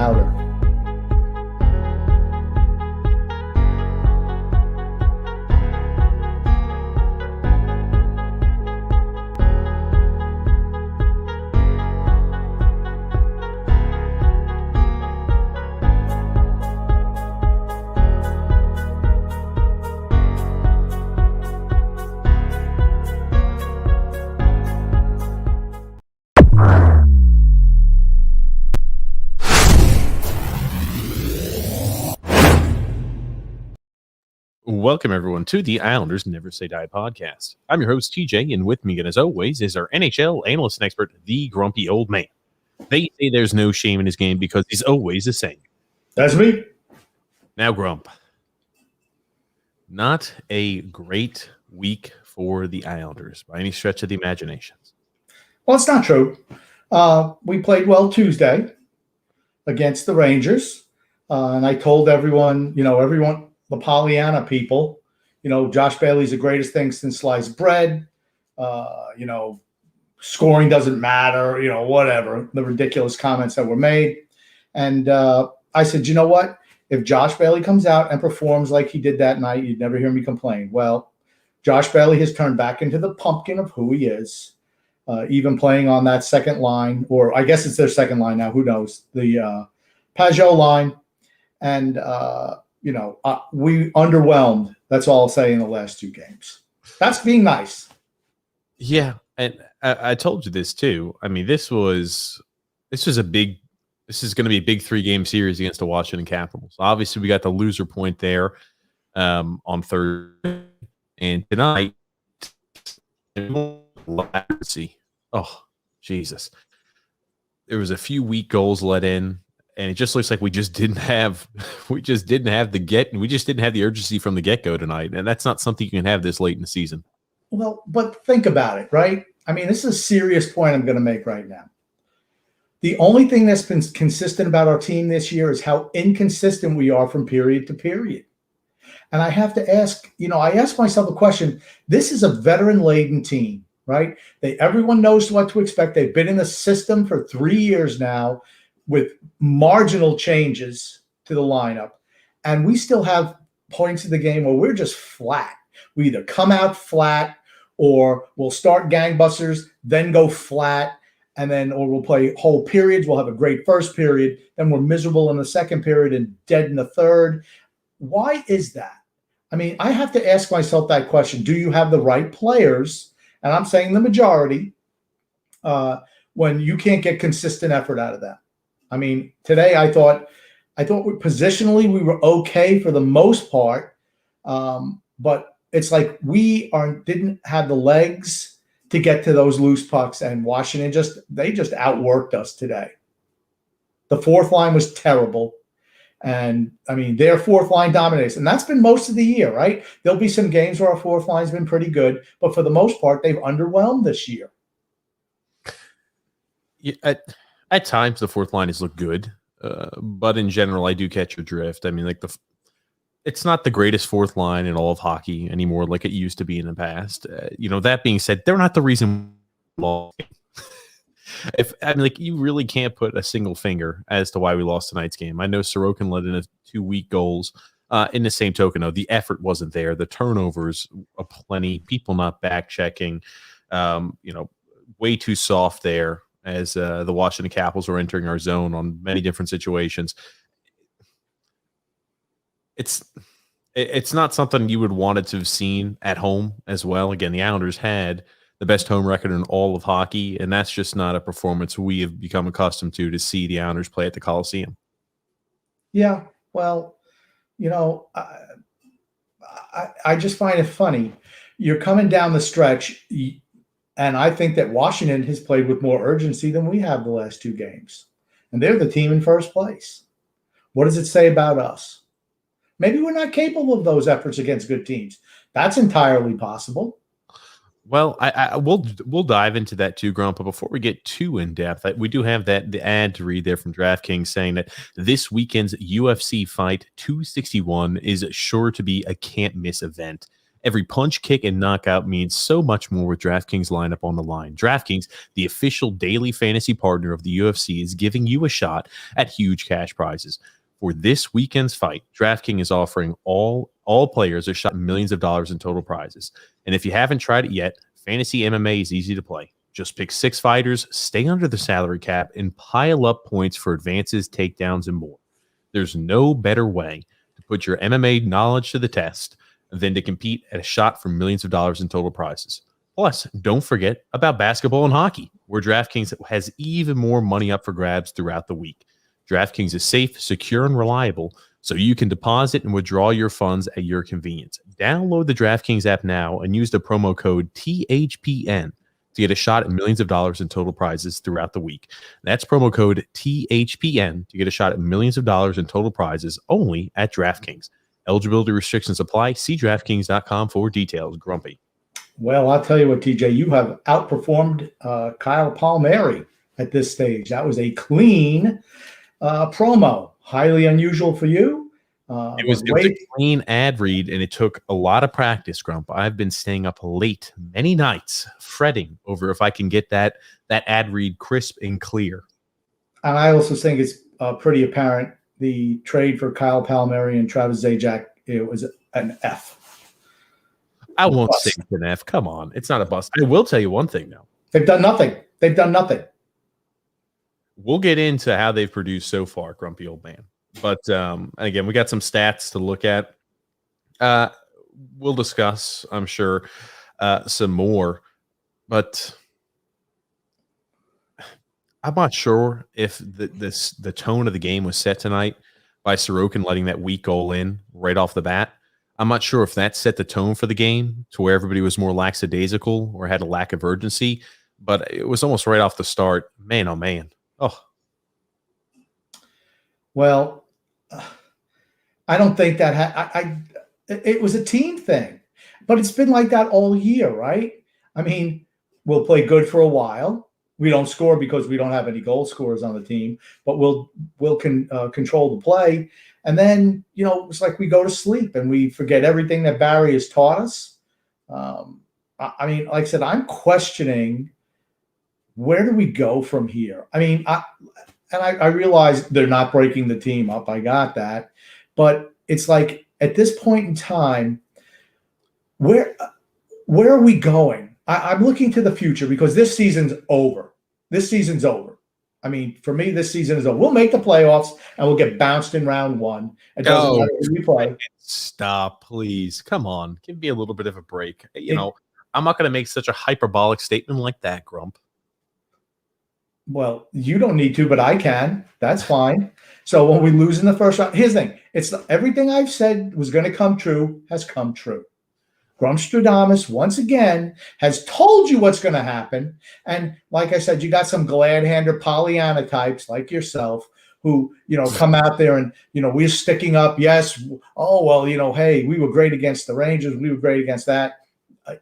louder. Welcome, everyone, to the Islanders Never Say Die podcast. I'm your host, TJ, and with me, again, as always, is our NHL analyst and expert, the grumpy old man. They say there's no shame in his game because he's always the same. That's me. Now, Grump. Not a great week for the Islanders by any stretch of the imagination. Well, it's not true. We played well Tuesday against the Rangers, and I told everyone, the Pollyanna people, Josh Bailey's the greatest thing since sliced bread. Scoring doesn't matter, whatever, the ridiculous comments that were made. And I said, you know what? If Josh Bailey comes out and performs like he did that night, you'd never hear me complain. Well, Josh Bailey has turned back into the pumpkin of who he is, even playing on that second line, or I guess it's their second line now. Who knows? The Pajot line. And, we underwhelmed. That's all I'll say in the last two games. That's being nice. Yeah, and I told you this too. I mean, this is going to be a big 3-game series against the Washington Capitals. Obviously, we got the loser point there on Thursday, and tonight, oh Jesus, there was a few weak goals let in. And it just looks like we just didn't have the urgency from the get-go tonight. And that's not something you can have this late in the season. Well, but think about it, right? I mean, this is a serious point I'm going to make right now. The only thing that's been consistent about our team this year is how inconsistent we are from period to period. And I have to ask, I ask myself a question. This is a veteran-laden team, right? Everyone knows what to expect. They've been in the system for 3 years now, with marginal changes to the lineup. And we still have points of the game where we're just flat. We either come out flat or we'll start gangbusters, then go flat, or we'll play whole periods. We'll have a great first period, then we're miserable in the second period and dead in the third. Why is that? I mean, I have to ask myself that question. Do you have the right players? And I'm saying the majority, when you can't get consistent effort out of that. I mean, today I thought positionally we were okay for the most part, but it's like we didn't have the legs to get to those loose pucks, and Washington just outworked us today. The fourth line was terrible, and I mean their fourth line dominates, and that's been most of the year, right? There'll be some games where our fourth line's been pretty good, but for the most part, they've underwhelmed this year. Yeah. At times, the fourth line has looked good, but in general, I do catch your drift. I mean, it's not the greatest fourth line in all of hockey anymore, like it used to be in the past. That being said, they're not the reason. You really can't put a single finger as to why we lost tonight's game. I know Sorokin let in 2 weak goals. In the same token, though, the effort wasn't there. The turnovers are plenty. People not back checking. Way too soft there. As the Washington Capitals were entering our zone on many different situations. It's not something you would want it to have seen at home as well. Again, the Islanders had the best home record in all of hockey, and that's just not a performance we have become accustomed to see the Islanders play at the Coliseum. Yeah, well, I just find it funny. You're coming down the stretch, and I think that Washington has played with more urgency than we have the last 2 games. And they're the team in first place. What does it say about us? Maybe we're not capable of those efforts against good teams. That's entirely possible. Well, we'll dive into that too, Grump. But before we get too in depth, we do have the ad to read there from DraftKings saying that this weekend's UFC fight 261 is sure to be a can't miss event. Every punch, kick, and knockout means so much more with DraftKings lineup on the line. DraftKings, the official daily fantasy partner of the UFC, is giving you a shot at huge cash prizes. For this weekend's fight, DraftKings is offering all players a shot at millions of dollars in total prizes. And if you haven't tried it yet, Fantasy MMA is easy to play. Just pick 6 fighters, stay under the salary cap, and pile up points for advances, takedowns, and more. There's no better way to put your MMA knowledge to the test than to compete at a shot for millions of dollars in total prizes. Plus, don't forget about basketball and hockey, where DraftKings has even more money up for grabs throughout the week. DraftKings is safe, secure, and reliable, so you can deposit and withdraw your funds at your convenience. Download the DraftKings app now and use the promo code THPN to get a shot at millions of dollars in total prizes throughout the week. That's promo code THPN to get a shot at millions of dollars in total prizes only at DraftKings. Eligibility restrictions apply. See DraftKings.com for details. Grumpy. Well, I'll tell you what, TJ, you have outperformed Kyle Palmieri at this stage. That was a clean promo. Highly unusual for you. It was a clean ad read, and it took a lot of practice, Grump. I've been staying up late many nights fretting over if I can get that ad read crisp and clear. And I also think it's pretty apparent the trade for Kyle Palmieri and Travis Zajac, it was an F. I won't say it's an F. Come on. It's not a bust. I will tell you one thing, though. They've done nothing. They've done nothing. We'll get into how they've produced so far, grumpy old man. But again, we got some stats to look at. We'll discuss, I'm sure, some more. But I'm not sure if the tone of the game was set tonight by Sorokin letting that weak goal in right off the bat. I'm not sure if that set the tone for the game to where everybody was more lackadaisical or had a lack of urgency. But it was almost right off the start. Man, oh, man. Oh. Well, I don't think that it was a team thing. But it's been like that all year, right? I mean, we'll play good for a while. We don't score because we don't have any goal scorers on the team, but we'll control the play. And then, it's like we go to sleep and we forget everything that Barry has taught us. I mean, like I said, I'm questioning where do we go from here? I mean, I realize they're not breaking the team up. I got that. But it's like at this point in time, where are we going? I'm looking to the future because this season's over. This season's over. I mean, for me, this season is over. We'll make the playoffs and we'll get bounced in round one. It doesn't matter who we play. Stop, please. Come on. Give me a little bit of a break. I'm not going to make such a hyperbolic statement like that, Grump. Well, you don't need to, but I can. That's fine. So when we lose in the first round, here's the thing. It's everything I've said was going to come true has come true. Grumstradamus, once again, has told you what's going to happen. And like I said, you got some glad-hander Pollyanna types like yourself who, come out there and, we're sticking up. Yes. Oh, well, hey, we were great against the Rangers. We were great against that.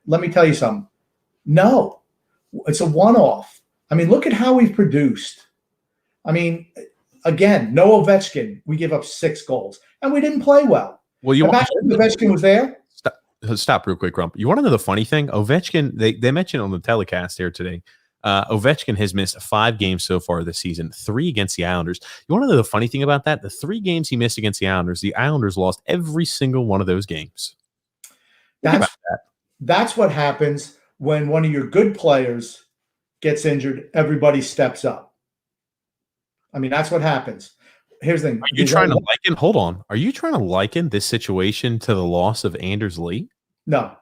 Let me tell you something. No, it's a one-off. I mean, look at how we've produced. I mean, again, no Ovechkin. We give up 6 goals, and we didn't play well. Well, imagine if Ovechkin was there. Stop real quick, Grump. You want to know the funny thing? Ovechkin, they mentioned on the telecast here today, Ovechkin has missed 5 games so far this season, 3 against the Islanders. You want to know the funny thing about that? The 3 games he missed against the Islanders lost every single one of those games. That's what happens when one of your good players gets injured. Everybody steps up. I mean, that's what happens. Here's the thing. Are you trying to liken? Hold on. Are you trying to liken this situation to the loss of Anders Lee? No.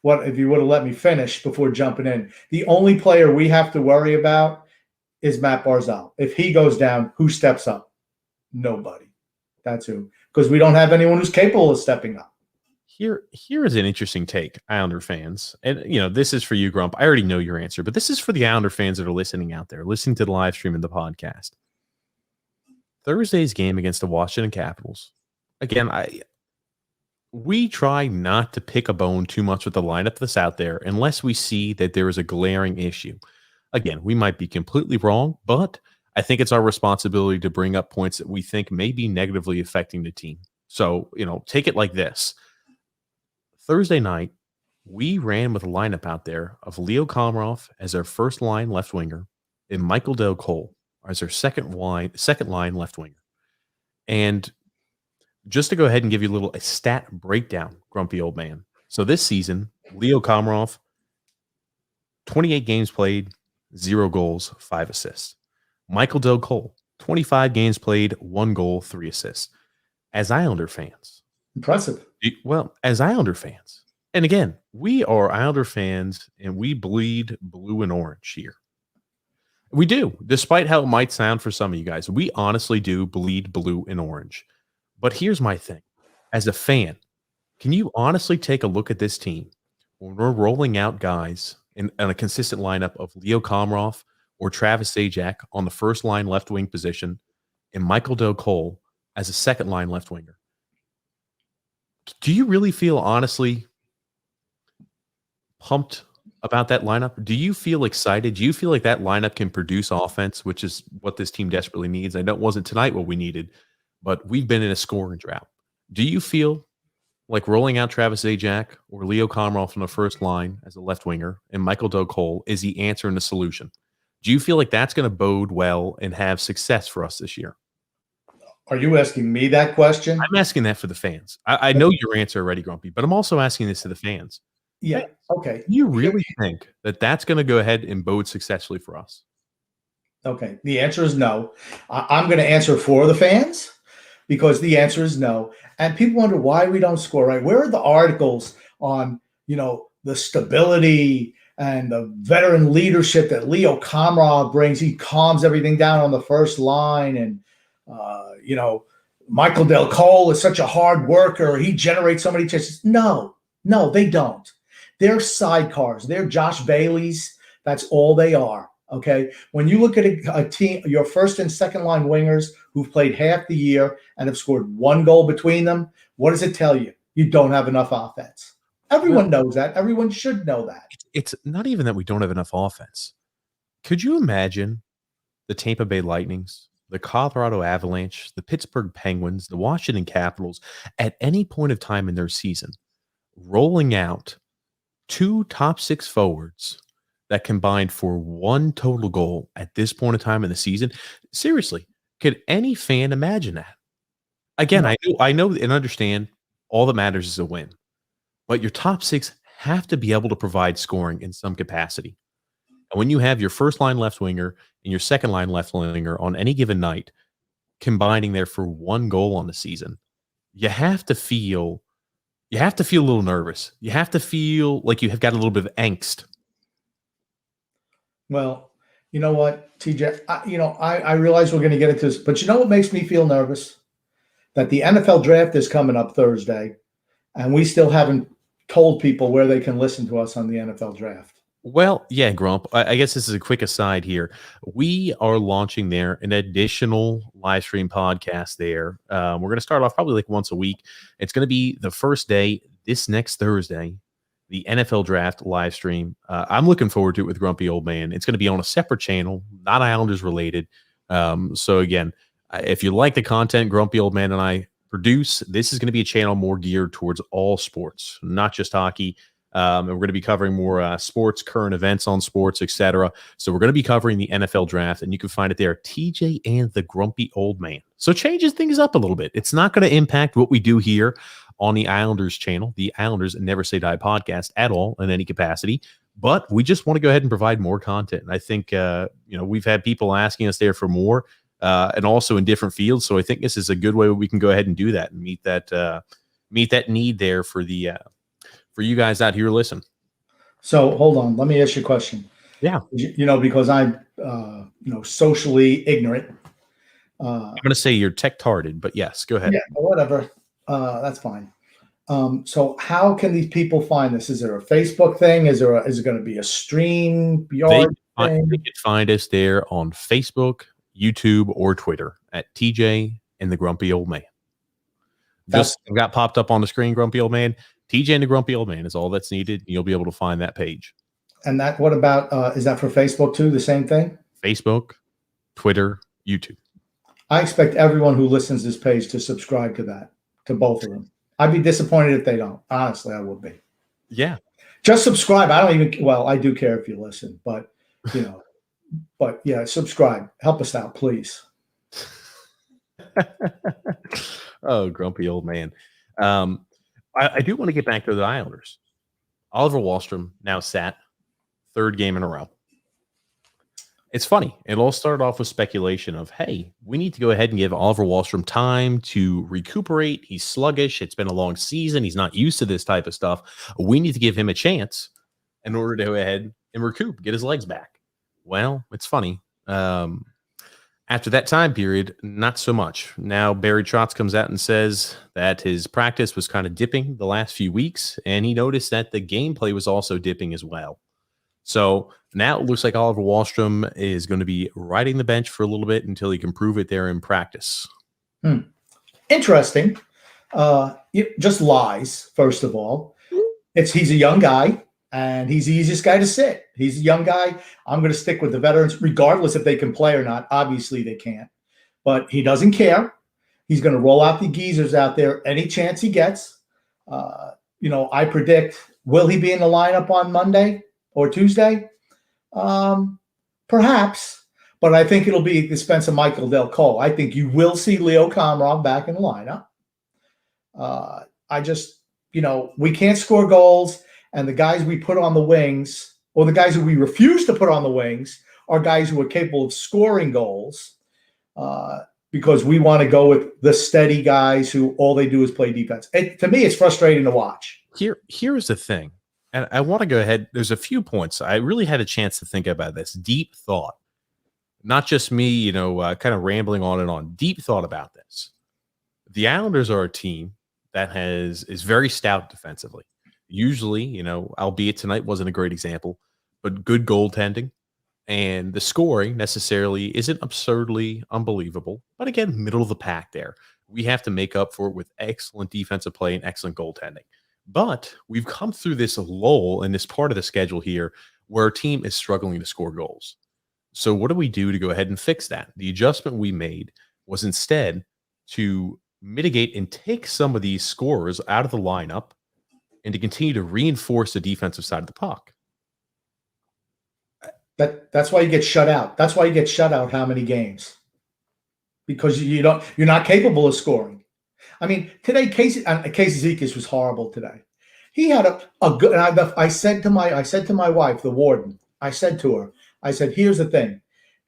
What if you would have let me finish before jumping in? The only player we have to worry about is Matt Barzal. If he goes down, who steps up? Nobody. That's who. Because we don't have anyone who's capable of stepping up. Here is an interesting take, Islander fans. And, this is for you, Grump. I already know your answer, but this is for the Islander fans that are listening out there, listening to the live stream and the podcast. Thursday's game against the Washington Capitals. Again, we try not to pick a bone too much with the lineup that's out there unless we see that there is a glaring issue. Again, we might be completely wrong, but I think it's our responsibility to bring up points that we think may be negatively affecting the team. So, take it like this. Thursday night, we ran with a lineup out there of Leo Komarov as our first line left winger and Michael Del Cole as our second line left winger. And just to go ahead and give you a stat breakdown, grumpy old man. So this season, Leo Komarov, 28 games played, 0 goals, 5 assists. Michael Del Cole, 25 games played, 1 goal, 3 assists. As Islander fans, Impressive. as Islander fans, and again, we are Islander fans and we bleed blue and orange here. We do, despite how it might sound for some of you guys. We honestly do bleed blue and orange. But here's my thing. As a fan, can you honestly take a look at this team when we're rolling out guys in a consistent lineup of Leo Komarov or Travis Zajac on the first line left wing position and Michael Del Cole as a second line left winger? Do you really feel honestly pumped about that lineup? Do you feel excited? Do you feel like that lineup can produce offense, which is what this team desperately needs? I know it wasn't tonight what we needed, but we've been in a scoring drought. Do you feel like rolling out Travis Zajac or Leo Komarov from the first line as a left winger and Michael Del Cole is the answer and the solution? Do you feel like that's going to bode well and have success for us this year? Are you asking me that question? I'm asking that for the fans. I know your answer already, Grumpy, but I'm also asking this to the fans. Yeah. Okay. Do you really think that that's going to go ahead and bode successfully for us? Okay. The answer is no. I'm going to answer for the fans because the answer is no. And people wonder why we don't score, right? Where are the articles on, the stability and the veteran leadership that Leo Komarov brings? He calms everything down on the first line. And, Michael Del Cole is such a hard worker. He generates so many chances. No, they don't. They're sidecars. They're Josh Baileys. That's all they are. Okay. When you look at a team, your first and second line wingers who've played half the year and have scored 1 goal between them, what does it tell you? You don't have enough offense. Everyone knows that. Everyone should know that. It's not even that we don't have enough offense. Could you imagine the Tampa Bay Lightnings, the Colorado Avalanche, the Pittsburgh Penguins, the Washington Capitals at any point of time in their season rolling out 2 top 6 forwards that combined for 1 total goal at this point in time in the season? Seriously, could any fan imagine that? Again, No. I know and understand all that matters is a win, but your top 6 have to be able to provide scoring in some capacity. And when you have your first line left winger and your second line left winger on any given night combining there for 1 goal on the season, you have to feel a little nervous. You have to feel like you have got a little bit of angst. Well, you know what, TJ, I realize we're going to get into this, but you know what makes me feel nervous? That the NFL draft is coming up Thursday, and we still haven't told people where they can listen to us on the NFL draft. Well, yeah, Grump. I guess this is a quick aside here. We are launching there an additional live stream podcast there. We're going to start off probably like once a week. It's going to be the first day, this next Thursday, the NFL draft live stream. I'm looking forward to it with Grumpy Old Man. It's going to be on a separate channel, not Islanders related. So again, if you like the content Grumpy Old Man and I produce, this is going to be a channel more geared towards all sports, not just hockey. And we're going to be covering more sports, current events on sports, etc. So we're going to be covering the NFL draft, and you can find it there, TJ and the Grumpy Old Man. So changes things up a little bit. It's not going to impact what we do here on the Islanders channel, the Islanders Never Say Die podcast at all in any capacity. But we just want to go ahead and provide more content. And I think, we've had people asking us there for more and also in different fields. So I think this is a good way we can go ahead and do that and meet that need there for the for you guys out here listening. So hold on, let me ask you a question. Yeah. Because I'm, socially ignorant. I'm going to say you're tech-tarded, but yes, go ahead. Yeah, whatever. That's fine. So how can these people find this? Is there a Facebook thing? Is it going to be a stream yard thing? They can find us there on Facebook, YouTube, or Twitter at TJ and the Grumpy Old Man. Just got popped up on the screen, Grumpy Old Man. TJ and the Grumpy Old Man is all that's needed. You'll be able to find that page. And what about, is that for Facebook too? The same thing? Facebook, Twitter, YouTube. I expect everyone who listens to this page to subscribe to that, to both of them. I'd be disappointed if they don't. Honestly, I would be. Yeah. Just subscribe. I don't even, well, I do care if you listen, but, but yeah, subscribe. Help us out, please. Oh, grumpy old man. I do want to get back to the Islanders. Oliver Wahlstrom now sat third game in a row. It's funny. It all started off with speculation of, hey, we need to go ahead and give Oliver Wahlstrom time to recuperate. He's sluggish. It's been a long season. He's not used to this type of stuff. We need to give him a chance in order to go ahead and recoup, get his legs back. Well, it's funny. After that time period, not so much. Now, Barry Trotz comes out and says that his practice was kind of dipping the last few weeks, and he noticed that the gameplay was also dipping as well. So now it looks like Oliver Wahlstrom is going to be riding the bench for a little bit until he can prove it there in practice. Interesting. Just lies, first of all. He's a young guy, and he's the easiest guy to sit. He's a young guy. I'm going to stick with the veterans, regardless if they can play or not. Obviously, they can't. But he doesn't care. He's going to roll out the geezers out there any chance he gets. I predict, will he be in the lineup on Monday or Tuesday? Perhaps. But I think it'll be at the expense of Michael Del Cole. I think you will see Leo Komarov back in the lineup. We can't score goals. And the guys we put on the wings, or the guys who we refuse to put on the wings, are guys who are capable of scoring goals because we want to go with the steady guys who all they do is play defense. To me, it's frustrating to watch. Here's the thing. And I want to go ahead. There's a few points. I really had a chance to think about this. Deep thought. Not just me, kind of rambling on and on. Deep thought about this. The Islanders are a team that is very stout defensively. Usually, albeit tonight wasn't a great example, but good goaltending. And the scoring necessarily isn't absurdly unbelievable. But again, middle of the pack there. We have to make up for it with excellent defensive play and excellent goaltending. But we've come through this lull in this part of the schedule here where our team is struggling to score goals. So what do we do to go ahead and fix that? The adjustment we made was instead to mitigate and take some of these scorers out of the lineup and to continue to reinforce the defensive side of the puck. That's why you get shut out. That's why you get shut out how many games? Because you're not capable of scoring. I mean, today Casey Zizekas was horrible today. He had a good. And I said to my wife, the warden, I said to her, here's the thing.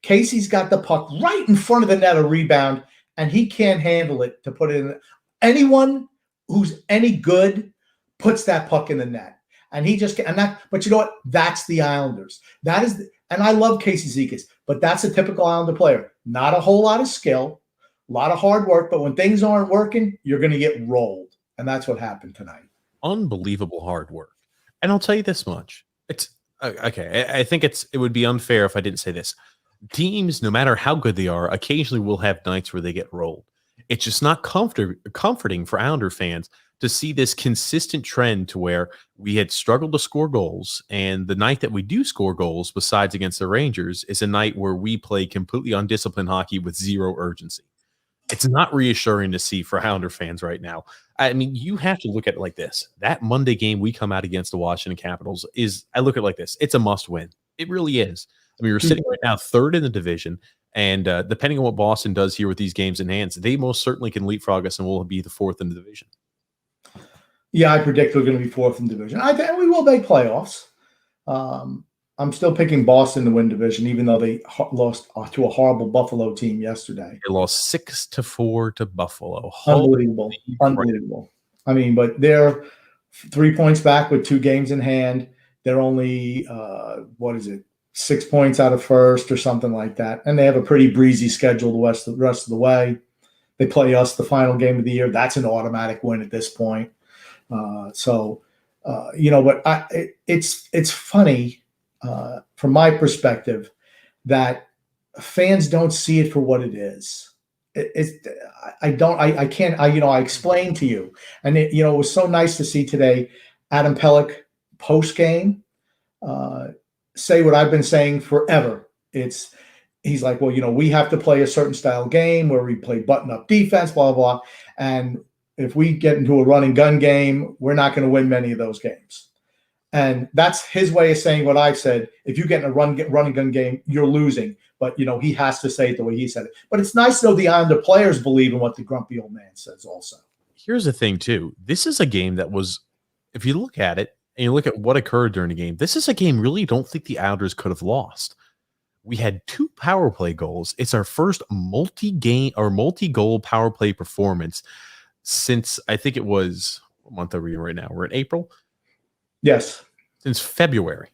Casey's got the puck right in front of the net, a rebound, and he can't handle it to put it in. Anyone who's any good puts that puck in the net. And he just and that, but you know what? That's the Islanders. And I love Casey Zizekas, but that's a typical Islander player. Not a whole lot of skill, a lot of hard work, but when things aren't working, you're going to get rolled. And that's what happened tonight. Unbelievable hard work. And I'll tell you this much. It's okay. I think it would be unfair if I didn't say this. Teams, no matter how good they are, occasionally will have nights where they get rolled. It's just not comforting for Islander fans to see this consistent trend to where we had struggled to score goals, and the night that we do score goals, besides against the Rangers, is a night where we play completely undisciplined hockey with zero urgency. It's not reassuring to see for Islander fans right now. I mean, you have to look at it like this. That Monday game we come out against the Washington Capitals I look at it like this. It's a must win. It really is. I mean, we're sitting right now third in the division, and depending on what Boston does here with these games in hand, they most certainly can leapfrog us and we'll be the fourth in the division. Yeah, I predict we're going to be fourth in division. I think we will make playoffs. I'm still picking Boston to win division, even though they lost to a horrible Buffalo team yesterday. They lost 6-4 to Buffalo. Unbelievable. I mean, but they're 3 points back with 2 games in hand. They're only 6 points out of first or something like that, and they have a pretty breezy schedule the rest of the way. They play us the final game of the year. That's an automatic win at this point. But it's funny from my perspective that fans don't see it for what it is. I explained to you, and it was so nice to see today Adam Pelech post game say what I've been saying forever. He's like, well, we have to play a certain style game where we play button up defense, blah, blah, blah. And if we get into a run and gun game, we're not going to win many of those games. And that's his way of saying what I've said. If you get in a run and gun game, you're losing. But, he has to say it the way he said it. But it's nice, though, the Islander players believe in what the grumpy old man says also. Here's the thing, too. This is a game that was, if you look at it and you look at what occurred during the game, this is a game really don't think the Islanders could have lost. We had 2 power play goals. It's our first multi-goal power play performance since, I think it was, what month are we in right now? We're in April? Yes. Since February.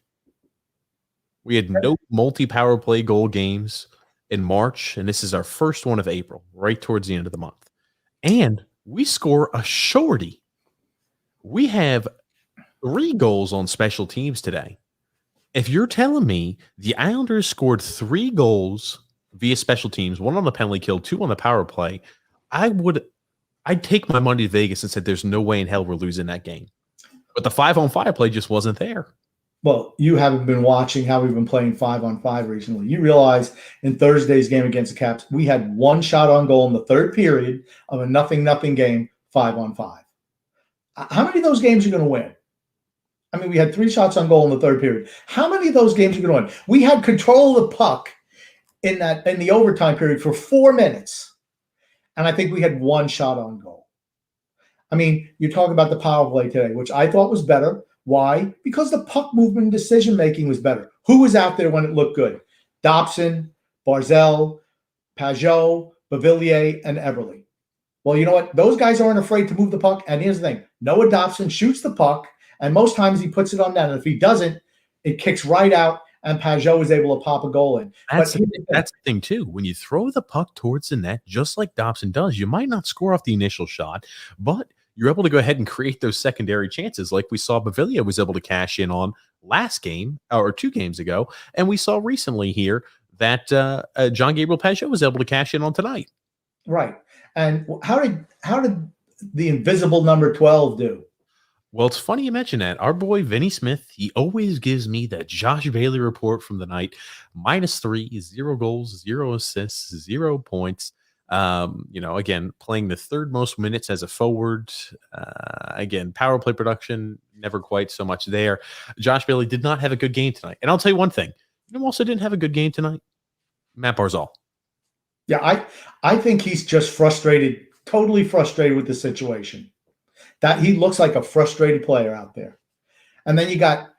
We had no multi-power play goal games in March, and this is our first one of April, right towards the end of the month. And we score a shorty. We have 3 goals on special teams today. If you're telling me the Islanders scored 3 goals via special teams, 1 on the penalty kill, 2 on the power play, I'd take my money to Vegas and said there's no way in hell we're losing that game. But the 5-on-5 play just wasn't there. Well, you haven't been watching how we've been playing 5-on-5 recently. You realize in Thursday's game against the Caps, we had 1 shot on goal in the 3rd period of a 0-0 game, 5-on-5. How many of those games are you going to win? I mean, we had 3 shots on goal in the 3rd period. How many of those games are you going to win? We had control of the puck in the overtime period for 4 minutes, and I think we had 1 shot on goal. I mean, you're talking about the power play today, which I thought was better. Why? Because the puck movement and decision-making was better. Who was out there when it looked good? Dobson, Barzal, Pajot, Bavillier, and Everly. Well, you know what? Those guys aren't afraid to move the puck. And here's the thing. Noah Dobson shoots the puck, and most times he puts it on net. And if he doesn't, it kicks right out, and Pajot is able to pop a goal in. That's the thing, too. When you throw the puck towards the net, just like Dobson does, you might not score off the initial shot, but you're able to go ahead and create those secondary chances like we saw Bavillier was able to cash in on last game or 2 games ago. And we saw recently here that John Gabriel Pajot was able to cash in on tonight. Right. And how did the invisible number 12 do? Well, it's funny you mention that. Our boy Vinny Smith, he always gives me that Josh Bailey report from the night. -3, 0 goals, 0 assists, 0 points. Again, playing the 3rd most minutes as a forward. Again, power play production, never quite so much there. Josh Bailey did not have a good game tonight. And I'll tell you one thing. You know who also didn't have a good game tonight? Matt Barzal. Yeah, I think he's just frustrated, totally frustrated with the situation. That he looks like a frustrated player out there. And then you got,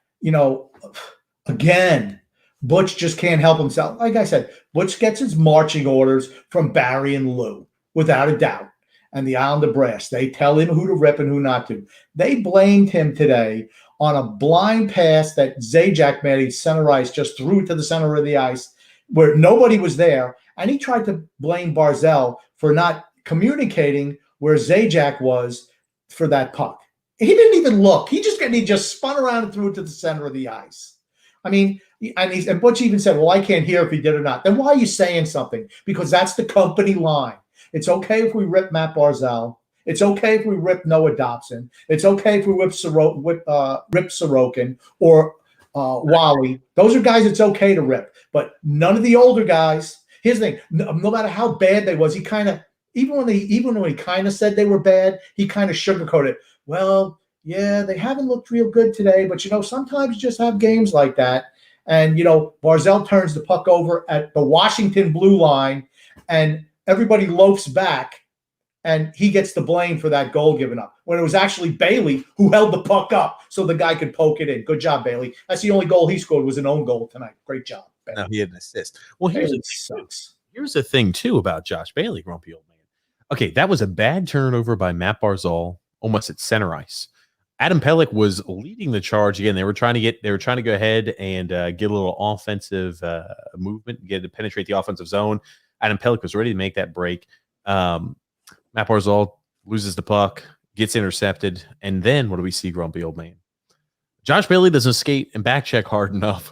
again, Butch just can't help himself. Like I said, Butch gets his marching orders from Barry and Lou, without a doubt. And the Islander brass, they tell him who to rip and who not to. They blamed him today on a blind pass that Zajac made, center ice, just threw to the center of the ice where nobody was there. And he tried to blame Barzal for not communicating where Zajac was for that puck. He didn't even look. He just spun around and threw it to the center of the ice. I mean, and Butch even said, well, I can't hear if he did or not. Then why are you saying something? Because that's the company line. It's okay if we rip Matt Barzal. It's okay if we rip Noah Dobson. It's okay if we rip Sorokin or Wally. Those are guys it's okay to rip. But none of the older guys. Here's the thing. No matter how bad they was, he kind of, even when he kind of said they were bad, he kind of sugarcoated it. Well, yeah, they haven't looked real good today, but sometimes you just have games like that. And Barzal turns the puck over at the Washington blue line, and everybody loafs back, and he gets the blame for that goal given up. When it was actually Bailey who held the puck up so the guy could poke it in. Good job, Bailey. That's the only goal he scored was an own goal tonight. Great job, Bailey. No, he had an assist. Well, here's the thing too about Josh Bailey, grumpy old man. Okay, that was a bad turnover by Matt Barzal, almost at center ice. Adam Pelech was leading the charge again. They were trying to go ahead and get a little offensive movement, get to penetrate the offensive zone. Adam Pelech was ready to make that break. Matt Barzal loses the puck, gets intercepted, and then what do we see, grumpy old man? Josh Bailey doesn't skate and back check hard enough.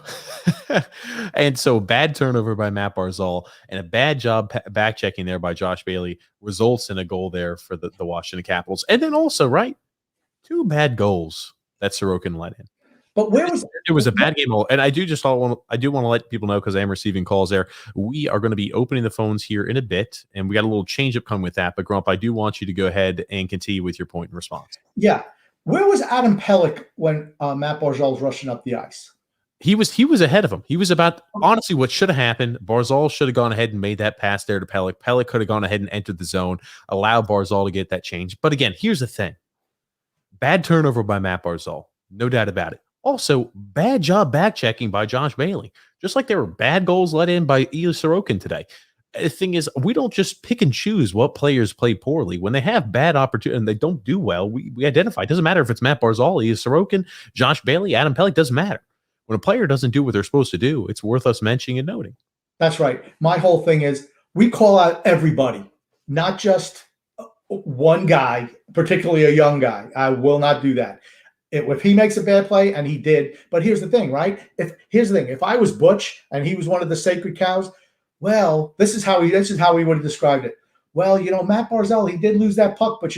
And so bad turnover by Matt Barzal and a bad job back checking there by Josh Bailey results in a goal there for the Washington Capitals. And then also, right, 2 bad goals that Sorokin let in. But it was a bad game. And I do want to let people know, because I am receiving calls there. We are going to be opening the phones here in a bit, and we got a little change up coming with that. But Grump, I do want you to go ahead and continue with your point in response. Yeah. Where was Adam Pelech when Matt Barzal was rushing up the ice? He was ahead of him. He was about, honestly, what should have happened. Barzal should have gone ahead and made that pass there to Pelech. Pelech could have gone ahead and entered the zone, allowed Barzal to get that change. But again, here's the thing. Bad turnover by Matt Barzal. No doubt about it. Also, bad job back checking by Josh Bailey. Just like there were bad goals let in by Ilya Sorokin today. The thing is, we don't just pick and choose what players play poorly. When they have bad opportunity and they don't do well, we identify. It doesn't matter if it's Matt Barzal, Ilya Sorokin, Josh Bailey, Adam Pelech, doesn't matter. When a player doesn't do what they're supposed to do, it's worth us mentioning and noting. That's right. My whole thing is we call out everybody, not just one guy, particularly a young guy. I will not do that. If he makes a bad play, and he did, but here's the thing, right? If I was Butch and he was one of the sacred cows, well, this is how he would have described it. Well, Matt Barzal, he did lose that puck, but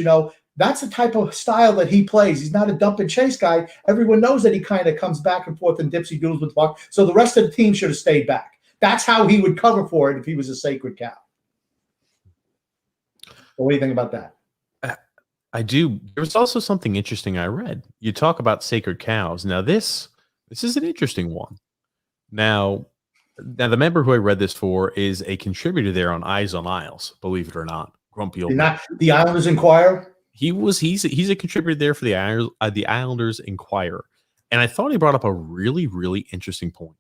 that's the type of style that he plays. He's not a dump and chase guy. Everyone knows that he kind of comes back and forth and dipsy doodles with the puck. So the rest of the team should have stayed back. That's how he would cover for it if he was a sacred cow. What do you think about that? I do. There was also something interesting I read. You talk about sacred cows. Now, this is an interesting one. Now, the member who I read this for is a contributor there on Eyes on Isles, believe it or not. Grumpy old man. The Islanders Inquirer? He's a contributor there for the Islanders Inquirer. And I thought he brought up a really, really interesting point.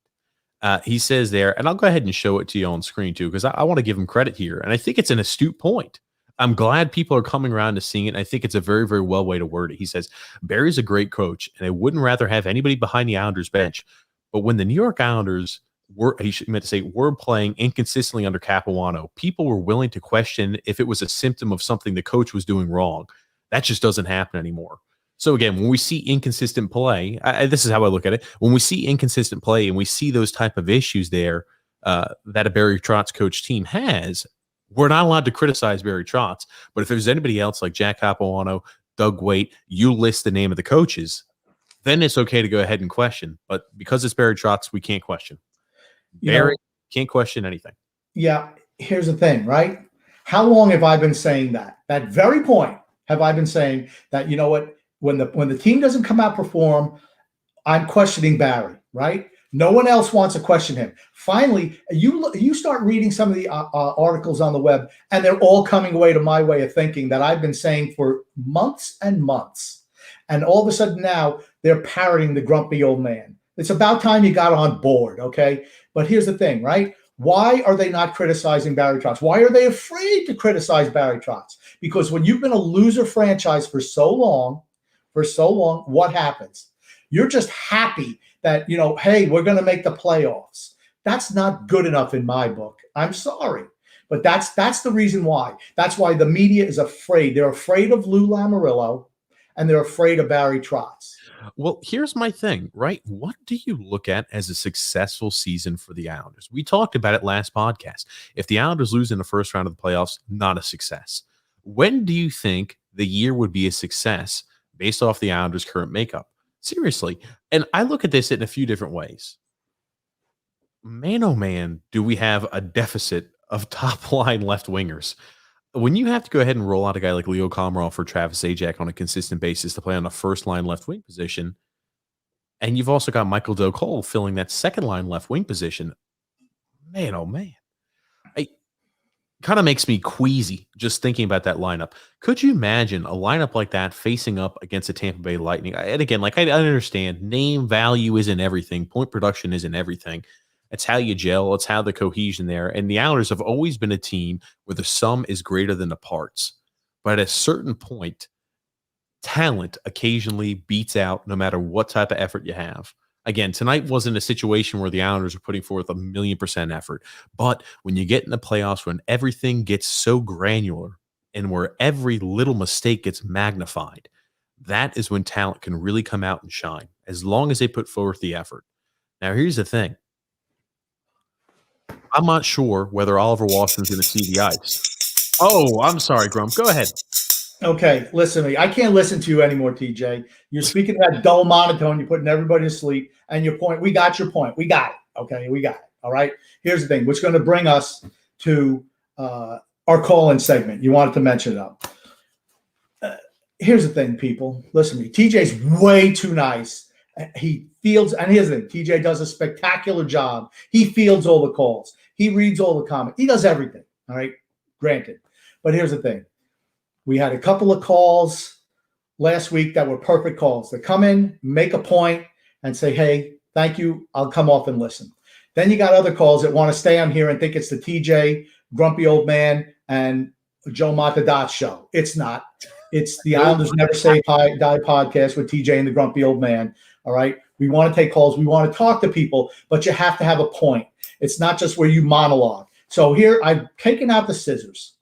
He says there, and I'll go ahead and show it to you on screen too, because I want to give him credit here. And I think it's an astute point. I'm glad people are coming around to seeing it. And I think it's a very, very well way to word it. He says, Barry's a great coach, and I wouldn't rather have anybody behind the Islanders bench. But when the New York Islanders were playing inconsistently under Capuano, people were willing to question if it was a symptom of something the coach was doing wrong. That just doesn't happen anymore. So again, when we see inconsistent play, this is how I look at it. When we see inconsistent play and we see those type of issues there that a Barry Trotz coach team has, we're not allowed to criticize Barry Trotz. But if there's anybody else like Jack Capuano, Doug Waite, you list the name of the coaches, then it's okay to go ahead and question. But because it's Barry Trotz, we can't question. Barry can't question anything. Yeah, here's the thing, right? How long have I been saying that? That very point have I been saying that, you know what, when the team doesn't come out perform, I'm questioning Barry, right? No one else wants to question him. Finally, you start reading some of the articles on the web, and they're all coming away to my way of thinking that I've been saying for months and months. And all of a sudden now they're parroting the grumpy old man. It's about time you got on board, okay? But here's the thing, right? Why are they not criticizing Barry Trotz? Why are they afraid to criticize Barry Trotz? Because when you've been a loser franchise for so long, what happens? You're just happy that, hey, we're going to make the playoffs. That's not good enough in my book. I'm sorry. But that's the reason why. That's why the media is afraid. They're afraid of Lou Lamoriello, and they're afraid of Barry Trotz. Well, here's my thing, right? What do you look at as a successful season for the Islanders? We talked about it last podcast. If the Islanders lose in the first round of the playoffs, not a success. When do you think the year would be a success based off the Islanders' current makeup? Seriously. And I look at this in a few different ways. Man, oh man, do we have a deficit of top-line left wingers. When you have to go ahead and roll out a guy like Leo Komarov for Travis Zajac on a consistent basis to play on the first line left wing position, and you've also got Michael Del Cole filling that second line left wing position, man, oh man, it kind of makes me queasy just thinking about that lineup. Could you imagine a lineup like that facing up against the Tampa Bay Lightning? And again, like I understand, name value isn't everything, point production isn't everything. It's how you gel. It's how the cohesion there. And the Islanders have always been a team where the sum is greater than the parts. But at a certain point, talent occasionally beats out no matter what type of effort you have. Again, tonight wasn't a situation where the Islanders are putting forth 1,000,000% effort. But when you get in the playoffs, when everything gets so granular and where every little mistake gets magnified, that is when talent can really come out and shine, as long as they put forth the effort. Now, here's the thing. I'm not sure whether Oliver Wahlstrom's going to see the ice. Oh, I'm sorry, Grump. Go ahead. Okay, listen to me. I can't listen to you anymore, TJ. You're speaking that dull monotone. You're putting everybody to sleep. And your point, we got your point. We got it. Okay, we got it. All right. Here's the thing, which is going to bring us to our call-in segment. You wanted to mention it up. here's the thing, people. Listen to me. TJ's way too nice. He fields, and here's the thing. TJ does a spectacular job. He fields all the calls. He reads all the comments. He does everything. All right. Granted. But here's the thing. We had a couple of calls last week that were perfect calls. They come in, make a point, and say, hey, thank you. I'll come off and listen. Then you got other calls that want to stay on here and think it's the TJ, Grumpy Old Man, and Joe Matadot show. It's not. It's the Islanders Never Say Die podcast with TJ and the Grumpy Old Man. All right. We want to take calls. We want to talk to people, but you have to have a point. It's not just where you monologue. So here I've taken out the scissors.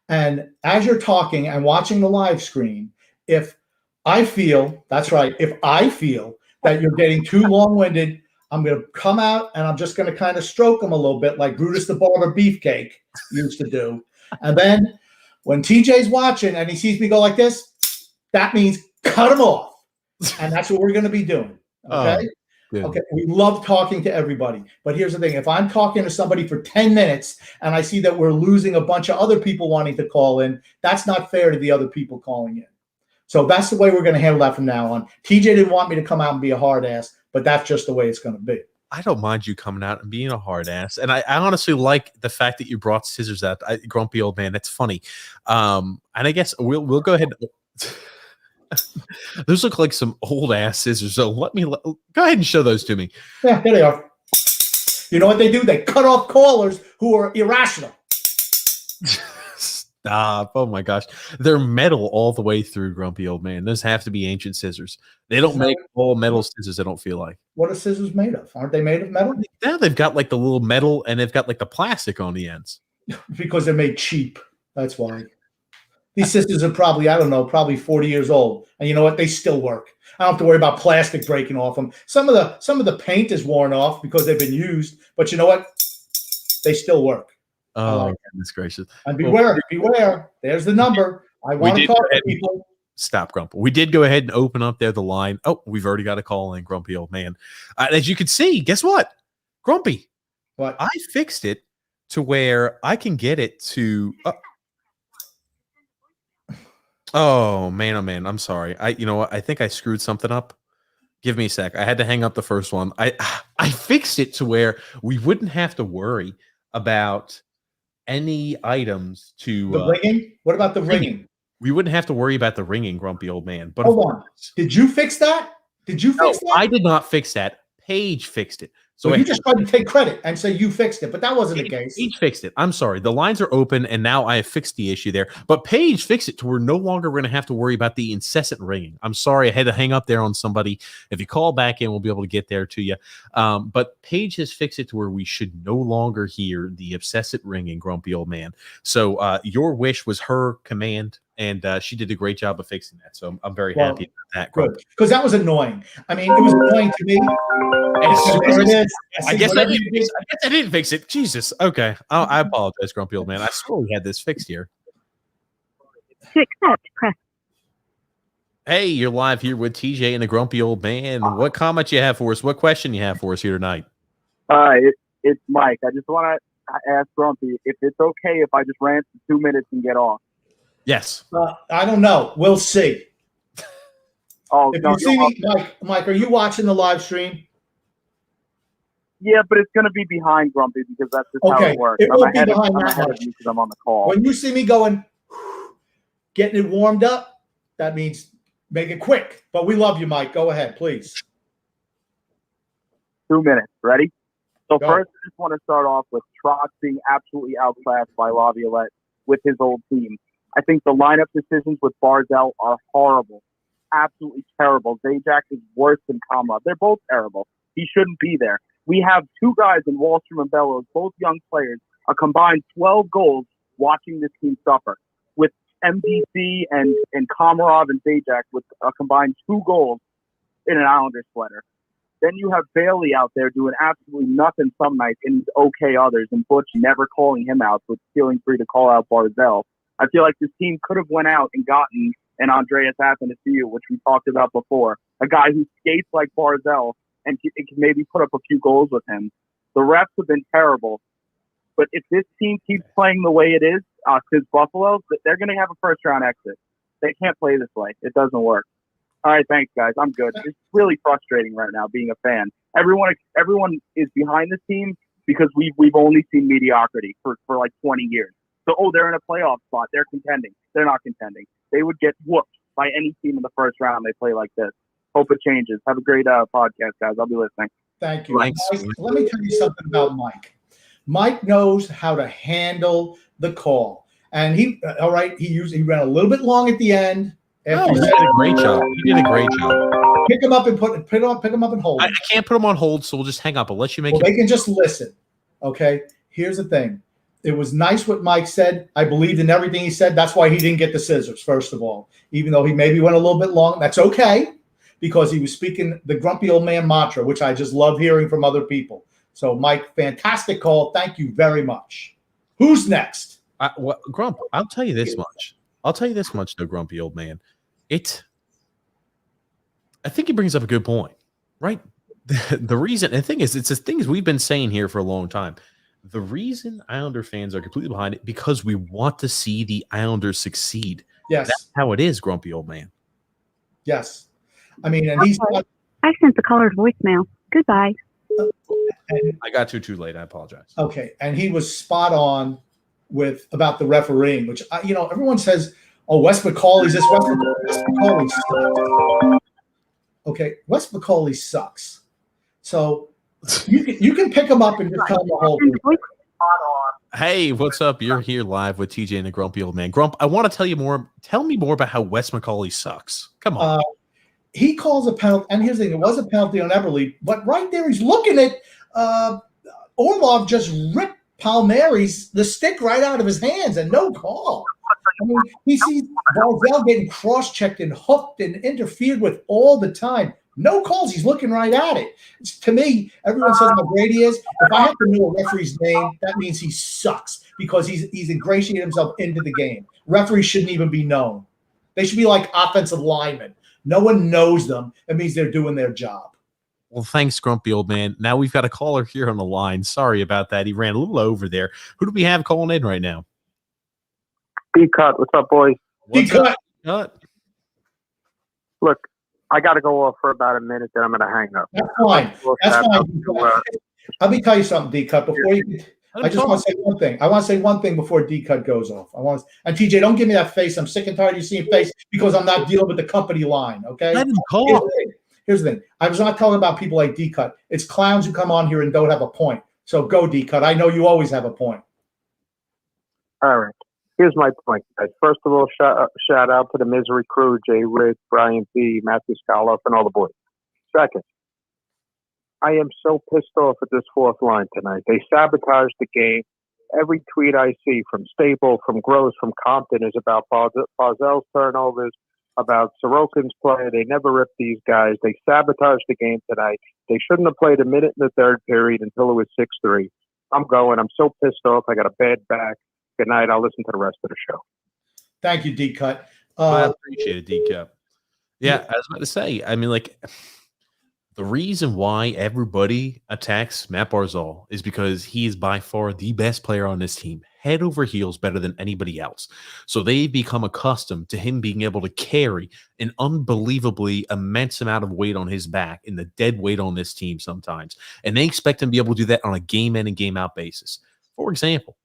And as you're talking and watching the live screen, if I feel, that's right, if I feel that you're getting too long-winded, I'm going to come out and I'm just going to kind of stroke them a little bit like Brutus the Barber Beefcake used to do. And then when TJ's watching and he sees me go like this, that means cut him off. And that's what we're going to be doing. Okay. Okay. We love talking to everybody. But here's the thing. If I'm talking to somebody for 10 minutes and I see that we're losing a bunch of other people wanting to call in, that's not fair to the other people calling in. So that's the way we're going to handle that from now on. TJ didn't want me to come out and be a hard ass, but that's just the way it's going to be. I don't mind you coming out and being a hard ass. And I honestly like the fact that you brought scissors out. Grumpy Old Man. That's funny. And I guess we'll go ahead. Those look like some old ass scissors. So go ahead and show those to me. Yeah, there they are. You know what they do? They cut off callers who are irrational. Stop. Oh my gosh. They're metal all the way through, Grumpy Old Man. Those have to be ancient scissors. They don't make all metal scissors, I don't feel like. What are scissors made of? Aren't they made of metal? Yeah, they've got like the little metal and they've got like the plastic on the ends. Because they're made cheap. That's why. These scissors are probably, I don't know, probably 40 years old. And you know what? They still work. I don't have to worry about plastic breaking off them. Some of the paint is worn off because they've been used, but you know what? They still work. Oh, goodness gracious. And beware. There's the number. I want to talk to people. Stop, Grump. We did go ahead and open up there the line. Oh, we've already got a call in, Grumpy Old Man. As you can see, guess what? Grumpy. What? I fixed it to where I can get it to oh man, I'm sorry. You know what? I think I screwed something up. Give me a sec. I had to hang up the first one. I fixed it to where we wouldn't have to worry about any items to the ringing. What about the ringing? We wouldn't have to worry about the ringing, Grumpy Old Man. But hold on. Did you fix that? Did you fix that? I did not fix that. Paige fixed it. So you just tried to take credit and say you fixed it, but that wasn't the case. Paige fixed it. I'm sorry. The lines are open, and now I have fixed the issue there. But Paige fixed it to where no longer we're going to have to worry about the incessant ringing. I'm sorry. I had to hang up there on somebody. If you call back in, we'll be able to get there to you. But Paige has fixed it to where we should no longer hear the obsessive ringing, Grumpy Old Man. So your wish was her command, and she did a great job of fixing that. So I'm very happy about that. Good, because that was annoying. I mean, it was annoying to me. I guess I didn't fix it. Jesus. Okay. I apologize, Grumpy Old Man. I swear we had this fixed here. To accept, press. Hey, you're live here with TJ and the Grumpy Old Man. What comment you have for us? What question you have for us here tonight? It's Mike. I just want to ask Grumpy if it's okay if I just rant for 2 minutes and get off. Yes. I don't know. We'll see. Oh, if you see me, Mike, are you watching the live stream? Yeah, but it's going to be behind Grumpy because that's just how it works. I'm ahead of you because I'm on the call. When you see me going, getting it warmed up, that means make it quick. But we love you, Mike. Go ahead, please. 2 minutes. Ready? So first, I just want to start off with Trotz being absolutely outclassed by Laviolette with his old team. I think the lineup decisions with Barzell are horrible. Absolutely terrible. Zajac is worse than Kamara. They're both terrible. He shouldn't be there. We have two guys in Wahlstrom and Bellows, both young players, a combined 12 goals watching this team suffer. With MDC and Komarov and Zajac with a combined 2 goals in an Islander sweater. Then you have Bailey out there doing absolutely nothing some nights and he's okay others, and Butch never calling him out, but feeling free to call out Barzell. I feel like this team could have went out and gotten an Andreas Athanasiou, which we talked about before, a guy who skates like Barzell and can maybe put up a few goals with him. The refs have been terrible. But if this team keeps playing the way it is, because Buffalo, they're going to have a first-round exit. They can't play this way. It doesn't work. All right, thanks, guys. I'm good. It's really frustrating right now being a fan. Everyone is behind this team because we've only seen mediocrity for like 20 years. So, they're in a playoff spot. They're contending. They're not contending. They would get whooped by any team in the first round they play like this. Hope it changes. Have a great podcast, guys. I'll be listening. Thank you. Thanks. Mike, let me tell you something about Mike. Mike knows how to handle the call. And he ran a little bit long at the end. No, he did a great job. He did a great job. Pick him up and pick him up and hold I him. can't put him on hold, so we'll just hang up. I'll let you make Well, it. they can just listen. Okay. Here's the thing. It was nice what Mike said. I believed in everything he said. That's why he didn't get the scissors, first of all. Even though he maybe went a little bit long. That's okay, because he was speaking the grumpy old man mantra, which I just love hearing from other people. So, Mike, fantastic call. Thank you very much. Who's next? Grump, I'll tell you this much. Though, grumpy old man. I think he brings up a good point, right? The reason, and the thing is, it's the things we've been saying here for a long time. The reason Islander fans are completely behind it because we want to see the Islanders succeed. Yes. That's how it is, grumpy old man. Yes. I mean, and he's got, I sent the caller's voicemail. Goodbye. and, I got too late. I apologize. okay, and he was spot on about the refereeing, which everyone says, "Oh, Wes McCauley's this." Wes McCauley sucks. Okay, Wes McCauley sucks. So you can pick him up and just tell him the whole thing. Hey, what's up? You're here live with TJ and the grumpy old man. Grump, I want to tell you more. Tell me more about how Wes McCauley sucks. Come on. He calls a penalty, and here's the thing: it was a penalty on Eberle, but right there he's looking at Orlov just ripped Palmieri's the stick right out of his hands, and no call. I mean, he sees Barzal getting cross-checked and hooked and interfered with all the time. No calls. He's looking right at it. To me, everyone says how great he is. If I have to know a referee's name, that means he sucks because he's ingratiated himself into the game. Referees shouldn't even be known. They should be like offensive linemen. No one knows them. It means they're doing their job. Well, thanks, grumpy old man. Now we've got a caller here on the line. Sorry about that. He ran a little over there. Who do we have calling in right now? D-Cut, what's up, boys? D-Cut. Cut. Look, I got to go off for about a minute, then I'm going to hang up. That's fine. That's fine. Let me tell you something, D-Cut. Before you, I just want to say one thing. I want to say one thing before D-Cut goes off. And TJ, don't give me that face. I'm sick and tired of you seeing face because I'm not dealing with the company line. Okay. Let him call. Here's the thing. I was not talking about people like D-Cut. It's clowns who come on here and don't have a point. So go, D-Cut. I know you always have a point. All right. Here's my point, guys. First of all, shout out to the Misery crew, Jay Rick, Brian P., Matthew Scaloff, and all the boys. Second, I am so pissed off at this fourth line tonight. They sabotaged the game. Every tweet I see from Staple, from Gross, from Compton is about Barzal's turnovers, about Sorokin's play. They never ripped these guys. They sabotaged the game tonight. They shouldn't have played a minute in the third period until it was 6-3. I'm going. I'm so pissed off. I got a bad back. Good night. I'll listen to the rest of the show. Thank you, D-Cut. I appreciate it, D-Cap. Yeah, I was about to say, I mean, like, the reason why everybody attacks Matt Barzal is because he is by far the best player on this team, head over heels better than anybody else. So they've become accustomed to him being able to carry an unbelievably immense amount of weight on his back and the dead weight on this team sometimes. And they expect him to be able to do that on a game in and game out basis. For example,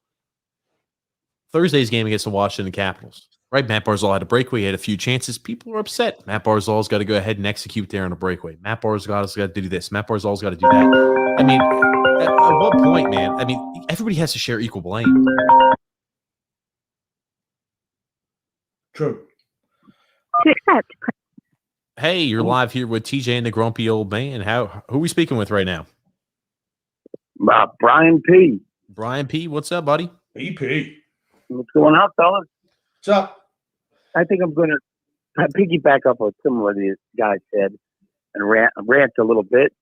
Thursday's game against the Washington Capitals. Right, Matt Barzal had a breakaway. He had a few chances. People are upset. Matt Barzal's got to go ahead and execute there on a breakaway. Matt Barzal's got to do this. Matt Barzal's got to do that. I mean, at what point, man? I mean, everybody has to share equal blame. True. To accept. Hey, you're live here with TJ and the Grumpy Old Man. Who are we speaking with right now? Brian P. Brian P. What's up, buddy? BP. What's going on, fellas? What's up? I think I'm going to piggyback up on some of what the guy said and rant a little bit.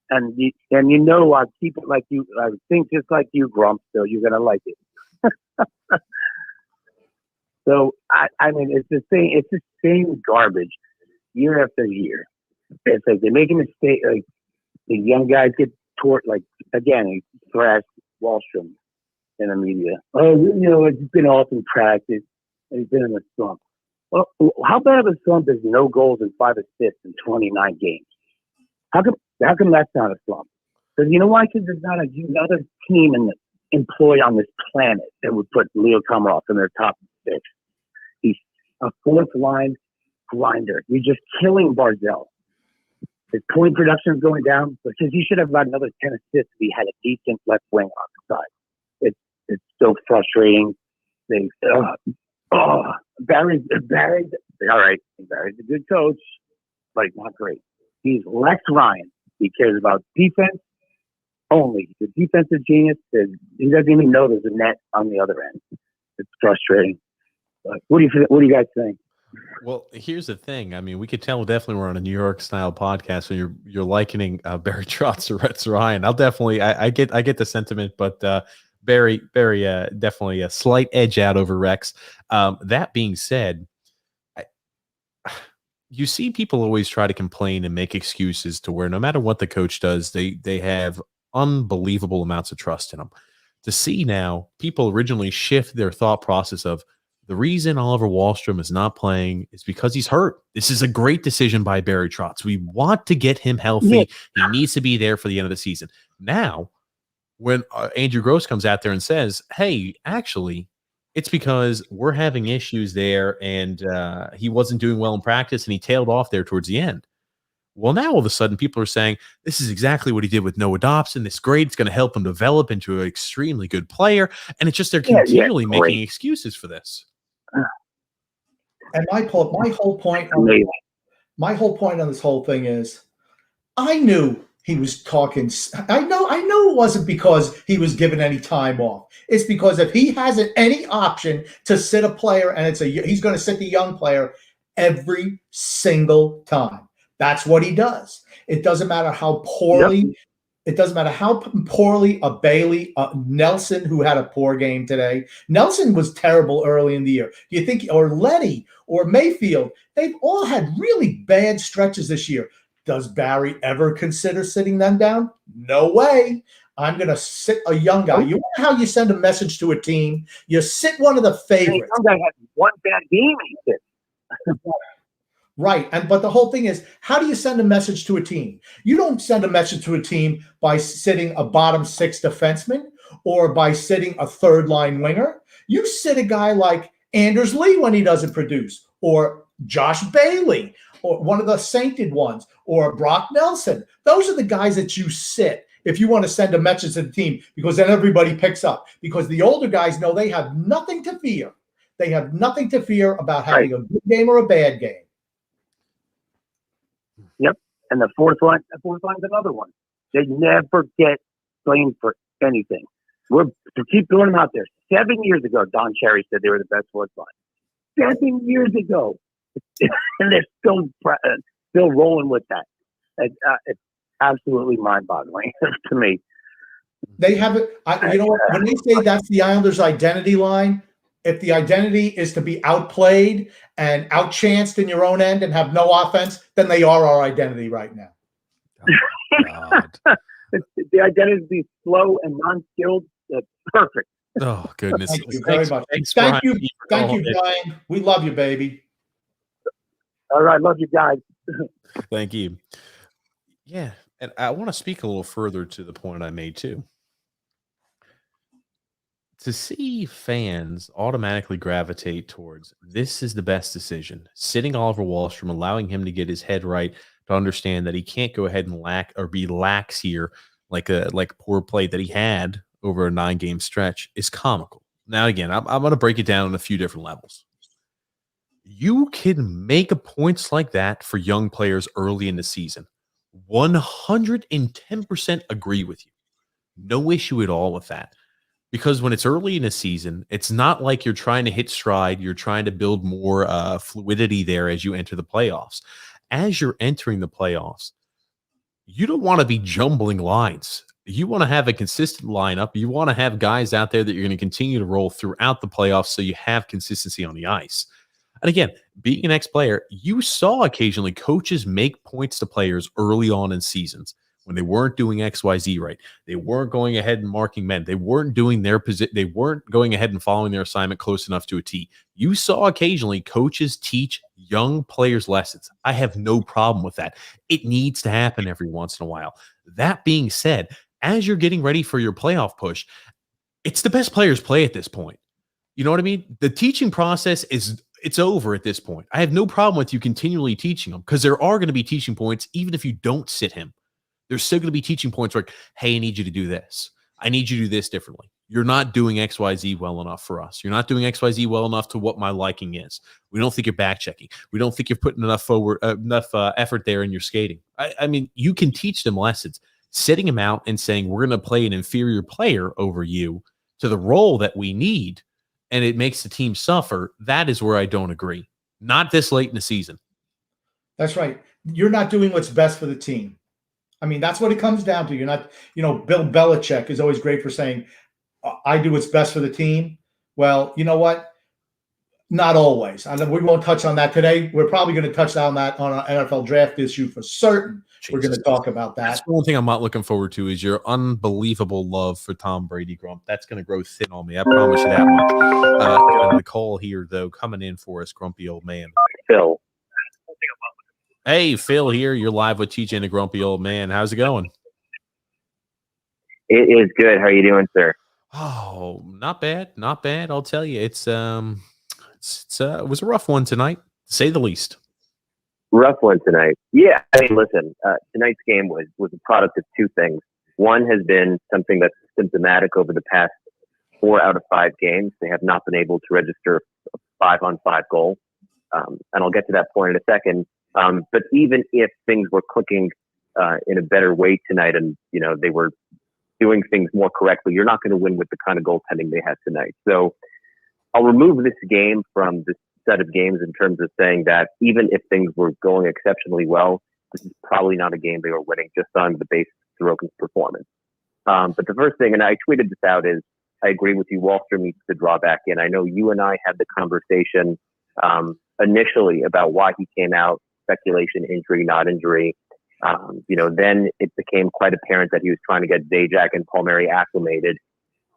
And you know, I keep it like you. I think just like you, Grump. So you're going to like it. So I mean, it's the same. It's the same garbage year after year. It's like they make a mistake. Like the young guys get taught. Like again, he thrashed Wallstrom in the media. Oh, you know, it's been off in practice. He's been in a slump. Well, how bad of a slump is no goals and 5 assists in 29 games? How come that's not a slump? Because you know why? Because there's not another team employed on this planet that would put Leo Komarov in their top 6. He's a fourth line grinder. You're just killing Barzell. His point production is going down because he should have about another 10 assists if he had a decent left wing on the side. It's so frustrating. Barry's all right. Barry's a good coach, but he's not great. He's Lex Ryan. He cares about defense only. He's a defensive genius. He doesn't even know there's a net on the other end. It's frustrating. But what do you guys think? Well, here's the thing. I mean, we could tell definitely we're on a New York style podcast, so you're likening Barry Trotz to Rex Ryan. I'll definitely I get the sentiment, but Barry definitely a slight edge out over Rex. That being said, you see people always try to complain and make excuses to where no matter what the coach does, they have unbelievable amounts of trust in him. To see now people originally shift their thought process of the reason Oliver Wahlstrom is not playing is because he's hurt. This is a great decision by Barry Trotz. We want to get him healthy. He needs to be there for the end of the season. Now, when Andrew Gross comes out there and says, hey, actually, it's because we're having issues there and he wasn't doing well in practice and he tailed off there towards the end. Well, now all of a sudden people are saying this is exactly what he did with Noah Dobson. This grade is going to help him develop into an extremely good player. And it's just they're continually making excuses for this. And my whole point on this whole thing is, I knew he was talking. I know it wasn't because he was given any time off. It's because if he hasn't any option to sit a player, and he's going to sit the young player every single time. That's what he does. It doesn't matter how poorly. Yep. It doesn't matter how poorly a Bailey, Nelson, who had a poor game today. Nelson was terrible early in the year. Do you think, or Lenny or Mayfield, they've all had really bad stretches this year. Does Barry ever consider sitting them down? No way. I'm going to sit a young guy. You know how you send a message to a team? You sit one of the favorites. Some guy had one bad game he did. Right. But the whole thing is, how do you send a message to a team? You don't send a message to a team by sitting a bottom 6 defenseman or by sitting a third line winger. You sit a guy like Anders Lee when he doesn't produce, or Josh Bailey, or one of the sainted ones, or Brock Nelson. Those are the guys that you sit if you want to send a message to the team, because then everybody picks up. Because the older guys know they have nothing to fear. They have nothing to fear about having a good game or a bad game. Yep. And the fourth line's another one. They never get blamed for anything. To keep throwing them out there. 7 years ago, Don Cherry said they were the best fourth line. 7 years ago. And they're still rolling with that. It's absolutely mind-boggling to me. They have it. You know what? When they say that's the Islanders' identity line, if the identity is to be outplayed and outchanced in your own end and have no offense, then they are our identity right now. Oh, the identity is to be slow and non-skilled. That's perfect. Oh, goodness. Thank you very much. Thank you, Brian. We love you, baby. All right. Love you guys. Thank you. Yeah. And I want to speak a little further to the point I made too. To see fans automatically gravitate towards this is the best decision, sitting Oliver Wahlstrom, allowing him to get his head right, to understand that he can't go ahead and be lax here like poor play that he had over a 9-game stretch is comical. Now, again, I'm going to break it down on a few different levels. You can make points like that for young players early in the season. 110% agree with you. No issue at all with that. Because when it's early in a season, it's not like you're trying to hit stride. You're trying to build more fluidity there as you enter the playoffs. As you're entering the playoffs, you don't want to be jumbling lines. You want to have a consistent lineup. You want to have guys out there that you're going to continue to roll throughout the playoffs so you have consistency on the ice. And again, being an ex-player, you saw occasionally coaches make points to players early on in seasons when they weren't doing XYZ right. They weren't going ahead and marking men. They weren't doing their position. They weren't going ahead and following their assignment close enough to a T. You saw occasionally coaches teach young players lessons. I have no problem with that. It needs to happen every once in a while. That being said, as you're getting ready for your playoff push, it's the best players play at this point. You know what I mean? The teaching process it's over at this point. I have no problem with you continually teaching them because there are going to be teaching points even if you don't sit him. There's still going to be teaching points like, hey, I need you to do this. I need you to do this differently. You're not doing XYZ well enough for us. You're not doing XYZ well enough to what my liking is. We don't think you're back checking. We don't think you're putting enough effort there in your skating. I mean, you can teach them lessons. Sitting them out and saying, we're going to play an inferior player over you to the role that we need, and it makes the team suffer, that is where I don't agree. Not this late in the season. That's right. You're not doing what's best for the team. I mean, that's what it comes down to. You're not, Bill Belichick is always great for saying, I do what's best for the team. Well, you know what? Not always. We won't touch on that today. We're probably going to touch on that on an NFL draft issue for certain. Jesus. We're going to talk about that. That's one thing I'm not looking forward to is your unbelievable love for Tom Brady, Grump. That's going to grow thin on me. I promise you that much. Got Nicole here, though, coming in for us, grumpy old man. Phil. Hey, Phil here. You're live with TJ and the Grumpy Old Man. How's it going? It is good. How are you doing, sir? Oh, not bad. Not bad. I'll tell you. It was a rough one tonight, to say the least. Rough one tonight. Yeah, I mean, listen, tonight's game was a product of two things. One has been something that's symptomatic over the past 4 out of 5 games. They have not been able to register a 5-on-5 goal. And I'll get to that point in a second. But even if things were clicking in a better way tonight and, they were doing things more correctly, you're not going to win with the kind of goaltending they had tonight. So I'll remove this game from this set of games in terms of saying that even if things were going exceptionally well, this is probably not a game they were winning just on the basis of Sorokin's performance. But the first thing, and I tweeted this out, is I agree with you, Wahlstrom needs to draw back in. I know you and I had the conversation initially about why he came out, speculation, injury, not injury. Then it became quite apparent that he was trying to get Zajac and Palmieri acclimated,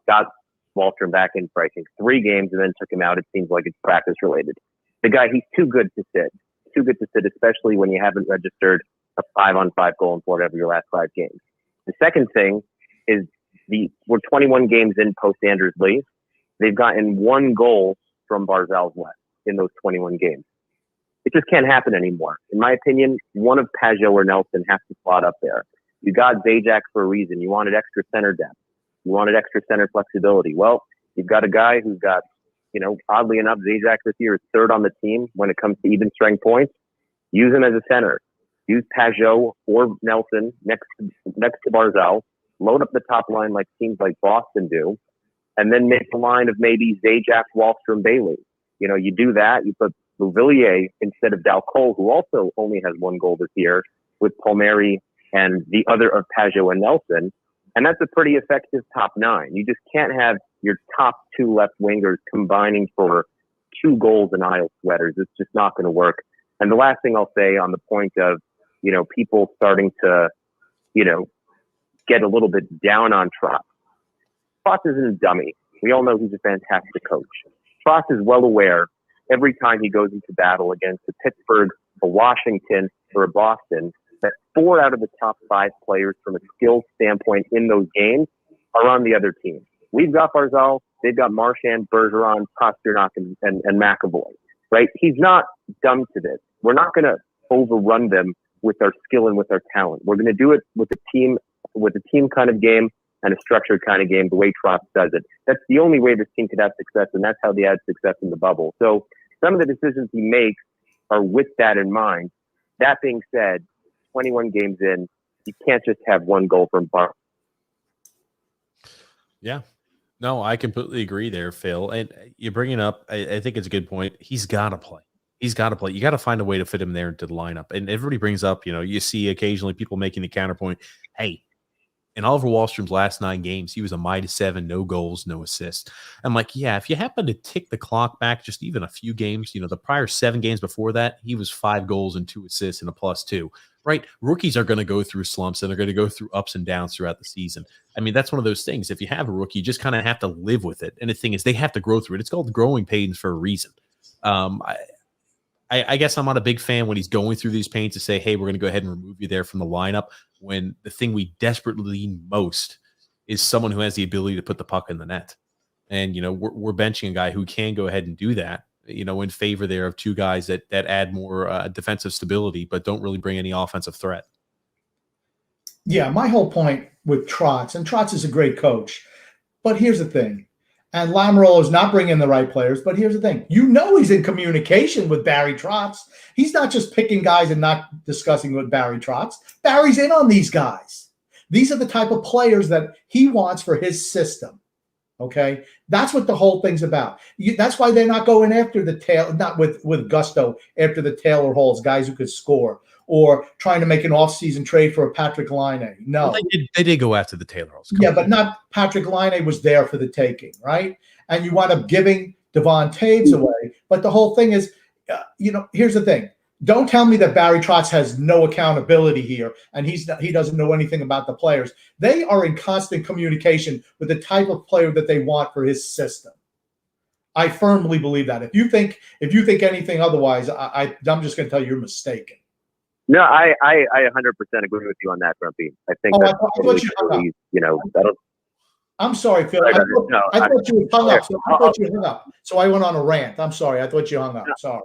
got Wahlstrom back in for, I think, 3 games and then took him out. It seems like it's practice related. The guy, he's too good to sit, especially when you haven't registered a 5-on-5 goal in 4 out of your last 5 games. The second thing is we're 21 games in post Anders Lee. They've gotten 1 goal from Barzal's left in those 21 games. It just can't happen anymore. In my opinion, one of Pageau or Nelson has to slot up there. You got Zajac for a reason. You wanted extra center depth. You wanted extra center flexibility. Well, you've got a guy who's got, oddly enough, Zajac this year is 3rd on the team when it comes to even strength points. Use him as a center. Use Pageau or Nelson next to Barzal. Load up the top line like teams like Boston do. And then make a line of maybe Zajac, Wahlstrom, Bailey. You do that. You put Louvillier instead of Dal Cole, who also only has 1 goal this year, with Palmieri and the other of Pageau and Nelson. And that's a pretty effective top 9. You just can't have your top 2 left wingers combining for 2 goals in aisle sweaters. It's just not going to work. And the last thing I'll say on the point of, people starting to, get a little bit down on Trotz. Trotz isn't a dummy. We all know he's a fantastic coach. Trotz is well aware every time he goes into battle against a Pittsburgh, a Washington, or a Boston, that 4 out of the top 5 players from a skill standpoint in those games are on the other team. We've got Barzal, they've got Marchand, Bergeron, Pasternak, and McAvoy, right? He's not dumb to this. We're not going to overrun them with our skill and with our talent. We're going to do it with a team kind of game and a structured kind of game, the way Trotz does it. That's the only way this team could have success, and that's how they had success in the bubble. So some of the decisions he makes are with that in mind. That being said, 21 games in, you can't just have 1 goal from Bar. Yeah. No, I completely agree there, Phil. And you're bringing up, I think it's a good point. He's got to play. You got to find a way to fit him there into the lineup. And everybody brings up, you see occasionally people making the counterpoint, hey, In Oliver Wahlstrom's last 9 games, he was a -7, no goals, no assists. I'm like, yeah, if you happen to tick the clock back just even a few games, the prior 7 games before that, he was 5 goals and 2 assists and a +2, right? Rookies are going to go through slumps and they're going to go through ups and downs throughout the season. I mean, that's one of those things. If you have a rookie, you just kind of have to live with it. And the thing is, they have to grow through it. It's called the growing pains for a reason. I guess I'm not a big fan when he's going through these pains to say, hey, we're going to go ahead and remove you there from the lineup, when the thing we desperately need most is someone who has the ability to put the puck in the net. And, we're benching a guy who can go ahead and do that, in favor there of 2 guys that add more defensive stability, but don't really bring any offensive threat. Yeah, my whole point with Trotz, and Trotz is a great coach, but here's the thing. And Lamoriello is not bringing the right players, but here's the thing. He's in communication with Barry Trotz. He's not just picking guys and not discussing with Barry Trotz. Barry's in on these guys. These are the type of players that he wants for his system. Okay? That's what the whole thing's about. That's why they're not going after the tail, not with gusto, after the Taylor Halls, guys who could score, or trying to make an off-season trade for a Patrick Laine. No. Well, they did go after the Taylor Halls. Yeah, but not Patrick Laine was there for the taking, right? And you wind up giving Devon Taves away. But the whole thing is, here's the thing. Don't tell me that Barry Trotz has no accountability here and he doesn't know anything about the players. They are in constant communication with the type of player that they want for his system. I firmly believe that. If you think anything otherwise, I'm just going to tell you you're mistaken. No, I 100% agree with you on that, Grumpy. I think that's that'll. I'm sorry, Phil. I thought you hung up. I thought you hung up. So I went on a rant. I'm sorry. I thought you hung up. Sorry.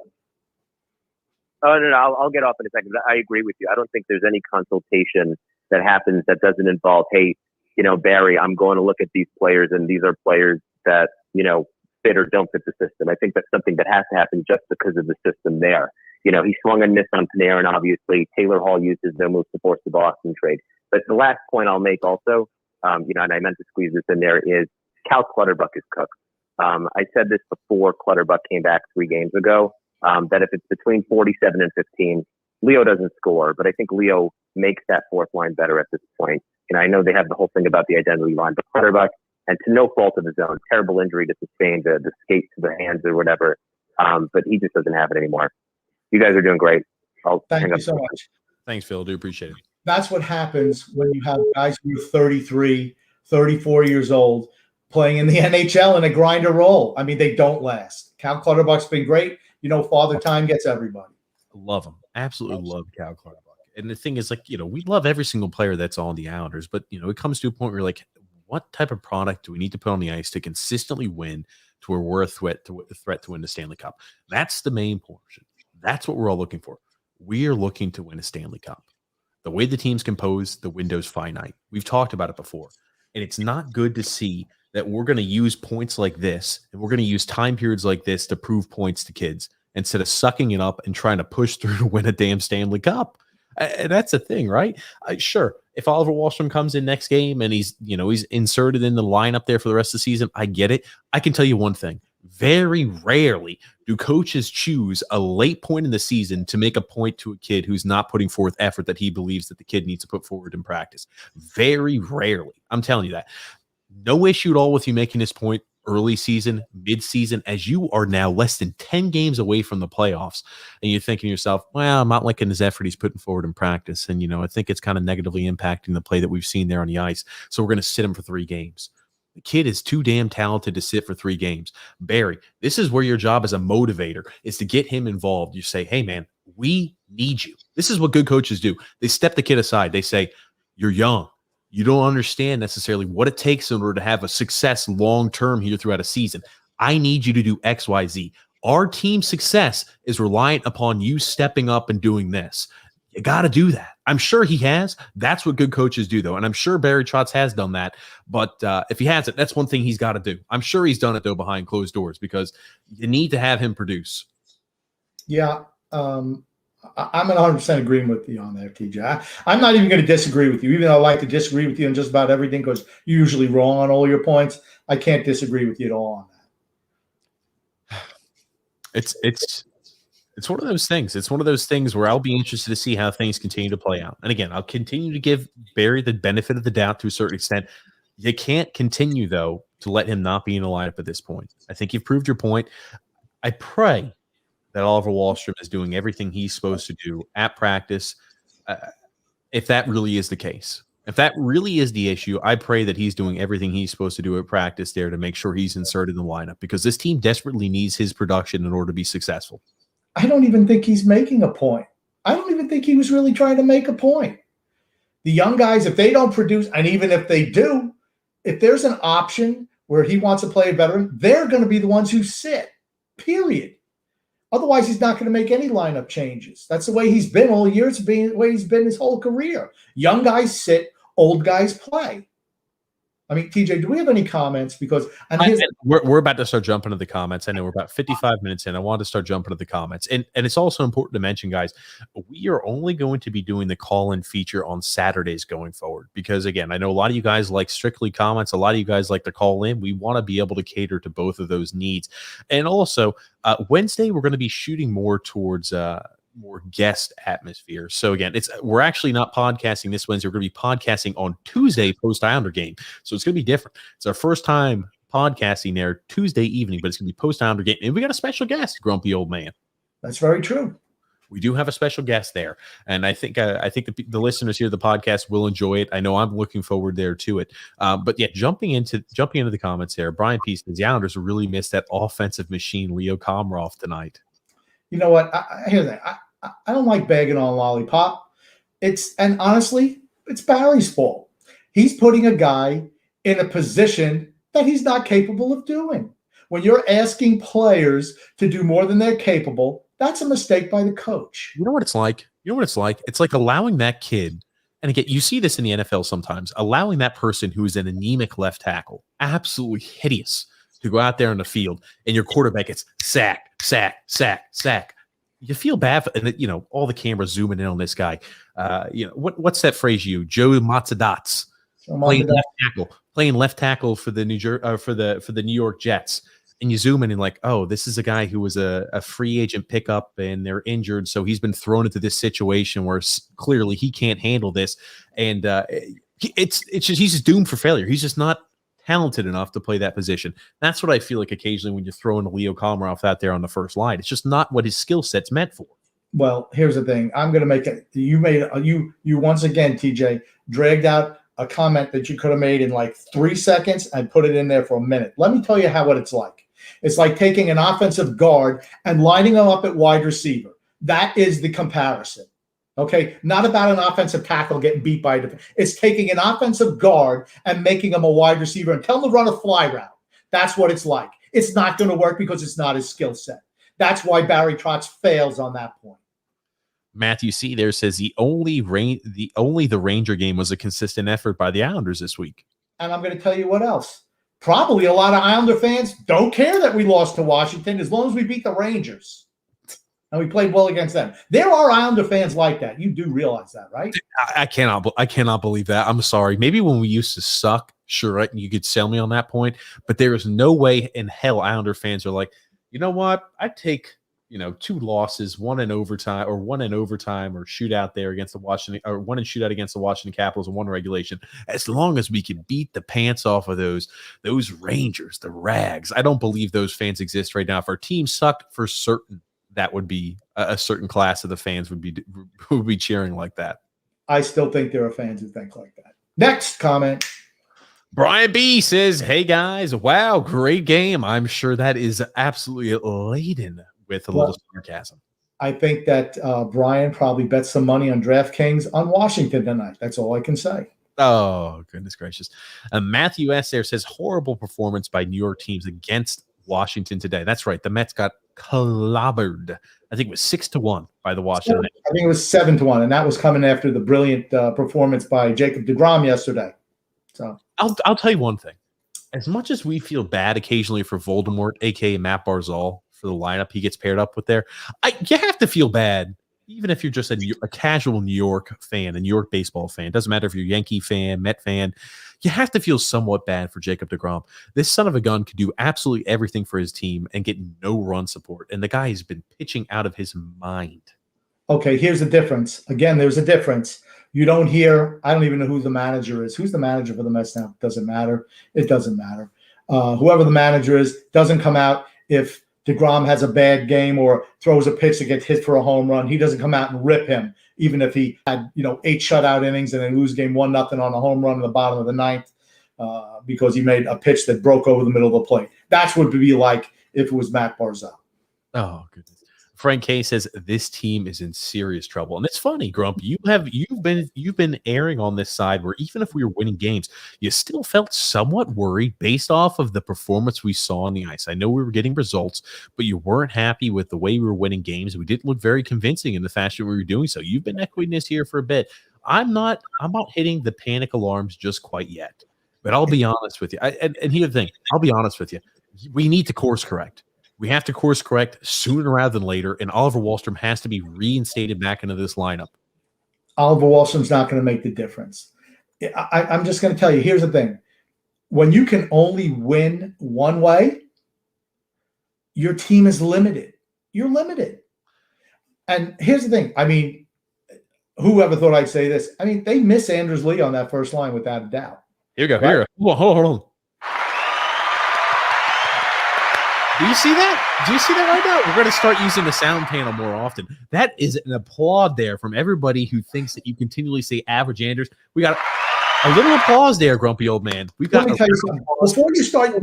Oh, no, I'll get off in a second. I agree with you. I don't think there's any consultation that happens that doesn't involve, hey, Barry, I'm going to look at these players, and these are players that, fit or don't fit the system. I think that's something that has to happen just because of the system there. He swung and missed on Panarin, obviously. Taylor Hall used his no move to force the Boston trade. But the last point I'll make also, and I meant to squeeze this in there, is Cal Clutterbuck is cooked. I said this before Clutterbuck came back 3 games ago, that if it's between 47 and 15, Leo doesn't score. But I think Leo makes that 4th line better at this point. I know they have the whole thing about the identity line, but Clutterbuck, and to no fault of his own, terrible injury to sustain, the skate to the hands or whatever, but he just doesn't have it anymore. You guys are doing great. Thank you so much. Thanks, Phil. I do appreciate it. That's what happens when you have guys who are 33, 34 years old playing in the NHL in a grinder role. I mean, they don't last. Cal Clutterbuck's been great. Father Time gets everybody. Love him. Absolutely love Cal Clutterbuck. And the thing is, we love every single player that's on the Islanders, but, it comes to a point where you're like, what type of product do we need to put on the ice to consistently win to where we're a threat to win the Stanley Cup? That's the main portion. That's what we're all looking for. We are looking to win a Stanley Cup. The way the team's composed, the window's finite. We've talked about it before. And it's not good to see that we're going to use points like this and we're going to use time periods like this to prove points to kids instead of sucking it up and trying to push through to win a damn Stanley Cup. That's the thing, right? Sure, if Oliver Wahlstrom comes in next game and he's inserted in the lineup there for the rest of the season, I get it. I can tell you one thing. Very rarely do coaches choose a late point in the season to make a point to a kid who's not putting forth effort that he believes that the kid needs to put forward in practice. Very rarely. I'm telling you that. No issue at all with you making this point early season, mid-season, as you are now less than 10 games away from the playoffs. And you're thinking to yourself, well, I'm not liking his effort he's putting forward in practice. And, I think it's kind of negatively impacting the play that we've seen there on the ice. So we're going to sit him for 3 games. The kid is too damn talented to sit for 3 games. Barry, this is where your job as a motivator is to get him involved. You say, hey, man, we need you. This is what good coaches do. They step the kid aside. They say, you're young. You don't understand necessarily what it takes in order to have a success long-term here throughout a season. I need you to do X, Y, Z. Our team's success is reliant upon you stepping up and doing this. You got to do that. I'm sure he has. That's what good coaches do, though. And I'm sure Barry Trotz has done that. But if he hasn't, that's one thing he's got to do. I'm sure he's done it, though, behind closed doors because you need to have him produce. Yeah. I'm in 100% agreeing with you on that, TJ. I'm not even going to disagree with you, even though I like to disagree with you on just about everything because you're usually wrong on all your points. I can't disagree with you at all on that. It's one of those things. It's one of those things where I'll be interested to see how things continue to play out. And again, I'll continue to give Barry the benefit of the doubt to a certain extent. You can't continue, though, to let him not be in the lineup at this point. I think you've proved your point. I pray that Oliver Wahlstrom is doing everything he's supposed to do at practice. If that really is the case, if that really is the issue, I pray that he's doing everything he's supposed to do at practice there to make sure he's inserted in the lineup, because this team desperately needs his production in order to be successful. I don't even think he's making a point. I don't even think he was really trying to make a point. The young guys, if they don't produce, and even if they do, if there's an option where he wants to play a veteran, they're going to be the ones who sit, period. Otherwise, he's not going to make any lineup changes. That's the way he's been all year. It's been the way he's been his whole career. Young guys sit, old guys play. I mean, TJ, do we have any comments? Because we're about to start jumping to the comments. I know we're about 55 minutes in. I wanted to start jumping to the comments. And it's also important to mention, guys, we are only going to be doing the call-in feature on Saturdays going forward. Because, again, I know a lot of you guys like strictly comments. A lot of you guys like to call in. We want to be able to cater to both of those needs. And also, Wednesday, we're going to be shooting more towards more guest atmosphere. So again, we're actually not podcasting this Wednesday. We're going to be podcasting on Tuesday post Islander game. So it's going to be different. It's our first time podcasting there Tuesday evening, but it's going to be post Islander game. And we got a special guest, Grumpy Old Man. That's very true. We do have a special guest there. And I think the listeners here, the podcast will enjoy it. I know I'm looking forward there to it. But yeah, jumping into the comments there, Brian P says the Islanders really missed that offensive machine, Leo Komarov, tonight. You know what? Here's that. I don't like bagging on Lollipop. And honestly, it's Barry's fault. He's putting a guy in a position that he's not capable of doing. When you're asking players to do more than they're capable, that's a mistake by the coach. You know what it's like? It's like allowing that kid, and again, you see this in the NFL sometimes, allowing that person who is an anemic left tackle, absolutely hideous, to go out there on the field, and your quarterback gets sack. You feel bad, and all the cameras zooming in on this guy. What's that phrase you? Joe Matsudatz playing left tackle for the New York Jets, and you zoom in and like, oh, this is a guy who was a free agent pickup, and they're injured, so he's been thrown into this situation where clearly he can't handle this, and he's just doomed for failure. He's just not talented enough to play that position. That's what I feel like occasionally when you're throwing a Leo Komarov out there on the first line. It's just not what his skill set's meant for. Well, here's the thing. I'm going to make it. You once again, TJ, dragged out a comment that you could have made in like 3 seconds and put it in there for a minute. Let me tell you what it's like. It's like taking an offensive guard and lining them up at wide receiver. That is the comparison. Okay, not about an offensive tackle getting beat by a defense. It's taking an offensive guard and making him a wide receiver and tell him to run a fly route. That's what it's like. It's not going to work because it's not his skill set. That's why Barry Trotz fails on that point. Matthew C. there says the only the Ranger game was a consistent effort by the Islanders this week. And I'm going to tell you what else. Probably a lot of Islander fans don't care that we lost to Washington as long as we beat the Rangers. And we played well against them. There are Islander fans like that. You do realize that, right? I cannot believe that. I'm sorry. Maybe when we used to suck, sure, right, you could sell me on that point. But there is no way in hell Islander fans are like, you know what? I'd take 2 losses, one in overtime or shootout there against the Washington, or one in shootout against the Washington Capitals and one regulation, as long as we could beat the pants off of those Rangers, the Rags. I don't believe those fans exist right now. If our team sucked, for certain, that would be a certain class of the fans would be cheering like that. I still think there are fans who think like that. Next comment. Brian B says, hey guys, wow, great game. I'm sure that is absolutely laden with a little sarcasm. I think that Brian probably bet some money on DraftKings on Washington tonight. That's all I can say. Oh, goodness gracious. Matthew S. there says, horrible performance by New York teams against Washington today. That's right. The Mets got clobbered. I think it was 6-1 by the Washington. I think it was 7-1, and that was coming after the brilliant performance by Jacob deGrom yesterday. So I'll tell you one thing. As much as we feel bad occasionally for Voldemort, aka Matt Barzal, for the lineup he gets paired up with there, you have to feel bad even if you're just a casual New York fan, a New York baseball fan, doesn't matter if you're a Yankee fan, Met fan, you have to feel somewhat bad for Jacob deGrom. This son of a gun could do absolutely everything for his team and get no run support. And the guy has been pitching out of his mind. Okay, here's the difference. Again, there's a difference. You don't hear, I don't even know who the manager is. Who's the manager for the Mets now? Doesn't matter. It doesn't matter. Whoever the manager is doesn't come out if DeGrom has a bad game or throws a pitch that gets hit for a home run. He doesn't come out and rip him, even if he had 8 shutout innings and then lose game 1-0 on a home run in the bottom of the ninth because he made a pitch that broke over the middle of the plate. That's what it would be like if it was Matt Barzal. Oh, goodness. Frank K says this team is in serious trouble, and it's funny, Grump. You've been erring on this side where even if we were winning games, you still felt somewhat worried based off of the performance we saw on the ice. I know we were getting results, but you weren't happy with the way we were winning games. We didn't look very convincing in the fashion we were doing so. You've been echoing this here for a bit. I'm not hitting the panic alarms just quite yet, but I'll be honest with you. And here's the thing: I'll be honest with you. We need to course correct. We have to course correct sooner rather than later, and Oliver Wahlstrom has to be reinstated back into this lineup. Oliver Wahlstrom's not going to make the difference. I'm just going to tell you, here's the thing. When you can only win one way, your team is limited. You're limited. And here's the thing. I mean, whoever thought I'd say this? I mean, they miss Anders Lee on that first line without a doubt. Here we go. Right? Here. Hold on. Do you see that? Do you see that right now? We're going to start using the sound panel more often. That is an applaud there from everybody who thinks that you continually say average Anders. We got a little applause there, grumpy old man. We got. Let me tell you something. Before you start,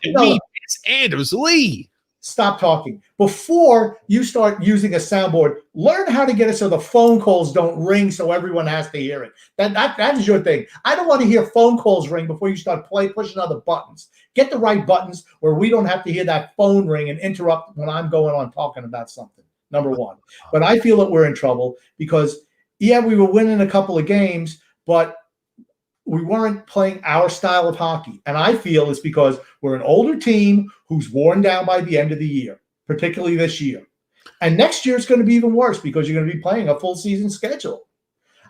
no, it's Anders Lee. Stop talking. Before you start using a soundboard, learn how to get it so the phone calls don't ring so everyone has to hear it. That is your thing. I don't want to hear phone calls ring before you start pushing other buttons. Get the right buttons where we don't have to hear that phone ring and interrupt when I'm going on talking about something, number one. But I feel that we're in trouble because, yeah, we were winning a couple of games, but we weren't playing our style of hockey. And I feel it's because we're an older team who's worn down by the end of the year, particularly this year. And next year it's going to be even worse because you're going to be playing a full season schedule.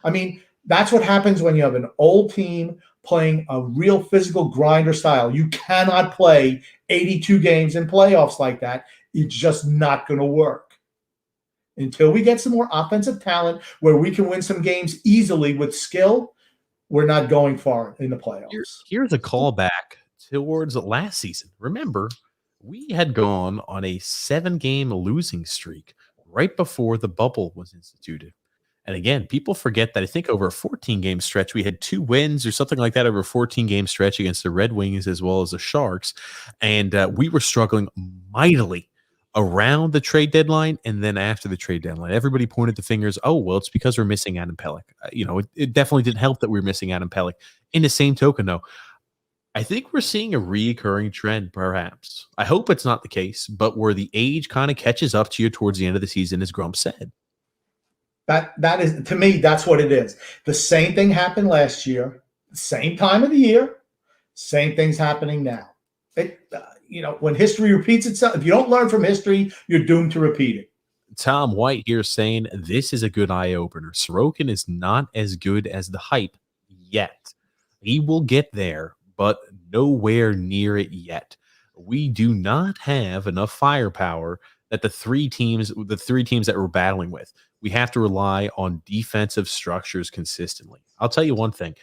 I mean, that's what happens when you have an old team playing a real physical grinder style. You cannot play 82 games in playoffs like that. It's just not going to work. Until we get some more offensive talent where we can win some games easily with skill, we're not going far in the playoffs. Here's a callback towards last season. Remember, we had gone on a 7-game losing streak right before the bubble was instituted. And again, people forget that I think over a 14-game stretch, we had 2 wins or something like that over a 14-game stretch against the Red Wings as well as the Sharks. And we were struggling mightily around the trade deadline and then after the trade deadline. Everybody pointed the fingers, oh, well, it's because we're missing Adam Pelech. It definitely didn't help that we were missing Adam Pelech. In the same token, though, I think we're seeing a recurring trend, perhaps. I hope it's not the case, but where the age kind of catches up to you towards the end of the season, as Grump said. That is, to me, that's what it is. The same thing happened last year, same time of the year, same thing's happening now. When history repeats itself, if you don't learn from history, you're doomed to repeat it. Tom White here saying this is a good eye-opener. Sorokin is not as good as the hype yet. He will get there, but nowhere near it yet. We do not have enough firepower that the three teams that we're battling with. We have to rely on defensive structures consistently. I'll tell you one thing.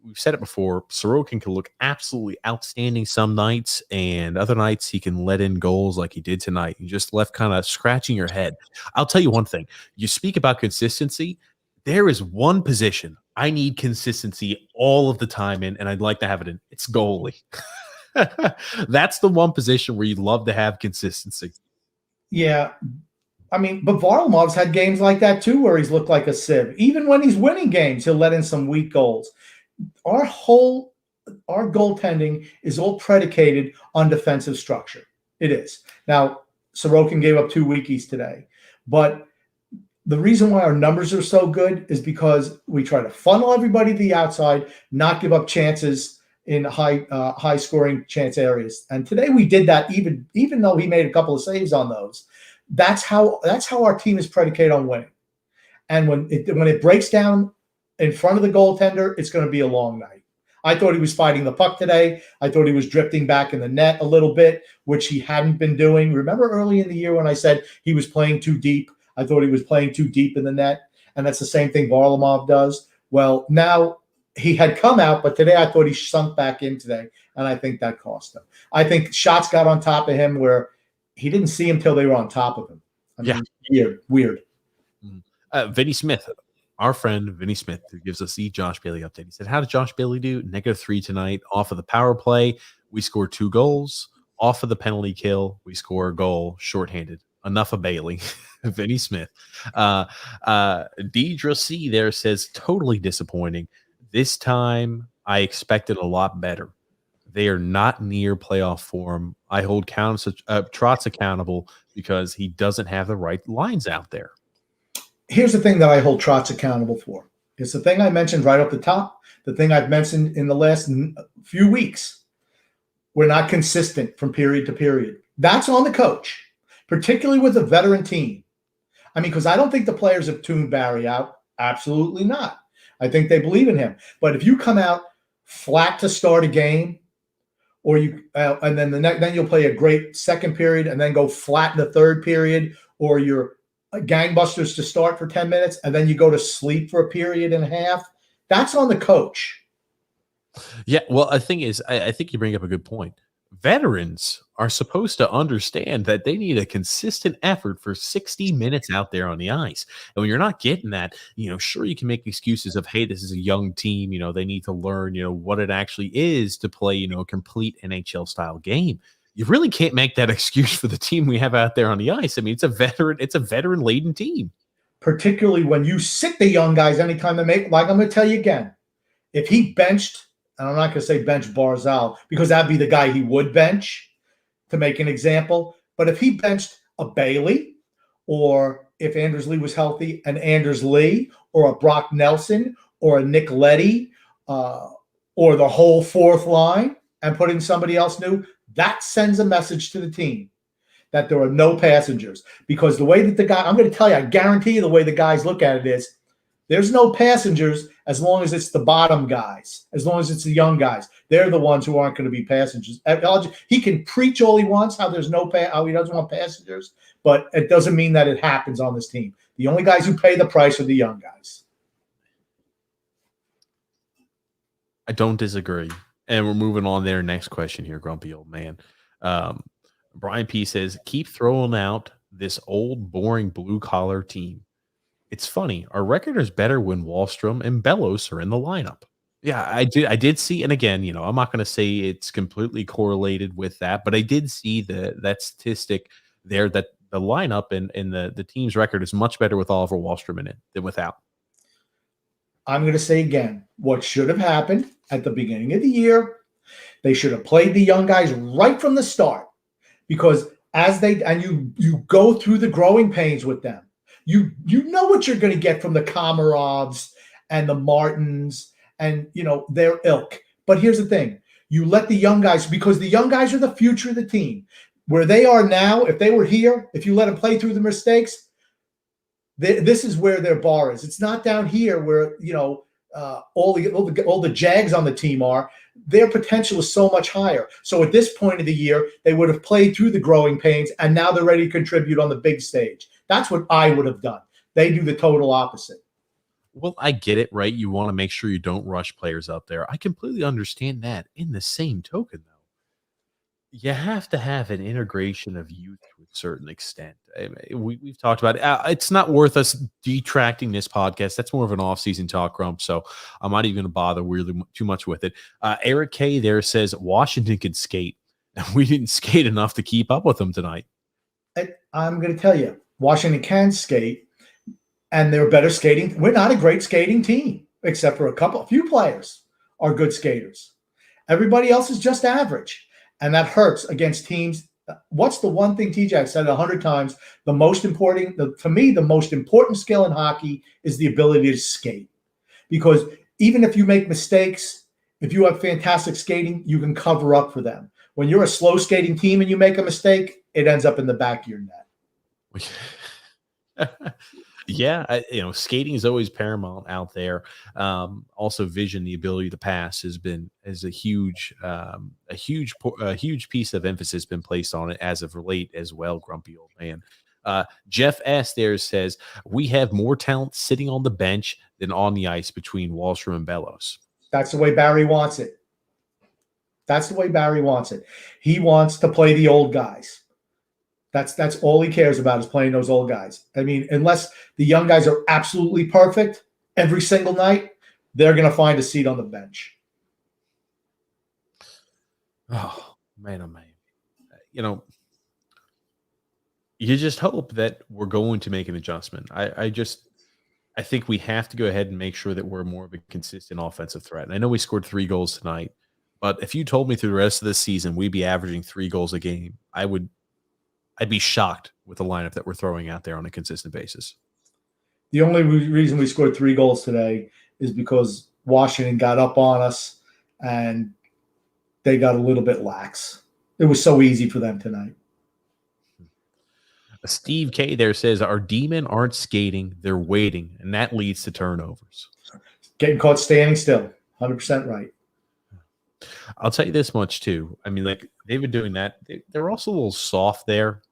We've said it before. Sorokin can look absolutely outstanding some nights, and other nights he can let in goals like he did tonight. You just left kind of scratching your head. I'll tell you one thing. You speak about consistency. There is one position I need consistency all of the time in, and I'd like to have it in. It's goalie. That's the one position where you'd love to have consistency. Yeah. I mean, but Varlamov's had games like that too where he's looked like a sieve. Even when he's winning games, he'll let in some weak goals. Our goaltending is all predicated on defensive structure. It is. Now, Sorokin gave up 2 weekies today, but the reason why our numbers are so good is because we try to funnel everybody to the outside, not give up chances in high scoring chance areas. And today we did that even though he made a couple of saves on those. That's how our team is predicated on winning. And when it breaks down in front of the goaltender, it's going to be a long night. I thought he was fighting the puck today. I thought he was drifting back in the net a little bit, which he hadn't been doing. Remember early in the year when I said he was playing too deep? I thought he was playing too deep in the net, and that's the same thing Varlamov does. Well, now he had come out, but today I thought he sunk back in today, and I think that cost him. I think shots got on top of him where he didn't see him till they were on top of him. I mean, weird. Vinny Smith, our friend Vinny Smith, who gives us the Josh Bailey update. He said, how did Josh Bailey do? -3 tonight. Off of the power play, we scored 2 goals. Off of the penalty kill, we score a goal shorthanded. Enough of Bailey. Vinny Smith. Deidre C there says, totally disappointing. This time, I expected a lot better. They are not near playoff form. I hold Trotz accountable because he doesn't have the right lines out there. Here's the thing that I hold Trotz accountable for. It's the thing I mentioned right up the top, the thing I've mentioned in the last few weeks. We're not consistent from period to period. That's on the coach, particularly with a veteran team. I mean, because I don't think the players have tuned Barry out. Absolutely not. I think they believe in him. But if you come out flat to start a game, or you and then then you'll play a great second period and then go flat in the third period, or you're gangbusters to start for 10 minutes and then you go to sleep for a period and a half, that's on the coach. Yeah, well, the thing is, I think you bring up a good point. Veterans are supposed to understand that they need a consistent effort for 60 minutes out there on the ice. And when you're not getting that, sure, you can make excuses of, hey, this is a young team. They need to learn, what it actually is to play, a complete NHL style game. You really can't make that excuse for the team we have out there on the ice. I mean, it's a veteran laden team. Particularly when you sit the young guys anytime they make, like I'm going to tell you again, if he benched, and I'm not going to say bench Barzal because that'd be the guy he would bench to make an example. But if he benched a Bailey, or if Anders Lee was healthy, an Anders Lee, or a Brock Nelson, or a Nick Leddy, or the whole fourth line, and put in somebody else new, that sends a message to the team that there are no passengers. Because the way that I'm going to tell you, I guarantee you the way the guys look at it is, there's no passengers as long as it's the bottom guys, as long as it's the young guys. They're the ones who aren't going to be passengers. He can preach all he wants how there's how he doesn't want passengers, but it doesn't mean that it happens on this team. The only guys who pay the price are the young guys. I don't disagree. And we're moving on there. Next question here, grumpy old man. Brian P says, keep throwing out this old, boring blue-collar team. It's funny. Our record is better when Wahlstrom and Bellows are in the lineup. Yeah, I did see, and again, I'm not going to say it's completely correlated with that, but I did see that statistic there that the lineup and the team's record is much better with Oliver Wahlstrom in it than without. I'm going to say again, what should have happened at the beginning of the year, they should have played the young guys right from the start, because you go through the growing pains with them. You know what you're going to get from the Komarovs and the Martins and, their ilk. But here's the thing. You let the young guys, because the young guys are the future of the team. Where they are now, if they were here, if you let them play through the mistakes, this is where their bar is. It's not down here where, all the Jags on the team are. Their potential is so much higher. So at this point of the year, they would have played through the growing pains, and now they're ready to contribute on the big stage. That's what I would have done. They do the total opposite. Well, I get it, right? You want to make sure you don't rush players out there. I completely understand that. In the same token, though, you have to have an integration of youth to a certain extent. I mean, we've talked about it. It's not worth us detracting this podcast. That's more of an off-season talk, Grump, so I'm not even going to bother really too much with it. Eric K. there says Washington could skate, and we didn't skate enough to keep up with them tonight. I'm going to tell you, Washington can skate, and they're better skating. We're not a great skating team, except for a few players are good skaters. Everybody else is just average, and that hurts against teams. What's the one thing, TJ, I've said it 100 times, to me, the most important skill in hockey is the ability to skate. Because even if you make mistakes, if you have fantastic skating, you can cover up for them. When you're a slow skating team and you make a mistake, it ends up in the back of your net. Yeah, skating is always paramount out there. Also, vision, the ability to pass, is a huge piece of emphasis been placed on it as of late as well. Grumpy old man. Jeff S. there says we have more talent sitting on the bench than on the ice between Wallstrom and Bellows. That's the way Barry wants it. That's the way Barry wants it. He wants to play the old guys. That's all he cares about, is playing those old guys. I mean, unless the young guys are absolutely perfect every single night, they're going to find a seat on the bench. Oh, man, oh, man. You just hope that we're going to make an adjustment. I think we have to go ahead and make sure that we're more of a consistent offensive threat. And I know we scored 3 goals tonight, but if you told me through the rest of the season we'd be averaging 3 goals a game, I'd be shocked with the lineup that we're throwing out there on a consistent basis. The only reason we scored 3 goals today is because Washington got up on us and they got a little bit lax. It was so easy for them tonight. Steve K there says our D-men aren't skating, they're waiting, and that leads to turnovers. Getting caught standing still. 100% right. I'll tell you this much too. I mean, like, they've been doing that. They're also a little soft there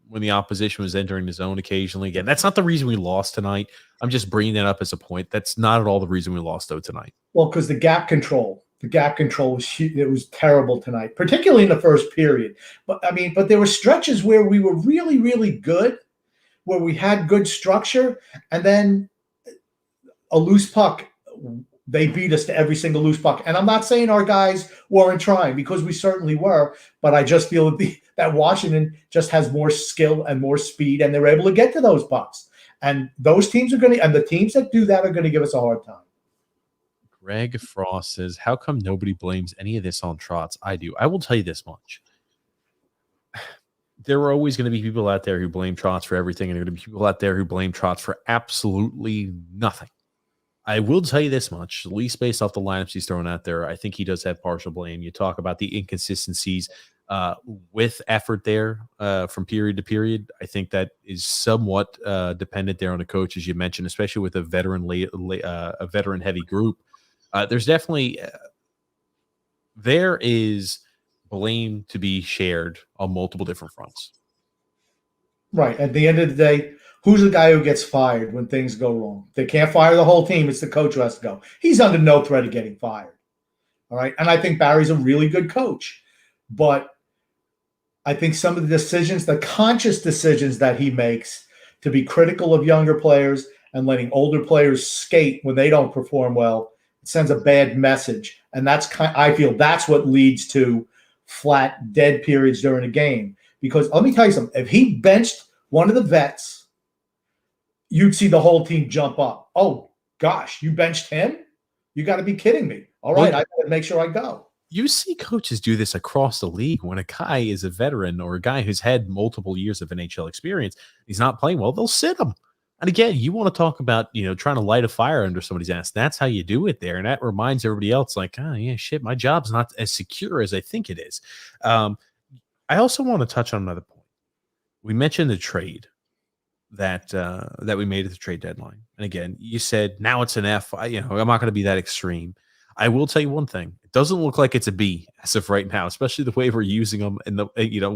when the opposition was entering the zone occasionally. Again, that's not the reason we lost tonight. I'm just bringing that up as a point. That's not at all the reason we lost, though, tonight. Well, because the gap control was terrible tonight, particularly in the first period. But there were stretches where we were really, really good, where we had good structure, and then a loose puck, they beat us to every single loose puck. And I'm not saying our guys weren't trying, because we certainly were, but I just feel that Washington just has more skill and more speed, and they're able to get to those pucks. And those teams and the teams that do that are going to give us a hard time. Greg Frost says, how come nobody blames any of this on Trotz? I do. I will tell you this much. There are always going to be people out there who blame Trotz for everything, and there are going to be people out there who blame Trotz for absolutely nothing. I will tell you this much, at least based off the lineups he's throwing out there, I think he does have partial blame. You talk about the inconsistencies with effort there from period to period. I think that is somewhat dependent there on the coach, as you mentioned, especially with a veteran-heavy group. There's definitely there is blame to be shared on multiple different fronts. Right. At the end of the day, who's the guy who gets fired when things go wrong? They can't fire the whole team. It's the coach who has to go. He's under no threat of getting fired. All right. And I think Barry's a really good coach. But I think some of the decisions, the conscious decisions that he makes to be critical of younger players and letting older players skate when they don't perform well, it sends a bad message. And I feel that's what leads to flat, dead periods during a game. Because let me tell you something. If he benched one of the vets, you'd see the whole team jump up. Oh, gosh, you benched him? You got to be kidding me. All right, I got to make sure I go. You see coaches do this across the league. When a guy is a veteran or a guy who's had multiple years of NHL experience, he's not playing well, they'll sit him. And again, you want to talk about, trying to light a fire under somebody's ass. That's how you do it there. And that reminds everybody else, like, oh, yeah, shit, my job's not as secure as I think it is. I also want to touch on another point. We mentioned the trade that we made at the trade deadline. And again, you said now it's an F. I'm not going to be that extreme. I will tell you one thing. It doesn't look like it's a B as of right now, especially the way we're using them and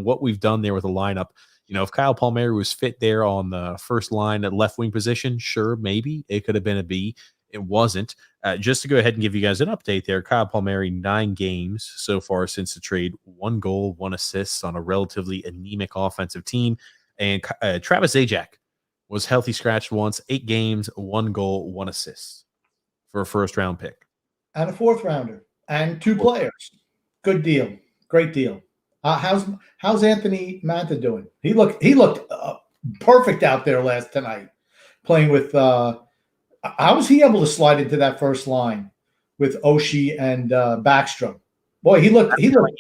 what we've done there with the lineup. If Kyle Palmieri was fit there on the first line at left wing position, sure, maybe it could have been a B. It wasn't. Just to go ahead and give you guys an update there, Kyle Palmieri, 9 games so far since the trade, 1 goal, 1 assist on a relatively anemic offensive team. And Travis Zajac was healthy scratched once, 8 games, 1 goal, 1 assist for a first-round pick. And a 4th rounder. And 2 players. Good deal. Great deal. How's Anthony Mantha doing? He looked perfect out there tonight, playing with. How was he able to slide into that first line with Oshie and Backstrom? Boy, he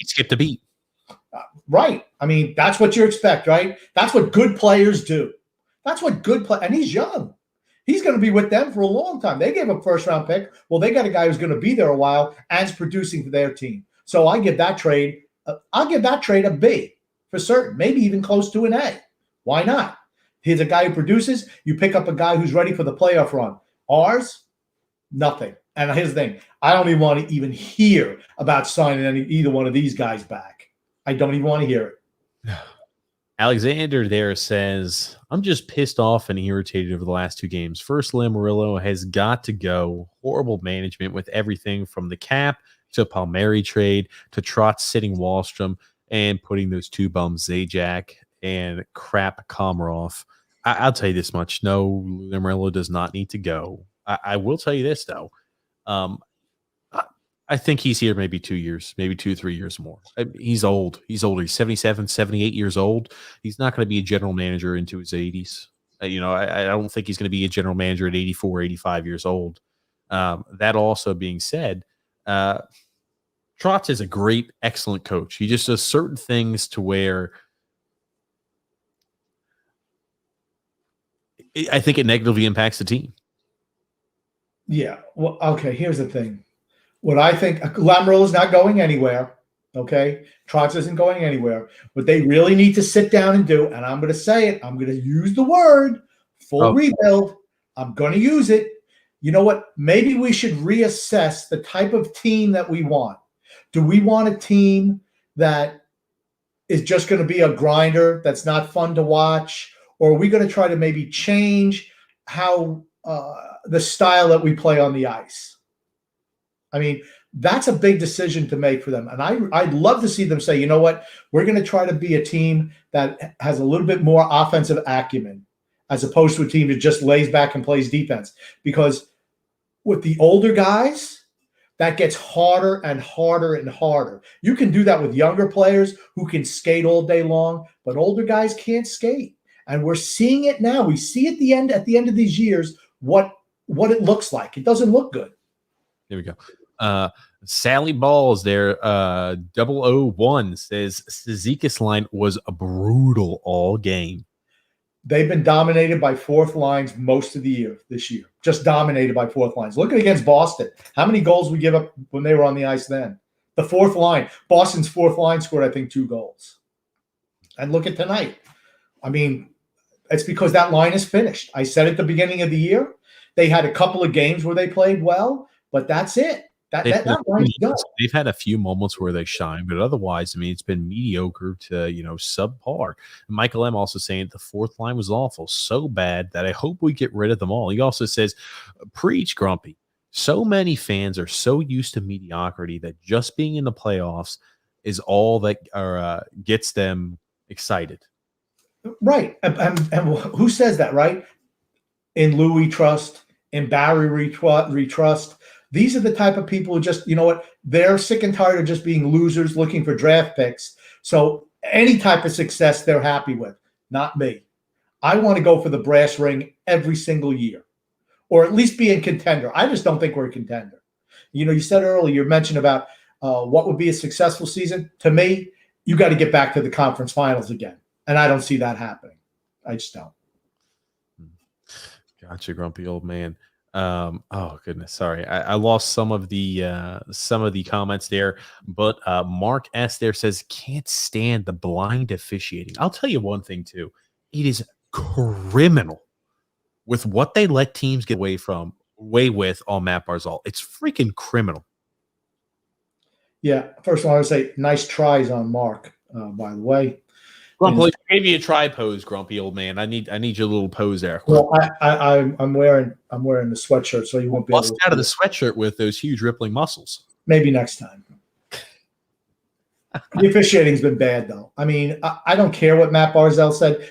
skipped a beat. Right. I mean, that's what you expect, right? That's what good players do. That's what and he's young. He's going to be with them for a long time. They gave a first-round pick. Well, they got a guy who's going to be there a while and is producing for their team. So I'll give that trade a B for certain, maybe even close to an A. Why not? Here's a guy who produces. You pick up a guy who's ready for the playoff run. Ours, nothing. And here's the thing. I don't even want to even hear about signing either one of these guys back. I don't even want to hear it. Alexander there says, I'm just pissed off and irritated over the last 2 games. First, Lamoriello has got to go. Horrible management with everything from the cap to Palmieri trade to Trotz sitting Wallstrom and putting those 2 bums, Zajac and crap Komarov. I'll tell you this much. No, Lamoriello does not need to go. I will tell you this, though. I think he's here maybe 2 years, maybe 2-3 years more. He's old. He's older. He's 77, 78 years old. He's not going to be a general manager into his 80s. I don't think he's going to be a general manager at 84, 85 years old. That also being said, Trotz is a great, excellent coach. He just does certain things to where I think it negatively impacts the team. Yeah. Well, okay, here's the thing. What I think, Lamoriello is not going anywhere, okay? Trotz isn't going anywhere. What they really need to sit down and do, and I'm going to say it, I'm going to use the word full rebuild. I'm going to use it. You know what? Maybe we should reassess the type of team that we want. Do we want a team that is just going to be a grinder that's not fun to watch? Or are we going to try to maybe change how the style that we play on the ice? I mean, that's a big decision to make for them. And I'd love to see them say, you know what, we're going to try to be a team that has a little bit more offensive acumen as opposed to a team that just lays back and plays defense. Because with the older guys, that gets harder and harder and harder. You can do that with younger players who can skate all day long, but older guys can't skate. And we're seeing it now. We see at the end of these years what it looks like. It doesn't look good. There we go. Sally Balls there, 001 says Cizikas line was brutal all game. They've been dominated by fourth lines most of the year this year. Just dominated by fourth lines. Look at against Boston. How many goals we give up when they were on the ice then? The fourth line. Boston's fourth line scored, I think, 2 goals. And look at tonight. I mean, it's because that line is finished. I said at the beginning of the year, they had a couple of games where they played well, but that's it. That line's done. They've had a few moments where they shine, but otherwise, I mean, it's been mediocre to, subpar. And Michael M. also saying the fourth line was awful, so bad that I hope we get rid of them all. He also says, preach, Grumpy. So many fans are so used to mediocrity that just being in the playoffs is all that gets them excited. Right. And who says that, right? In Lou we trust, in Barry we trust. These are the type of people who just, you know what, they're sick and tired of just being losers looking for draft picks. So any type of success they're happy with. Not me. I want to go for the brass ring every single year, or at least be a contender. I just don't think we're a contender. You said earlier, you mentioned about what would be a successful season. To me, you got to get back to the conference finals again. And I don't see that happening. I just don't. Gotcha, grumpy old man. Oh goodness, sorry, I lost some of the comments there, but Mark S there says can't stand the blind officiating. I'll tell you one thing too, it is criminal with what they let teams get away with on Matt Barzal. It's freaking criminal. Yeah, first of all, I want to say nice tries on Mark. By the way. Grumpy, I gave you a try pose, grumpy old man. I need your little pose there. Well, I'm wearing the sweatshirt, so you won't be bust out of the sweatshirt with those huge rippling muscles. Maybe next time. The officiating's been bad, though. I mean, I don't care what Matt Barzal said.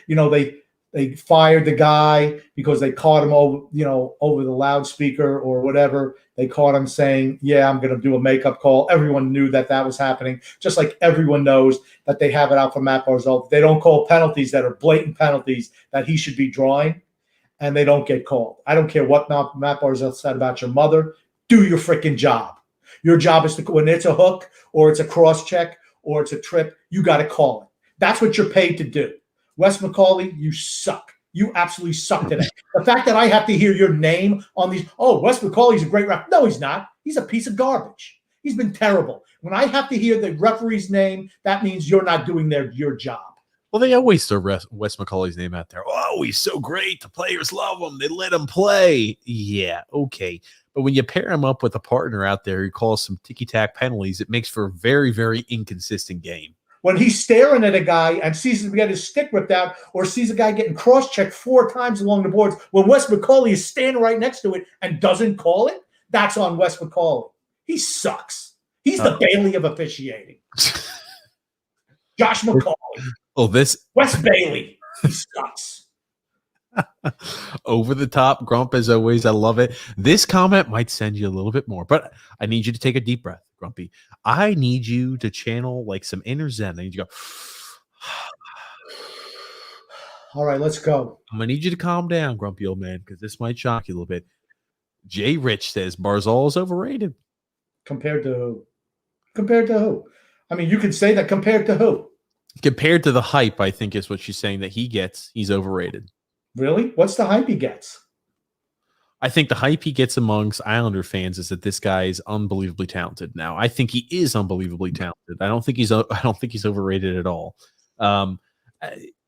They fired the guy because they caught him over the loudspeaker or whatever. They caught him saying, yeah, I'm going to do a makeup call. Everyone knew that was happening, just like everyone knows that they have it out for Matt Barzal. They don't call penalties that are blatant penalties that he should be drawing, and they don't get called. I don't care what Matt Barzal said about your mother. Do your freaking job. Your job is when it's a hook or it's a cross check or it's a trip, you got to call it. That's what you're paid to do. Wes McCauley, you suck. You absolutely suck today. The fact that I have to hear your name on these, Wes McCauley's a great ref. No, he's not. He's a piece of garbage. He's been terrible. When I have to hear the referee's name, that means you're not doing your job. Well, they always throw Wes McCauley's name out there. Oh, he's so great. The players love him. They let him play. Yeah, okay. But when you pair him up with a partner out there who calls some ticky-tack penalties, it makes for a very, very inconsistent game. When he's staring at a guy and sees him get his stick ripped out or sees a guy getting cross-checked 4 times along the boards, when Wes McCauley is standing right next to it and doesn't call it, that's on Wes McCauley. He sucks. He's the Bailey of officiating. Josh McCauley. Wes Bailey. He sucks. Over the top, Grump, as always. I love it. This comment might send you a little bit more, but I need you to take a deep breath, Grumpy. I need you to channel like some inner Zen. I need you to go. All right, let's go. I'm going to need you to calm down, Grumpy old man, because this might shock you a little bit. Jay Rich says Barzal is overrated. Compared to who? Compared to who? I mean, you could say that compared to who? Compared to the hype, I think is what she's saying that he gets. He's overrated. Really? What's the hype he gets? I think the hype he gets amongst Islander fans is that this guy is unbelievably talented. Now, I think he is unbelievably talented. I don't think he's overrated at all.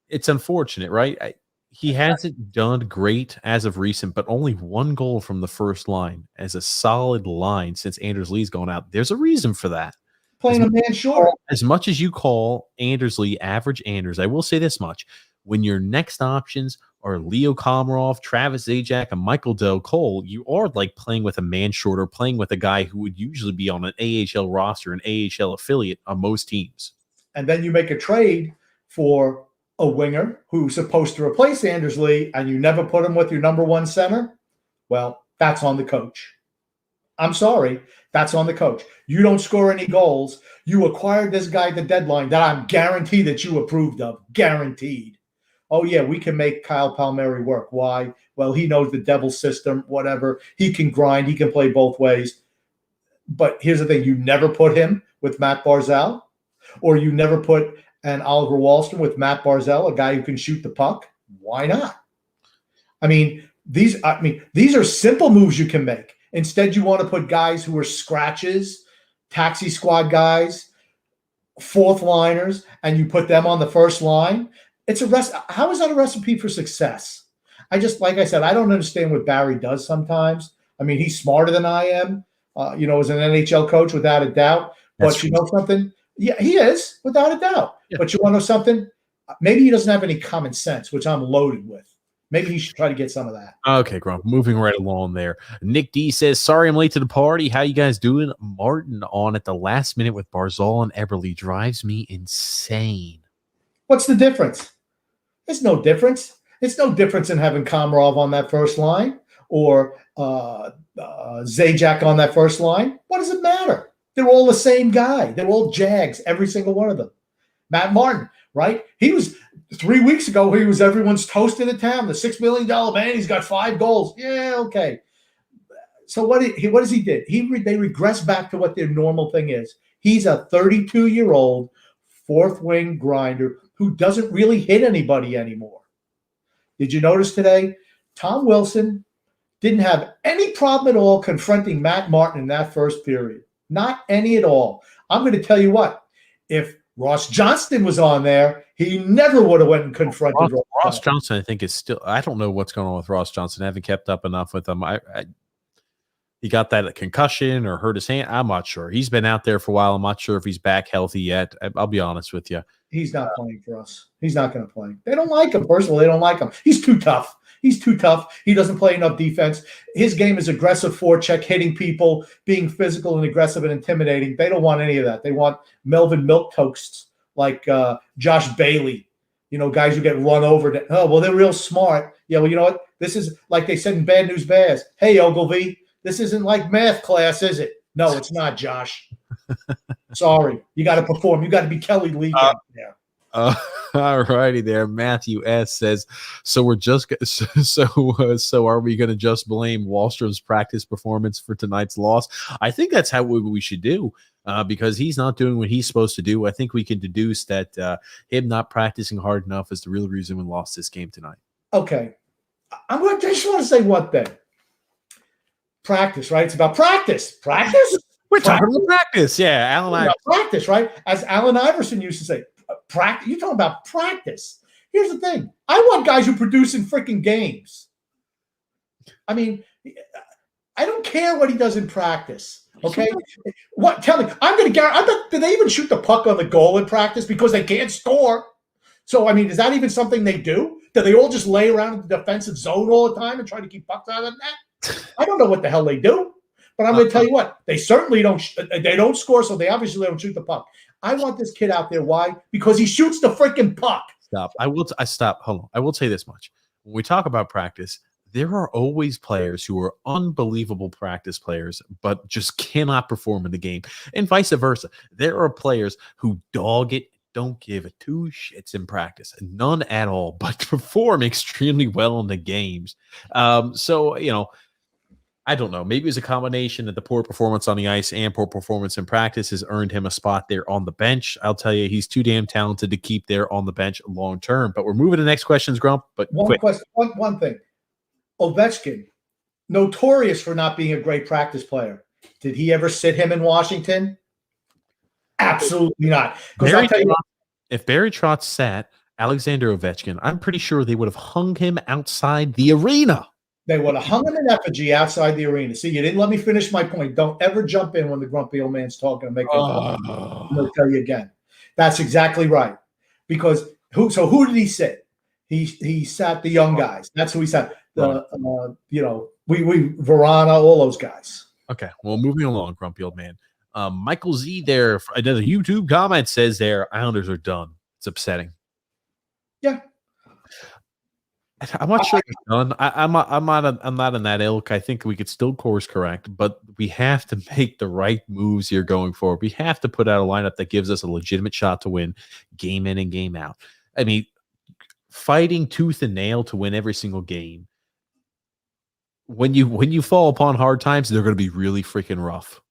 It's unfortunate, right? He hasn't done great as of recent, but only 1 goal from the first line as a solid line since Anders Lee's gone out. There's a reason for that. Playing a man short. As much as you call Anders Lee average Anders, I will say this much. When your next options are Leo Komarov, Travis Zajac, and Michael Del Cole, you are like playing with a man short or playing with a guy who would usually be on an AHL roster, an AHL affiliate on most teams. And then you make a trade for a winger who's supposed to replace Anders Lee, and you never put him with your number 1 center. Well, that's on the coach. I'm sorry. That's on the coach. You don't score any goals. You acquired this guy at the deadline that I'm guaranteed that you approved of. Guaranteed. Oh, yeah, we can make Kyle Palmieri work. Why? Well, he knows the Devils system, whatever. He can grind. He can play both ways. But here's the thing. You never put him with Matt Barzal, or you never put an Oliver Wahlstrom with Matt Barzal, a guy who can shoot the puck. Why not? I mean, these are simple moves you can make. Instead, you want to put guys who are scratches, taxi squad guys, 4th liners, and you put them on the first line. How is that a recipe for success? Like I said, I don't understand what Barry does sometimes. I mean, he's smarter than I am, as an NHL coach, without a doubt. But you know something? Yeah, he is, without a doubt. Yeah. But you want to know something? Maybe he doesn't have any common sense, which I'm loaded with. Maybe he should try to get some of that. Okay, Grump. Moving right along there. Nick D says, sorry I'm late to the party. How you guys doing? Martin on at the last minute with Barzal and Eberle drives me insane. What's the difference? There's no difference. It's no difference in having Komarov on that first line or Zajac on that first line. What does it matter? They're all the same guy. They're all Jags, every single one of them. Matt Martin, right? He was 3 weeks ago. He was everyone's toast in the town. The $6 million man. He's got 5 goals. Yeah, okay. So what does he did? They regress back to what their normal thing is. He's a 32-year-old 4th wing grinder who doesn't really hit anybody anymore. Did you notice today? Tom Wilson didn't have any problem at all confronting Matt Martin in that first period. Not any at all. I'm going to tell you what. If Ross Johnston was on there, he never would have went and confronted Ross Johnston. I think is still. I don't know what's going on with Ross Johnston. I haven't kept up enough with him. He got that concussion or hurt his hand. I'm not sure. He's been out there for a while. I'm not sure if he's back healthy yet. I'll be honest with you. He's not playing for us. He's not going to play. They don't like him. Personally, they don't like him. He's too tough. He doesn't play enough defense. His game is aggressive forecheck, hitting people, being physical and aggressive and intimidating. They don't want any of that. They want Melvin Milktoasts like Josh Bailey, guys who get run over. They're real smart. Yeah, well, you know what? This is like they said in Bad News Bears. Hey, Ogilvy, this isn't like math class, is it? No, it's not, Josh. Sorry. You got to perform. You got to be Kelly Lee there. All righty there. Matthew S says, so we're just so are we going to just blame Wahlstrom's practice performance for tonight's loss? I think that's how we should do because he's not doing what he's supposed to do. I think we can deduce that him not practicing hard enough is the real reason we lost this game tonight. Okay. I just want to say one thing. Practice, right? It's about practice. Practice? We're talking about practice. Yeah, Alan Iverson. Practice, right? As Allen Iverson used to say, practice. You're talking about practice. Here's the thing. I want guys who produce in freaking games. I mean, I don't care what he does in practice. Okay, what? Tell me, I'm going to guarantee. I bet, do they even shoot the puck on the goal in practice because they can't score? So, I mean, is that even something they do? Do they all just lay around in the defensive zone all the time and try to keep pucks out of the net? I don't know what the hell they do, but I'm going to tell you what. They certainly don't. They don't score, so they obviously don't shoot the puck. I want this kid out there. Why? Because he shoots the freaking puck. Stop. I stop. Hold on. I will say this much. When we talk about practice, there are always players who are unbelievable practice players, but just cannot perform in the game, and vice versa. There are players who dog it, don't give a two shits in practice, none at all, but perform extremely well in the games. So, I don't know. Maybe it was a combination of the poor performance on the ice and poor performance in practice has earned him a spot there on the bench. I'll tell you, he's too damn talented to keep there on the bench long term. But we're moving to the next questions, Grump. But one question, one thing. Ovechkin, notorious for not being a great practice player. Did he ever sit him in Washington? Absolutely not. If Barry Trotz sat Alexander Ovechkin, I'm pretty sure they would have hung him outside the arena. They would have hung him in effigy outside the arena. See, you didn't let me finish my point. Don't ever jump in when the grumpy old man's talking and make it. I'm going to tell you again. That's exactly right. Because who did he sit? He sat the young guys. That's who he sat. Verana, all those guys. Okay, well, moving along, grumpy old man. Michael Z there, another YouTube comment says there, Islanders are done. It's upsetting. Yeah. I'm not sure it's done. I'm not in that ilk. I think we could still course correct, but we have to make the right moves here going forward. We have to put out a lineup that gives us a legitimate shot to win game in and game out. I mean, fighting tooth and nail to win every single game. When you fall upon hard times, they're going to be really freaking rough.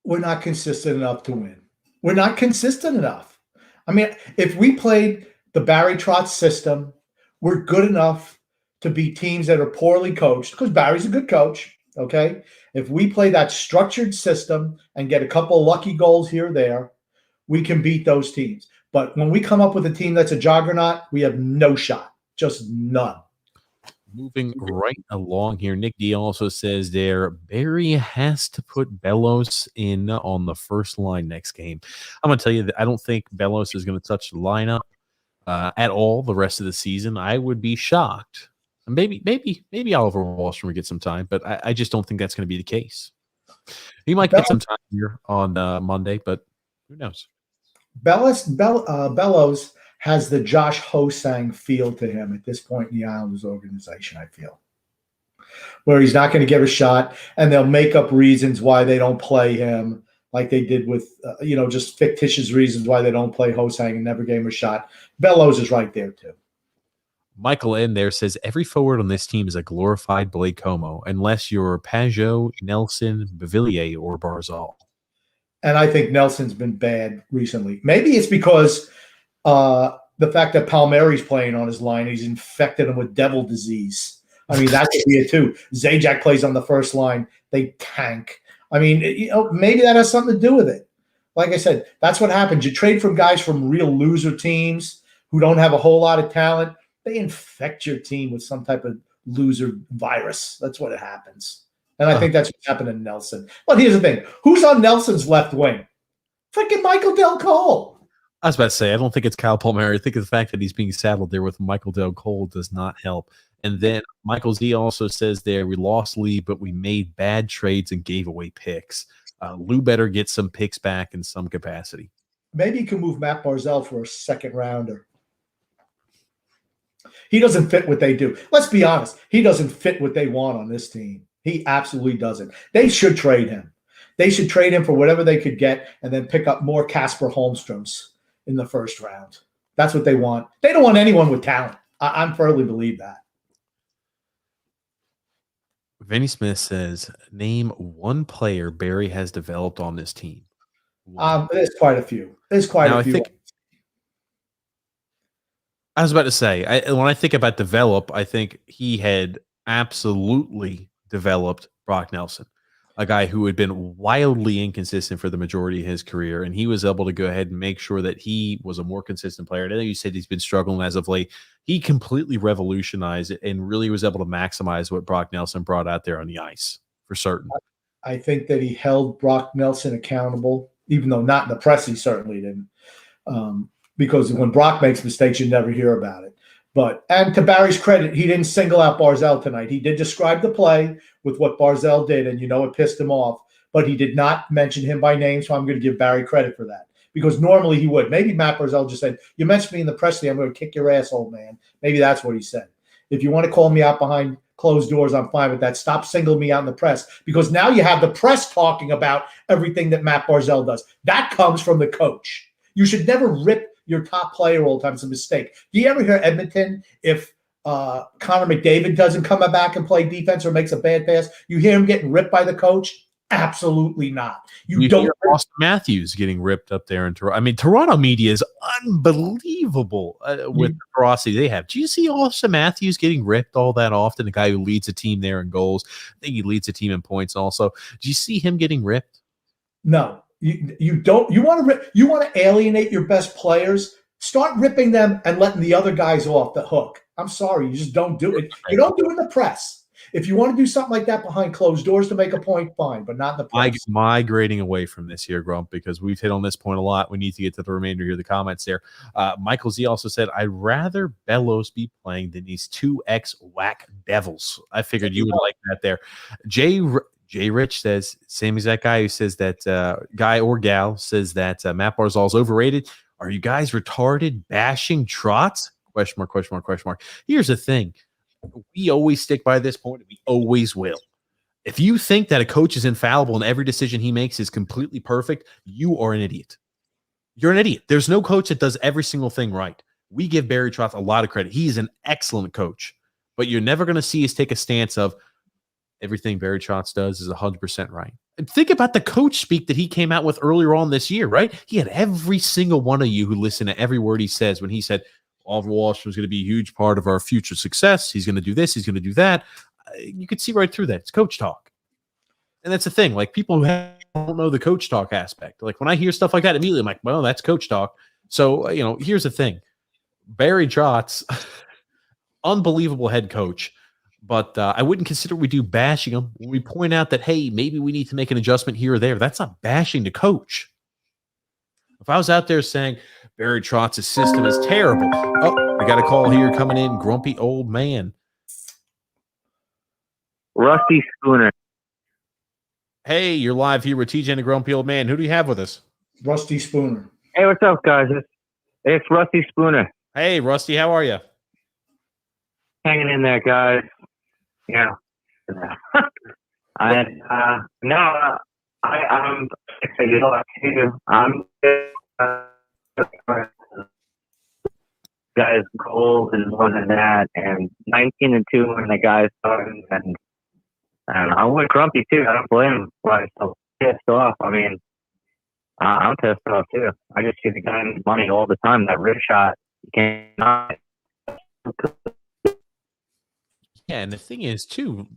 We're not consistent enough to win. We're not consistent enough. I mean, if we played the Barry Trotz system, we're good enough to beat teams that are poorly coached because Barry's a good coach, okay? If we play that structured system and get a couple of lucky goals here or there, we can beat those teams. But when we come up with a team that's a juggernaut, we have no shot, just none. Moving right along here, Nick D also says there, Barry has to put Bellows in on the first line next game. I'm going to tell you that I don't think Bellows is going to touch the lineup at all the rest of the season. I would be shocked. Maybe Oliver Wahlstrom will get some time, but I just don't think that's going to be the case. He might get some time here on Monday, but who knows? Bellows has the Josh Ho-Sang feel to him at this point in the Islanders organization, I feel. Where he's not going to give a shot, and they'll make up reasons why they don't play him, like they did with, just fictitious reasons why they don't play Ho-Sang and never gave him a shot. Bellows is right there, too. Michael N. there says, every forward on this team is a glorified Blake Como, unless you're Pajot, Nelson, Bavillier, or Barzal. And I think Nelson's been bad recently. Maybe it's because the fact that Palmieri's playing on his line, he's infected him with devil disease. I mean, that could be it too. Zajac plays on the first line. They tank. I mean, maybe that has something to do with it. Like I said, that's what happens. You trade from guys from real loser teams who don't have a whole lot of talent. They infect your team with some type of loser virus. That's what happens. And I think that's what happened to Nelson. But here's the thing. Who's on Nelson's left wing? Freaking Michael Del Cole. I was about to say, I don't think it's Kyle Palmieri. I think the fact that he's being saddled there with Michael Del Cole does not help. And then Michael Z also says there, we lost Lee, but we made bad trades and gave away picks. Lou better get some picks back in some capacity. Maybe you can move Matt Barzal for a second rounder. He doesn't fit what they do. Let's be honest. He doesn't fit what they want on this team. He absolutely doesn't. They should trade him. They should trade him for whatever they could get and then pick up more Casper Holmstroms in the first round. That's what they want. They don't want anyone with talent. I firmly believe that. Vinny Smith says, name one player Barry has developed on this team. There's quite a few. I was about to say, when I think about develop, I think he had absolutely developed Brock Nelson. a guy who had been wildly inconsistent for the majority of his career, and he was able to go ahead and make sure that he was a more consistent player. And I know you said he's been struggling as of late. He completely revolutionized it and really was able to maximize what Brock Nelson brought out there on the ice for certain. I think that he held Brock Nelson accountable, even though not in the press, he certainly didn't. Because when Brock makes mistakes, you never hear about it. And to Barry's credit, he didn't single out Barzell tonight. He did describe the play with what Barzell did, and it pissed him off. But he did not mention him by name, so I'm going to give Barry credit for that. Because normally he would. Maybe Matt Barzell just said, "You mentioned me in the press today, I'm going to kick your ass, old man." Maybe that's what he said. If you want to call me out behind closed doors, I'm fine with that. Stop singling me out in the press, because now you have the press talking about everything that Matt Barzell does. That comes from the coach. You should never rip your top player all the time. It's a mistake. Do you ever hear Edmonton, if Connor McDavid doesn't come back and play defense or makes a bad pass, you hear him getting ripped by the coach? Absolutely not. You don't hear Austin Matthews getting ripped up there in Toronto. I mean, Toronto media is unbelievable with the ferocity they have. Do you see Austin Matthews getting ripped all that often? The guy who leads a team there in goals. I think he leads a team in points also. Do you see him getting ripped? No. You don't. You want to alienate your best players. Start ripping them and letting the other guys off the hook. I'm sorry, you just don't do it. You don't do it in the press. If you want to do something like that behind closed doors to make a point, fine, but not in the press. Migrating away from this here, Grump, because we've hit on this point a lot. We need to get to the remainder here of the comments there. Michael Z also said, "I'd rather Bellows be playing than these 2X whack devils." I figured you would like that there. Jay Rich says, same exact guy who says that guy or gal says that Matt Barzal's overrated. Are you guys retarded bashing Trotz? Question mark, question mark, question mark. Here's the thing. We always stick by this point, and we always will. If you think that a coach is infallible and every decision he makes is completely perfect, you are an idiot. You're an idiot. There's no coach that does every single thing right. We give Barry Trotz a lot of credit. He is an excellent coach, but you're never going to see us take a stance of everything Barry Trotz does is 100% right. And think about the coach speak that he came out with earlier on this year, right? He had every single one of you who listened to every word he says when he said, Oliver Wahlstrom is going to be a huge part of our future success. He's going to do this. He's going to do that. You could see right through that. It's coach talk. And that's the thing. Like, people who don't know the coach talk aspect. Like, when I hear stuff like that, immediately I'm like, well, that's coach talk. So, here's the thing. Barry Trotz, unbelievable head coach. But I wouldn't consider we do bashing him when we point out that, hey, maybe we need to make an adjustment here or there. That's not bashing the coach. If I was out there saying Barry Trotz's system is terrible. Oh, we got a call here coming in. Grumpy old man. Rusty Spooner. Hey, you're live here with TJ and the Grumpy Old Man. Who do you have with us? Rusty Spooner. Hey, what's up, guys? It's Rusty Spooner. Hey, Rusty, how are you? Hanging in there, guys. Yeah. I'm excited too. Guys, goals is more than that, and 19-2 when the guys started, and I'm with Grumpy too. I don't blame him why he's so pissed off. I mean, I'm pissed off too. I just see the guy in money all the time. That rip shot, you cannot. Yeah, and the thing is, too,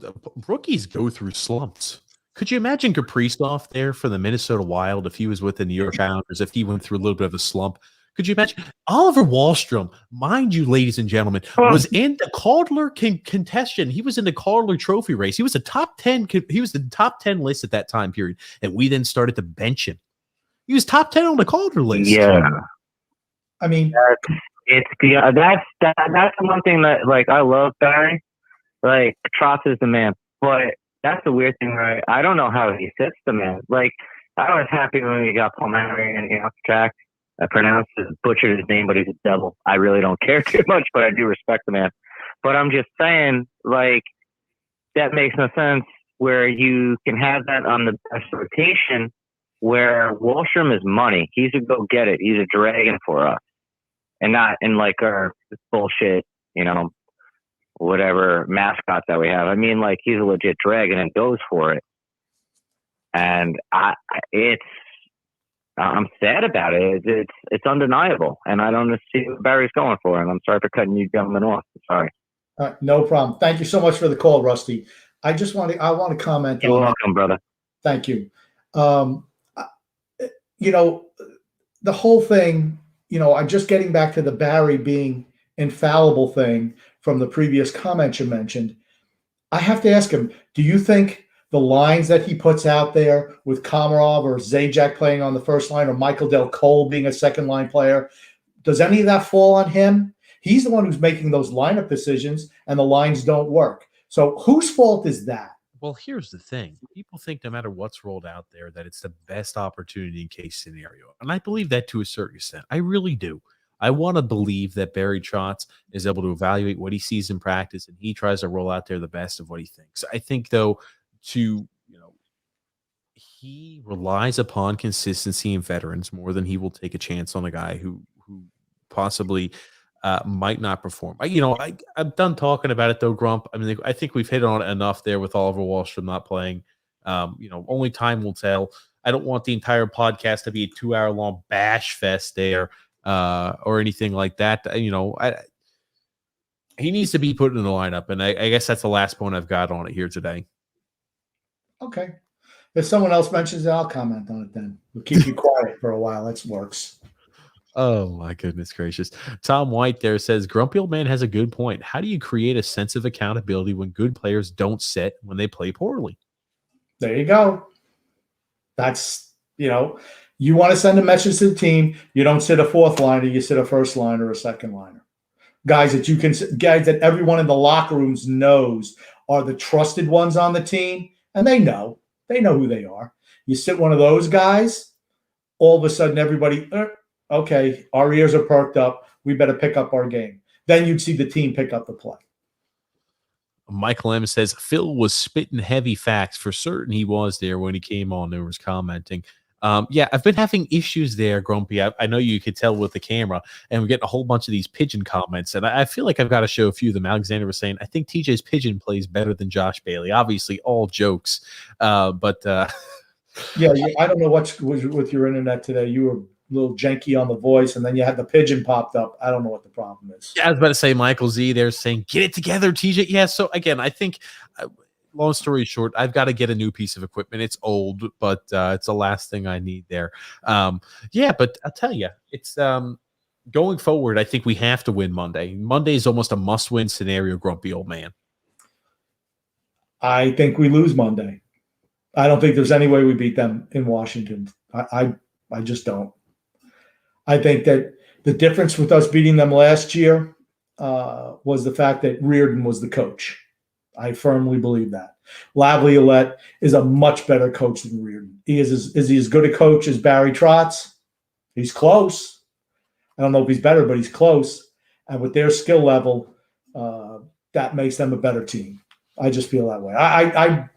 rookies go through slumps. Could you imagine Kaprizov there for the Minnesota Wild if he was with the New York Islanders, if he went through a little bit of a slump? Could you imagine? Oliver Wahlstrom, mind you, ladies and gentlemen, was in the Calder contention. He was in the Calder Trophy race. He was a top 10. He was the top 10 list at that time period, and we then started to bench him. He was top 10 on the Calder list. Yeah, I mean, that's one thing that, like, I love Barry. Like, Trotz is the man, but that's the weird thing, right? I don't know how he sits the man. Like, I was happy when we got Palmieri and off the track. I butchered his name, but he's a devil. I really don't care too much, but I do respect the man. But I'm just saying, like, that makes no sense where you can have that on the best rotation where Wahlstrom is money. He's a go-get-it. He's a dragon for us. And not in, like, our bullshit, whatever mascot that we have. I mean, like, he's a legit dragon and goes for it. And I'm sad about it. It's undeniable, and I don't see what Barry's going for. And I'm sorry for cutting you gentlemen off. Sorry. No problem. Thank you so much for the call, Rusty. I want to comment. You're welcome, brother. Thank you. I- you know, the whole thing, I'm just getting back to the Barry being infallible thing from the previous comment you mentioned. I have to ask him, do you think the lines that he puts out there with Komarov or Zajac playing on the first line or Michael Del Cole being a second line player, does any of that fall on him? He's the one who's making those lineup decisions and the lines don't work. So whose fault is that? Well, here's the thing. People think no matter what's rolled out there that it's the best opportunity in case scenario. And I believe that to a certain extent. I really do. I want to believe that Barry Trotz is able to evaluate what he sees in practice and he tries to roll out there the best of what he thinks. I think though he relies upon consistency in veterans more than he will take a chance on a guy who possibly might not perform. I'm done talking about it though, Grump. I mean, I think we've hit on it enough there with Oliver Wahlstrom not playing. Only time will tell. I don't want the entire podcast to be a 2-hour long bash fest there or anything like that. He needs to be put in the lineup, and I guess that's the last point I've got on it here today. Okay. If someone else mentions it, I'll comment on it then. We'll keep you quiet for a while. That works. Oh, my goodness gracious. Tom White there says, Grumpy Old Man has a good point. How do you create a sense of accountability when good players don't sit when they play poorly? There you go. That's, you want to send a message to the team. You don't sit a fourth liner. You sit a first liner or a second liner. Guys that everyone in the locker rooms knows are the trusted ones on the team, and they know who they are. You sit one of those guys, all of a sudden everybody, okay, our ears are perked up. We better pick up our game. Then you'd see the team pick up the play. Michael M says, Phil was spitting heavy facts. For certain he was there when he came on. There was commenting. I've been having issues there, Grumpy. I know you could tell with the camera, and we're getting a whole bunch of these pigeon comments, and I feel like I've got to show a few of them. Alexander was saying, I think TJ's pigeon plays better than Josh Bailey. Obviously, all jokes. But I don't know what's with your internet today. You were a little janky on the voice, and then you had the pigeon popped up. I don't know what the problem is. Yeah, I was about to say Michael Z there saying, get it together, TJ. Yeah, so again, I think long story short, I've got to get a new piece of equipment. It's old, but it's the last thing I need there. But I'll tell you, it's going forward, I think we have to win Monday. Monday is almost a must-win scenario, Grumpy Old Man. I think we lose Monday. I don't think there's any way we beat them in Washington. I just don't. I think that the difference with us beating them last year was the fact that Reardon was the coach. I firmly believe that. Laviolette is a much better coach than Reardon. Is he as good a coach as Barry Trotz? He's close. I don't know if he's better, but he's close. And with their skill level, that makes them a better team. I just feel that way. I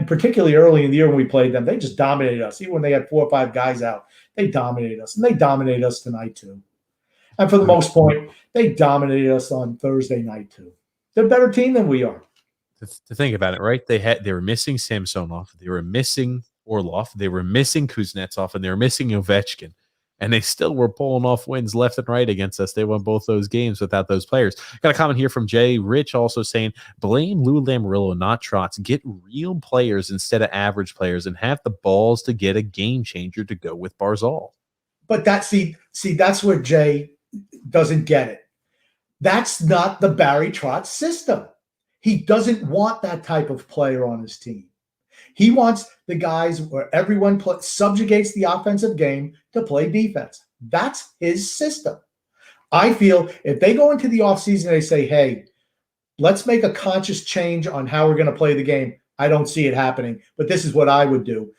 particularly early in the year when we played them, they just dominated us. Even when they had 4 or 5 guys out, they dominated us. And they dominated us tonight too. And for the most part, they dominated us on Thursday night too. They're a better team than we are. To think about it, right? They were missing Samsonov, they were missing Orlov, they were missing Kuznetsov, and they were missing Ovechkin, and they still were pulling off wins left and right against us. They won both those games without those players. Got a comment here from Jay Rich also saying, blame Lou Lamoriello, not Trotz. Get real players instead of average players and have the balls to get a game changer to go with Barzal. But that's where Jay doesn't get it. That's not the Barry Trotz system. He doesn't want that type of player on his team. He wants the guys where everyone subjugates the offensive game to play defense. That's his system. I feel if they go into the offseason and they say, hey, let's make a conscious change on how we're going to play the game. I don't see it happening, but this is what I would do.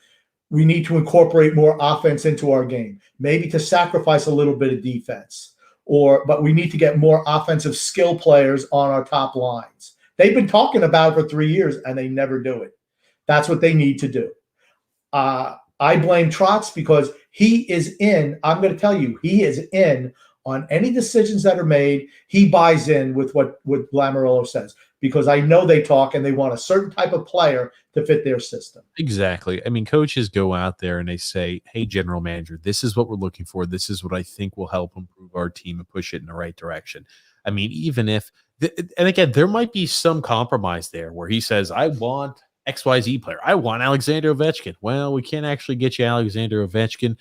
We need to incorporate more offense into our game, maybe to sacrifice a little bit of defense, but we need to get more offensive skill players on our top lines. They've been talking about it for 3 years, and they never do it. That's what they need to do. I blame Trotz because he is in. I'm going to tell you, he is in on any decisions that are made. He buys in with what Lamoriello says because I know they talk and they want a certain type of player to fit their system. Exactly. I mean, coaches go out there and they say, hey, general manager, this is what we're looking for. This is what I think will help improve our team and push it in the right direction. And again, there might be some compromise there where he says, I want XYZ player. I want Alexander Ovechkin. Well, we can't actually get you Alexander Ovechkin.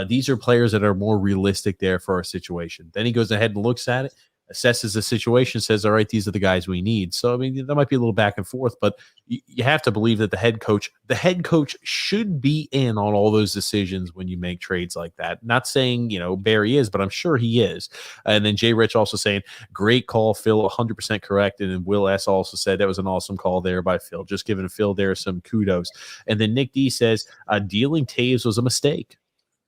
These are players that are more realistic there for our situation. Then he goes ahead and looks at it, assesses the situation, says, all right, these are the guys we need. So, I mean, there might be a little back and forth, but you have to believe that the head coach should be in on all those decisions when you make trades like that. Not saying, Barry is, but I'm sure he is. And then Jay Rich also saying, great call, Phil, 100% correct. And then Will S. also said that was an awesome call there by Phil, just giving Phil there some kudos. And then Nick D says, dealing Taves was a mistake.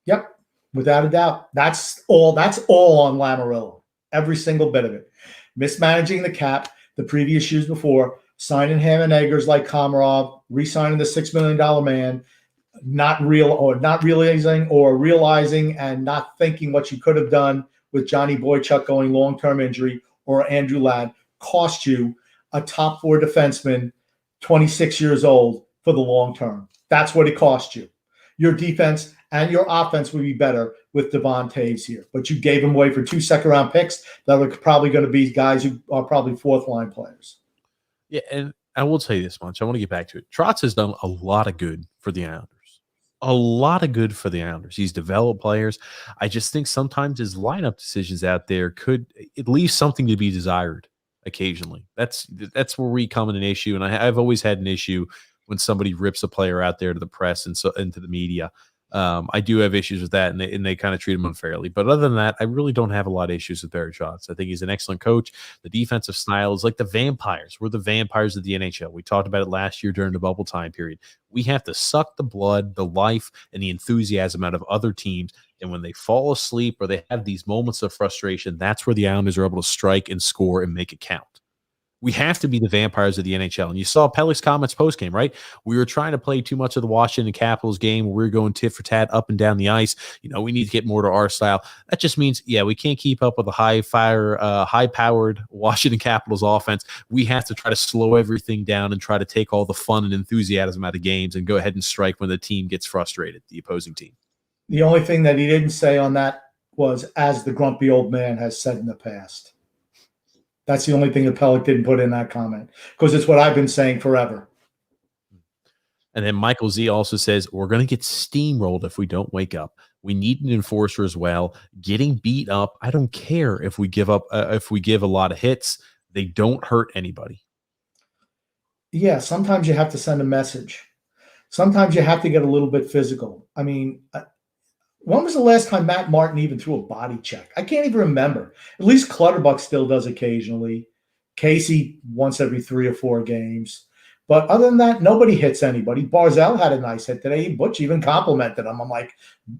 Yep, without a doubt. That's all on Lamoriello. Every single bit of it. Mismanaging the cap the previous years before, signing Hammond Eggers like Komarov, re-signing the $6 million man, not realizing and not thinking what you could have done with Johnny Boychuk going long-term injury or Andrew Ladd cost you a top 4 defenseman, 26 years old, for the long term. That's what it cost you. Your defense and your offense would be better with Devon Toews here. But you gave him away for 2 second-round picks that are probably going to be guys who are probably fourth-line players. Yeah, and I will tell you this much. I want to get back to it. Trotz has done a lot of good for the Islanders. A lot of good for the Islanders. He's developed players. I just think sometimes his lineup decisions out there could at least something to be desired occasionally. That's where we come in an issue, and I've always had an issue when somebody rips a player out there to the press and so into the media. I do have issues with that, and they kind of treat him unfairly. But other than that, I really don't have a lot of issues with Barry Trotz. I think he's an excellent coach. The defensive style is like the vampires. We're the vampires of the NHL. We talked about it last year during the bubble time period. We have to suck the blood, the life, and the enthusiasm out of other teams. And when they fall asleep or they have these moments of frustration, that's where the Islanders are able to strike and score and make it count. We have to be the vampires of the NHL. And you saw Pellick's comments post-game, right? We were trying to play too much of the Washington Capitals game. We were going tit for tat up and down the ice. We need to get more to our style. That just means, we can't keep up with the high-powered Washington Capitals offense. We have to try to slow everything down and try to take all the fun and enthusiasm out of games and go ahead and strike when the team gets frustrated, the opposing team. The only thing that he didn't say on that was, as the grumpy old man has said in the past. That's the only thing that Pellick didn't put in that comment, because it's what I've been saying forever. And then Michael Z also says, we're going to get steamrolled if we don't wake up. We need an enforcer as well. Getting beat up, I don't care if we give a lot of hits. They don't hurt anybody. Yeah, sometimes you have to send a message. Sometimes you have to get a little bit physical. I mean, when was the last time Matt Martin even threw a body check? I can't even remember. At least Clutterbuck still does occasionally. Casey once every 3 or 4 games. But other than that, nobody hits anybody. Barzal had a nice hit today. Butch even complimented him. I'm like,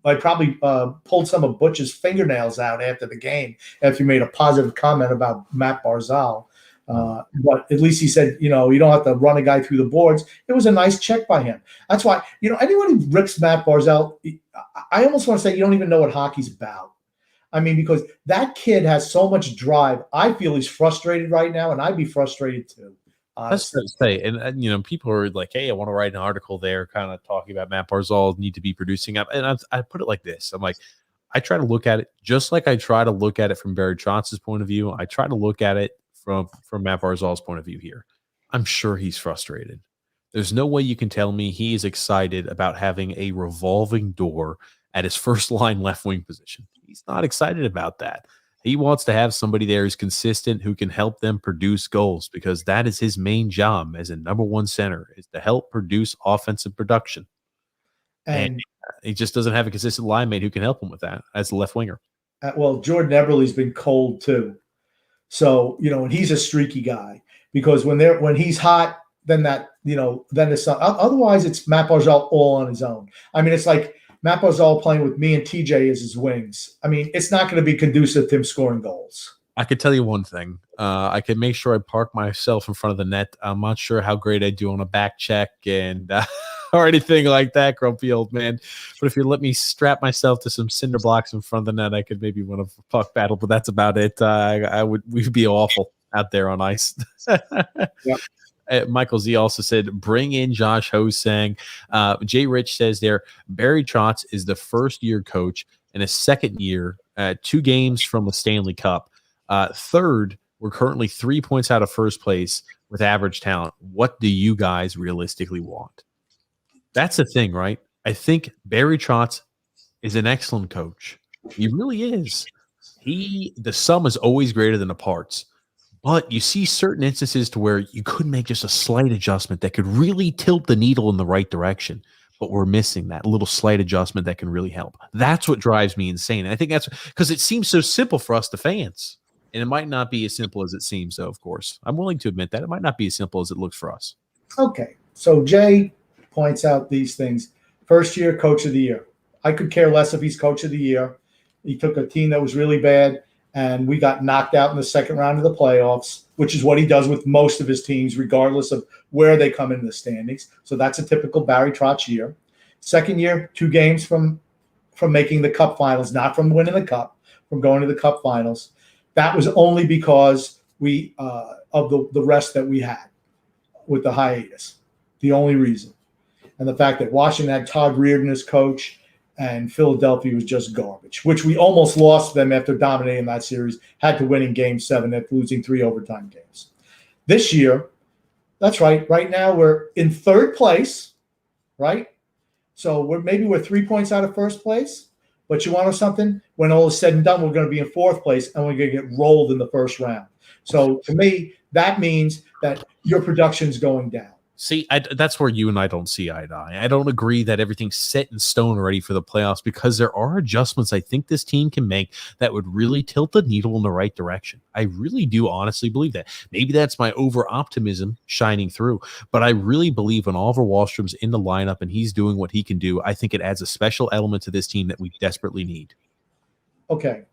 I probably pulled some of Butch's fingernails out after the game after he made a positive comment about Matt Barzal. But at least he said, you don't have to run a guy through the boards. It was a nice check by him. That's why, anyone who rips Matt Barzal, I almost want to say you don't even know what hockey's about. I mean, because that kid has so much drive. I feel he's frustrated right now, and I'd be frustrated too. That's what I say. And people are like, hey, I want to write an article there kind of talking about Matt Barzal need to be producing up. And I put it like this. I'm like, I try to look at it just like I try to look at it from Barry Trotz's point of view. I try to look at it from Matt Barzal's point of view here. I'm sure he's frustrated. There's no way you can tell me he is excited about having a revolving door at his first line left wing position. He's not excited about that. He wants to have somebody there who's consistent, who can help them produce goals, because that is his main job as a number one center, is to help produce offensive production. And he just doesn't have a consistent line mate who can help him with that as the left winger. Well, Jordan Eberle's been cold too. So, and he's a streaky guy, because when he's hot, then it's not. Otherwise it's Matt Barzal all on his own. I mean, it's like Matt Barzal playing with me and TJ as his wings. I mean, it's not going to be conducive to him scoring goals. I could tell you one thing. I can make sure I park myself in front of the net. I'm not sure how great I do on a back check and or anything like that, grumpy old man. But if you let me strap myself to some cinder blocks in front of the net, I could maybe win a puck battle. But that's about it. We'd be awful out there on ice. Yep. Michael Z also said, bring in Josh Ho-Sang. Jay Rich says there, Barry Trotz is the first-year coach and a second year, 2 games from a Stanley Cup. Third, we're currently 3 points out of first place. with average talent. What do you guys realistically want? That's the thing, right? I think Barry Trotz is an excellent coach. He really is. The sum is always greater than the parts. But you see certain instances to where you could make just a slight adjustment that could really tilt the needle in the right direction. But we're missing that little slight adjustment that can really help. That's what drives me insane. And I think that's because it seems so simple for us, the fans. And it might not be as simple as it seems, though, of course. I'm willing to admit that. It might not be as simple as it looks for us. Okay. So Jay points out these things. First year, coach of the year. I could care less if he's coach of the year. He took a team that was really bad, and we got knocked out in the second round of the playoffs, which is what he does with most of his teams, regardless of where they come in the standings. So that's a typical Barry Trotz year. Second year, 2 games from making the Cup finals, not from winning the Cup, from going to the Cup finals. That was only because we of the rest that we had with the hiatus. The only reason. And the fact that Washington had Todd Reardon as coach and Philadelphia was just garbage, which we almost lost them after dominating that series, had to win in Game 7 after losing 3 overtime games. This year, that's right. Right now we're in third place, right? So we're 3 points out of first place. But you want to know something? When all is said and done, we're going to be in fourth place, and we're going to get rolled in the first round. So to me, that means that your production's going down. See, that's where you and I don't see eye to eye. I don't agree that everything's set in stone already for the playoffs because there are adjustments I think this team can make that would really tilt the needle in the right direction. I really do honestly believe that. Maybe that's my over-optimism shining through, but I really believe when Oliver Wahlstrom's in the lineup and he's doing what he can do, I think it adds a special element to this team that we desperately need. Okay.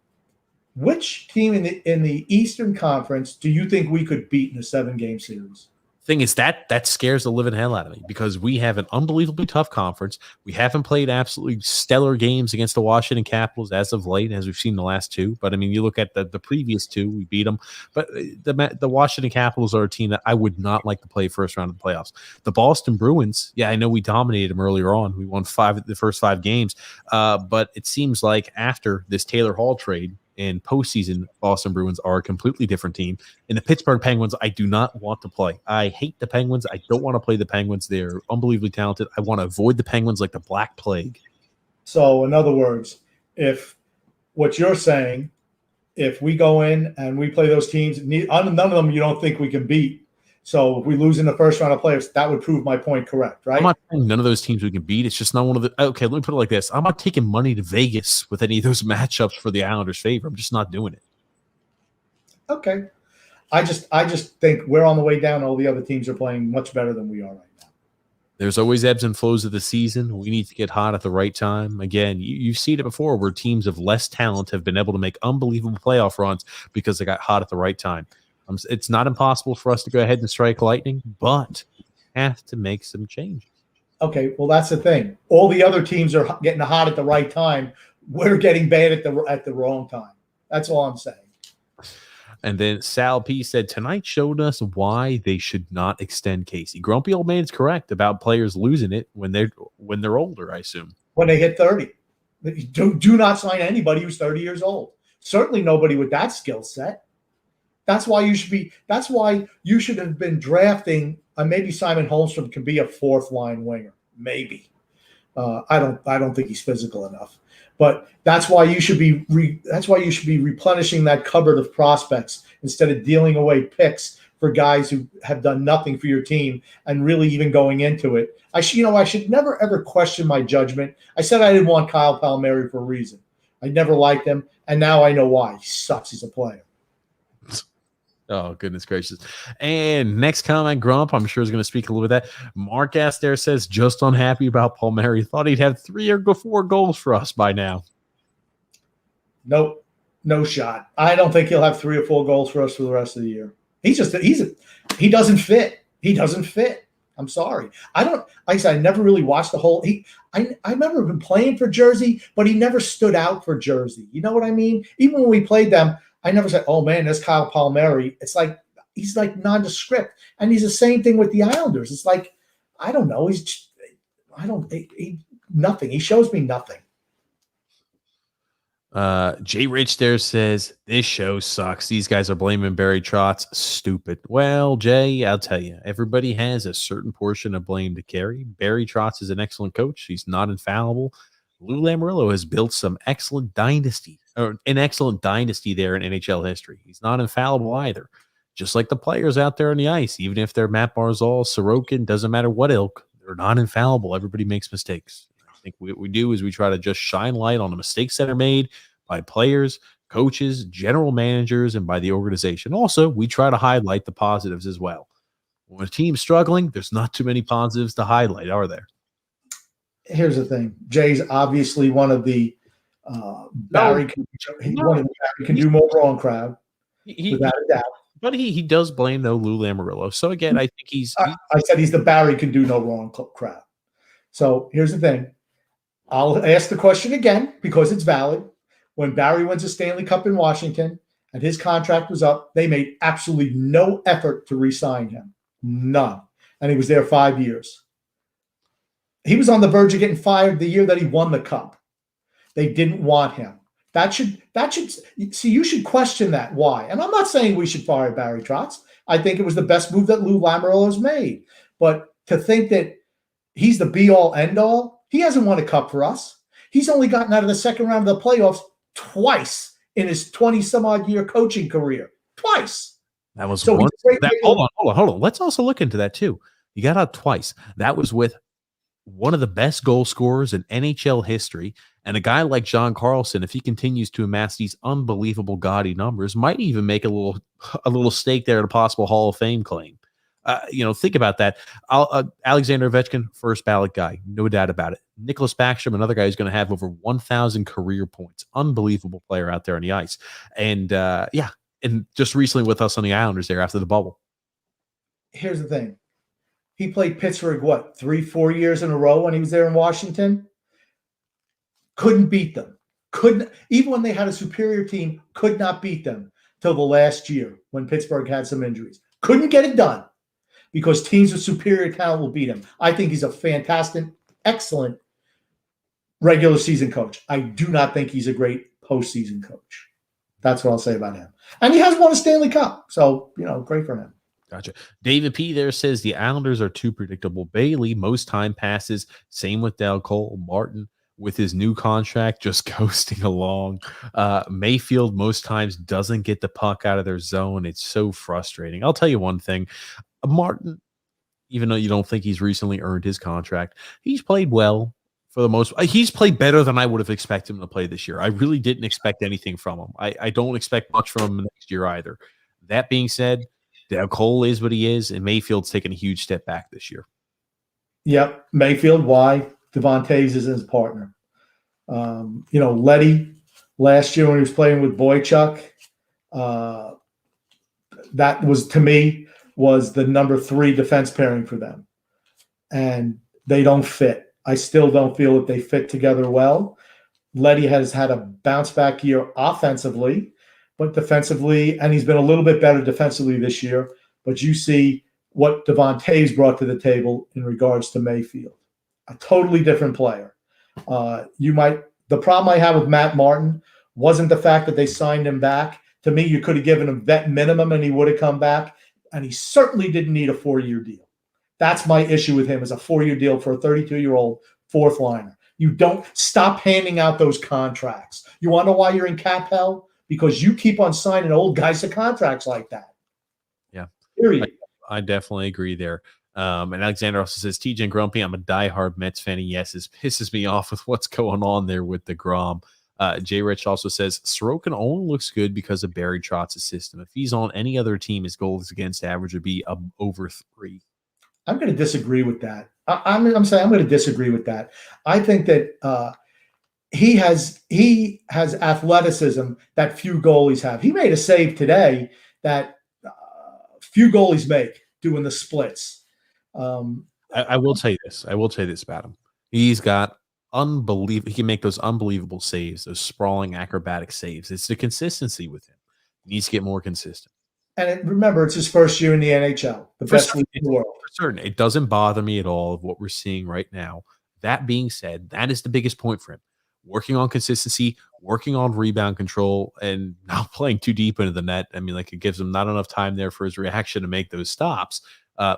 Which team in the Eastern Conference do you think we could beat in a 7-game series? Thing is that scares the living hell out of me because we have an unbelievably tough conference. We haven't played absolutely stellar games against the Washington Capitals as of late, as we've seen the last 2. But I mean, you look at the previous 2, we beat them. But the Washington Capitals are a team that I would not like to play first round of the playoffs. The Boston Bruins, yeah, I know we dominated them earlier on. We won the first 5 games. But it seems like after this Taylor Hall trade, in postseason, Boston Bruins are a completely different team. In the Pittsburgh Penguins, I do not want to play. I hate the Penguins. I don't want to play the Penguins. They're unbelievably talented. I want to avoid the Penguins like the Black Plague. So, in other words, if what you're saying, if we go in and we play those teams, none of them you don't think we can beat. So if we lose in the first round of playoffs, that would prove my point correct, right? I'm not saying none of those teams we can beat. It's just not one of the – okay, let me put it like this. I'm not taking money to Vegas with any of those matchups for the Islanders' favor. I'm just not doing it. Okay. I just think we're on the way down. All the other teams are playing much better than we are right now. There's always ebbs and flows of the season. We need to get hot at the right time. Again, you've seen it before where teams of less talent have been able to make unbelievable playoff runs because they got hot at the right time. It's not impossible for us to go ahead and strike lightning, but have to make some changes. Okay, well, that's the thing. All the other teams are getting hot at the right time. We're getting bad at the wrong time. That's all I'm saying. And then Sal P said, tonight showed us why they should not extend Casey. Grumpy Old Man's correct about players losing it when they're older, I assume. When they hit 30. Do not sign anybody who's 30 years old. Certainly nobody with that skill set. That's why you should have been drafting. Maybe Simon Holmstrom can be a 4th-line winger. Maybe. I don't think he's physical enough. But that's why you should be replenishing that cupboard of prospects instead of dealing away picks for guys who have done nothing for your team and really even going into it. I should never ever question my judgment. I said I didn't want Kyle Palmieri for a reason. I never liked him, and now I know why. He sucks as a player. Oh, goodness gracious. And next comment, Grump, I'm sure is going to speak a little bit of that. Mark Astaire says, just unhappy about Palmieri. Thought he'd have 3 or 4 goals for us by now. Nope. No shot. I don't think he'll have 3 or 4 goals for us for the rest of the year. He doesn't fit. He doesn't fit. I'm sorry. Like I said, I never really watched the whole I remember him playing for Jersey, but he never stood out for Jersey. You know what I mean? Even when we played them, I never said, oh, man, that's Kyle Palmieri. It's like he's like nondescript. And he's the same thing with the Islanders. It's like, I don't know. Nothing. He shows me nothing. Jay Rich there says, this show sucks. These guys are blaming Barry Trotz. Stupid. Well, Jay, I'll tell you, everybody has a certain portion of blame to carry. Barry Trotz is an excellent coach. He's not infallible. Lou Lamoriello has built an excellent dynasty there in NHL history. He's not infallible either. Just like the players out there on the ice, even if they're Matt Barzal, Sorokin, doesn't matter what ilk, they're not infallible. Everybody makes mistakes. I think what we do is we try to just shine light on the mistakes that are made by players, coaches, general managers, and by the organization. Also, we try to highlight the positives as well. When a team's struggling, there's not too many positives to highlight, are there? Here's the thing. Jay's obviously one of the Barry can do more wrong crowd, without a doubt. But he does blame, though, Lou Lamoriello. So, again, I think I said he's the Barry can do no wrong crowd. So here's the thing. I'll ask the question again because it's valid. When Barry wins a Stanley Cup in Washington and his contract was up, they made absolutely no effort to re-sign him. None. And he was there 5 years. He was on the verge of getting fired the year that he won the cup. They didn't want him. That should see, you should question that. Why? And I'm not saying we should fire Barry Trotz. I think it was the best move that Lou Lamoriello has made. But to think that he's the be-all, end-all, he hasn't won a cup for us. He's only gotten out of the second round of the playoffs twice in his 20-some-odd year coaching career. Twice. That was so one. Hold on. Let's also look into that, too. You got out twice. That was with one of the best goal scorers in NHL history. And a guy like John Carlson, if he continues to amass these unbelievable gaudy numbers, might even make a little stake there at a possible Hall of Fame claim. Think about that. Alexander Ovechkin, first ballot guy, no doubt about it. Nicholas Backstrom, another guy who's going to have over 1,000 career points. Unbelievable player out there on the ice. And and just recently with us on the Islanders there after the bubble. Here's the thing. He played Pittsburgh, 3-4 years in a row when he was there in Washington? Couldn't beat them. Even when they had a superior team, could not beat them till the last year when Pittsburgh had some injuries. Couldn't get it done because teams with superior talent will beat him. I think he's a fantastic, excellent regular season coach. I do not think he's a great postseason coach. That's what I'll say about him. And he has won a Stanley Cup. So, great for him. Gotcha. David P. there says the Islanders are too predictable. Bailey, most time passes. Same with Dal Cole. Martin, with his new contract, just coasting along. Mayfield, most times, doesn't get the puck out of their zone. It's so frustrating. I'll tell you one thing. Martin, even though you don't think he's recently earned his contract, he's played well for the most. He's played better than I would have expected him to play this year. I really didn't expect anything from him. I don't expect much from him next year either. That being said, Dal Cole is what he is, and Mayfield's taken a huge step back this year. Yep. Mayfield, why? Devon Toews is his partner. Leddy, last year when he was playing with Boychuk, that was, to me, was the number 3 defense pairing for them. And they don't fit. I still don't feel that they fit together well. Leddy has had a bounce-back year offensively, but defensively, and he's been a little bit better defensively this year. But you see what Devon Toews brought to the table in regards to Mayfield. A totally different player. The problem I have with Matt Martin wasn't the fact that they signed him back. To me, you could have given him vet minimum and he would have come back. And he certainly didn't need a 4-year deal. That's my issue with him, is a 4-year deal for a 32-year-old fourth liner. You don't stop handing out those contracts. You want to know why you're in cap hell? Because you keep on signing old guys to contracts like that. Yeah. Period. I definitely agree there. And Alexander also says, TJ and Grumpy, I'm a diehard Mets fan. And yes, it pisses me off with what's going on there with the Grom. Jay Rich also says, Sorokin only looks good because of Barry Trotz's system. If he's on any other team, his goals against average would be over 3. I'm going to disagree with that. I'm saying I'm going to disagree with that. I think that he has athleticism that few goalies have. He made a save today that few goalies make doing the splits. I will tell you this. I will tell you this about him. He's got unbelievable. He can make those unbelievable saves, those sprawling acrobatic saves. It's the consistency with him. He needs to get more consistent. And remember, it's his first year in the NHL, the best league in the world. For certain, it doesn't bother me at all of what we're seeing right now. That being said, that is the biggest point for him. working on consistency, working on rebound control, and not playing too deep into the net. I mean, like, it gives him not enough time there for his reaction to make those stops.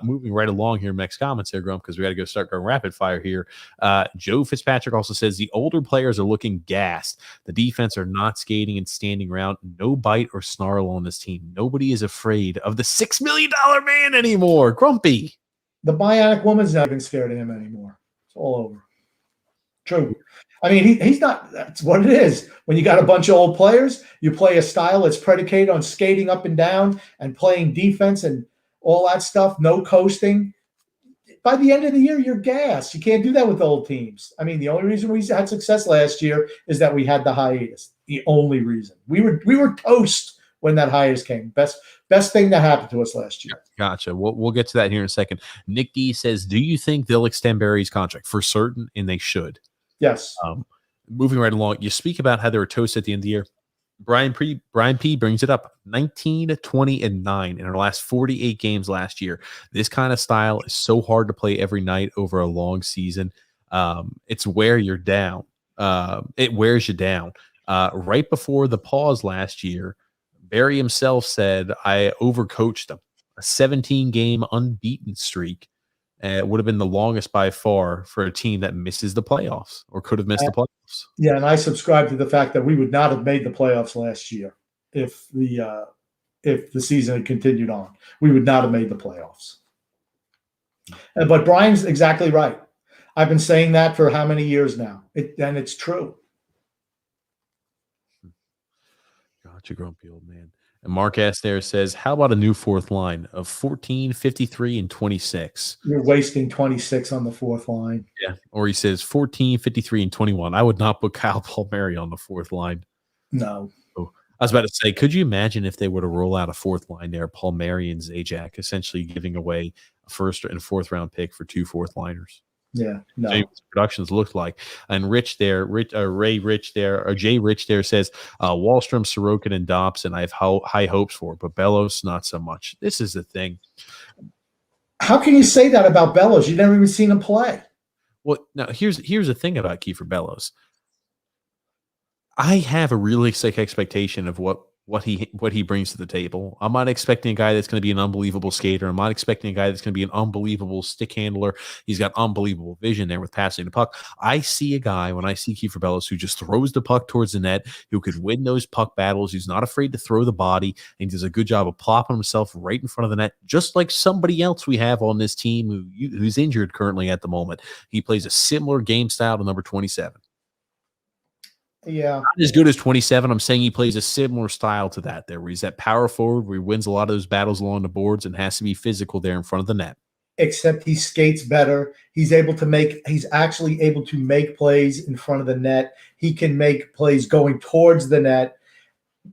Moving right along here, next comments here, Grump, because we got to go start going rapid fire here. Joe Fitzpatrick also says the older players are looking gassed. The defense are not skating and standing around. No bite or snarl on this team. Nobody is afraid of the $6 million man anymore. Grumpy. The Bionic Woman's not even scared of him anymore. It's all over. True. I mean, he's not. That's what it is. When you got a bunch of old players, you play a style that's predicated on skating up and down and playing defense and all that stuff, no coasting. By the end of the year, you're gassed. You can't do that with old teams. I mean, the only reason we had success last year is that we had the hiatus. The only reason. We were toast when that hiatus came. Best thing that happened to us last year. Gotcha. We'll get to that here in a second. Nick D says, do you think they'll extend Barry's contract? For certain, and they should. Yes. Moving right along, you speak about how they were toast at the end of the year. Brian P brings it up. 19, 20, and 9 in our last 48 games last year. This kind of style is so hard to play every night over a long season. It's where you're down. It wears you down. Right before the pause last year, Barry himself said, I overcoached them. A 17-game unbeaten streak would have been the longest by far for a team that misses the playoffs or could have missed the playoffs. Yeah, and I subscribe to the fact that we would not have made the playoffs last year if the season had continued on. We would not have made the playoffs. But Brian's exactly right. I've been saying that for how many years now? And it's true. Gotcha, grumpy old man. And Mark S. there says, how about a new fourth line of 14, 53, and 26? You're wasting 26 on the fourth line. Yeah. Or he says 14, 53, and 21. I would not put Kyle Palmieri on the fourth line. No. Oh, I was about to say, could you imagine if they were to roll out a fourth line there, Palmieri and Zajac, essentially giving away a first and fourth round pick for 2 fourth liners? Yeah, no. So productions looked like. And Jay Rich there says Wallstrom, Sorokin, and Dobson I have high hopes for, but Bellows not so much. This is the thing. How can you say that about Bellows? You've never even seen him play. Well, now here's the thing about Kiefer Bellows. I have a realistic expectation of what he brings to the table. I'm not expecting a guy that's going to be an unbelievable skater. I'm not expecting a guy that's going to be an unbelievable stick handler. He's got unbelievable vision there with passing the puck. I see a guy when I see Kiefer Bellows who just throws the puck towards the net, who could win those puck battles, who's not afraid to throw the body, and does a good job of plopping himself right in front of the net, just like somebody else we have on this team who's injured currently at the moment. He plays a similar game style to number 27. Yeah. Not as good as 27. I'm saying he plays a similar style to that there, where he's that power forward, where he wins a lot of those battles along the boards and has to be physical there in front of the net. Except he skates better. He's actually able to make plays in front of the net. He can make plays going towards the net.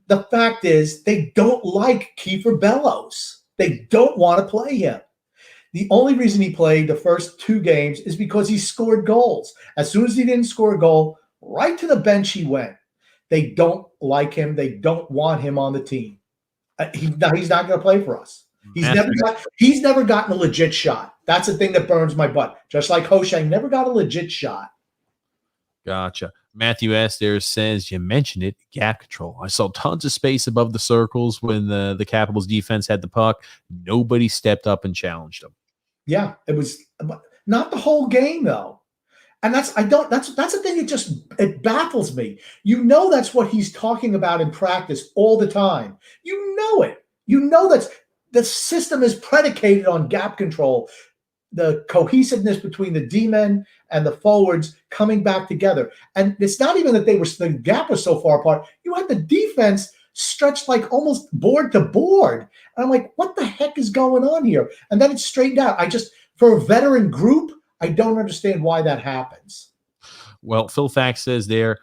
The fact is, they don't like Kiefer Bellows. They don't want to play him. The only reason he played the first 2 games is because he scored goals. As soon as he didn't score a goal, right to the bench he went. They don't like him. They don't want him on the team. He's not going to play for us. He's never gotten a legit shot. That's the thing that burns my butt. Just like Hoshang never got a legit shot. Gotcha. Matthew S. there says, you mentioned it, gap control. I saw tons of space above the circles when the Capitals defense had the puck. Nobody stepped up and challenged them. Yeah, it was not the whole game though. And that's the thing. It baffles me. You know, that's what he's talking about in practice all the time. You know it. You know that the system is predicated on gap control, the cohesiveness between the D-men and the forwards coming back together. And it's not even that the gap was so far apart. You had the defense stretched like almost board to board. And I'm like, what the heck is going on here? And then it's straightened out. For a veteran group, I don't understand why that happens. Well, Phil Fax says there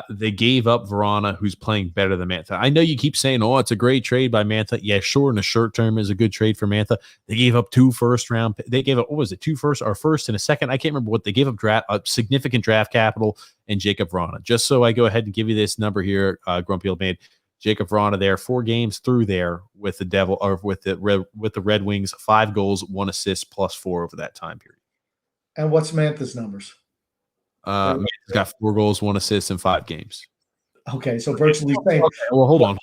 they gave up Verona, who's playing better than Mantha. I know you keep saying, oh, it's a great trade by Mantha. Yeah, sure, in the short term is a good trade for Mantha. They gave up 2 first round. They gave up, what was it, 2 first or first and a second? I can't remember what they gave up. Significant draft capital and Jacob Verona. Just so I go ahead and give you this number here, Grumpy Old Man. Jacob Verona there, 4 games through there with the Red Wings, 5 goals, 1 assist, +4 over that time period. And what's Mantha's numbers? He's got 4 goals, 1 assist in 5 games. Okay, so virtually same. Okay, well, hold on.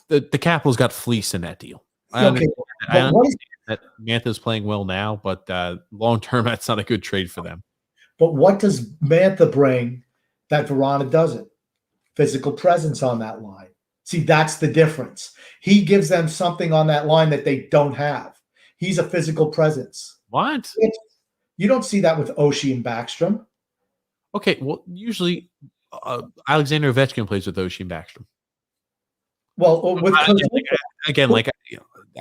The Capitals got fleeced in that deal. I Okay, understand that Mantha's playing well now, but long term, that's not a good trade for them. but what does Mantha bring that Verona doesn't? Physical presence on that line. See, that's the difference. He gives them something on that line that they don't have. He's a physical presence. What? You don't see that with Oshie and Backstrom. Okay, well, usually Alexander Ovechkin plays with Oshie and Backstrom. Well, with I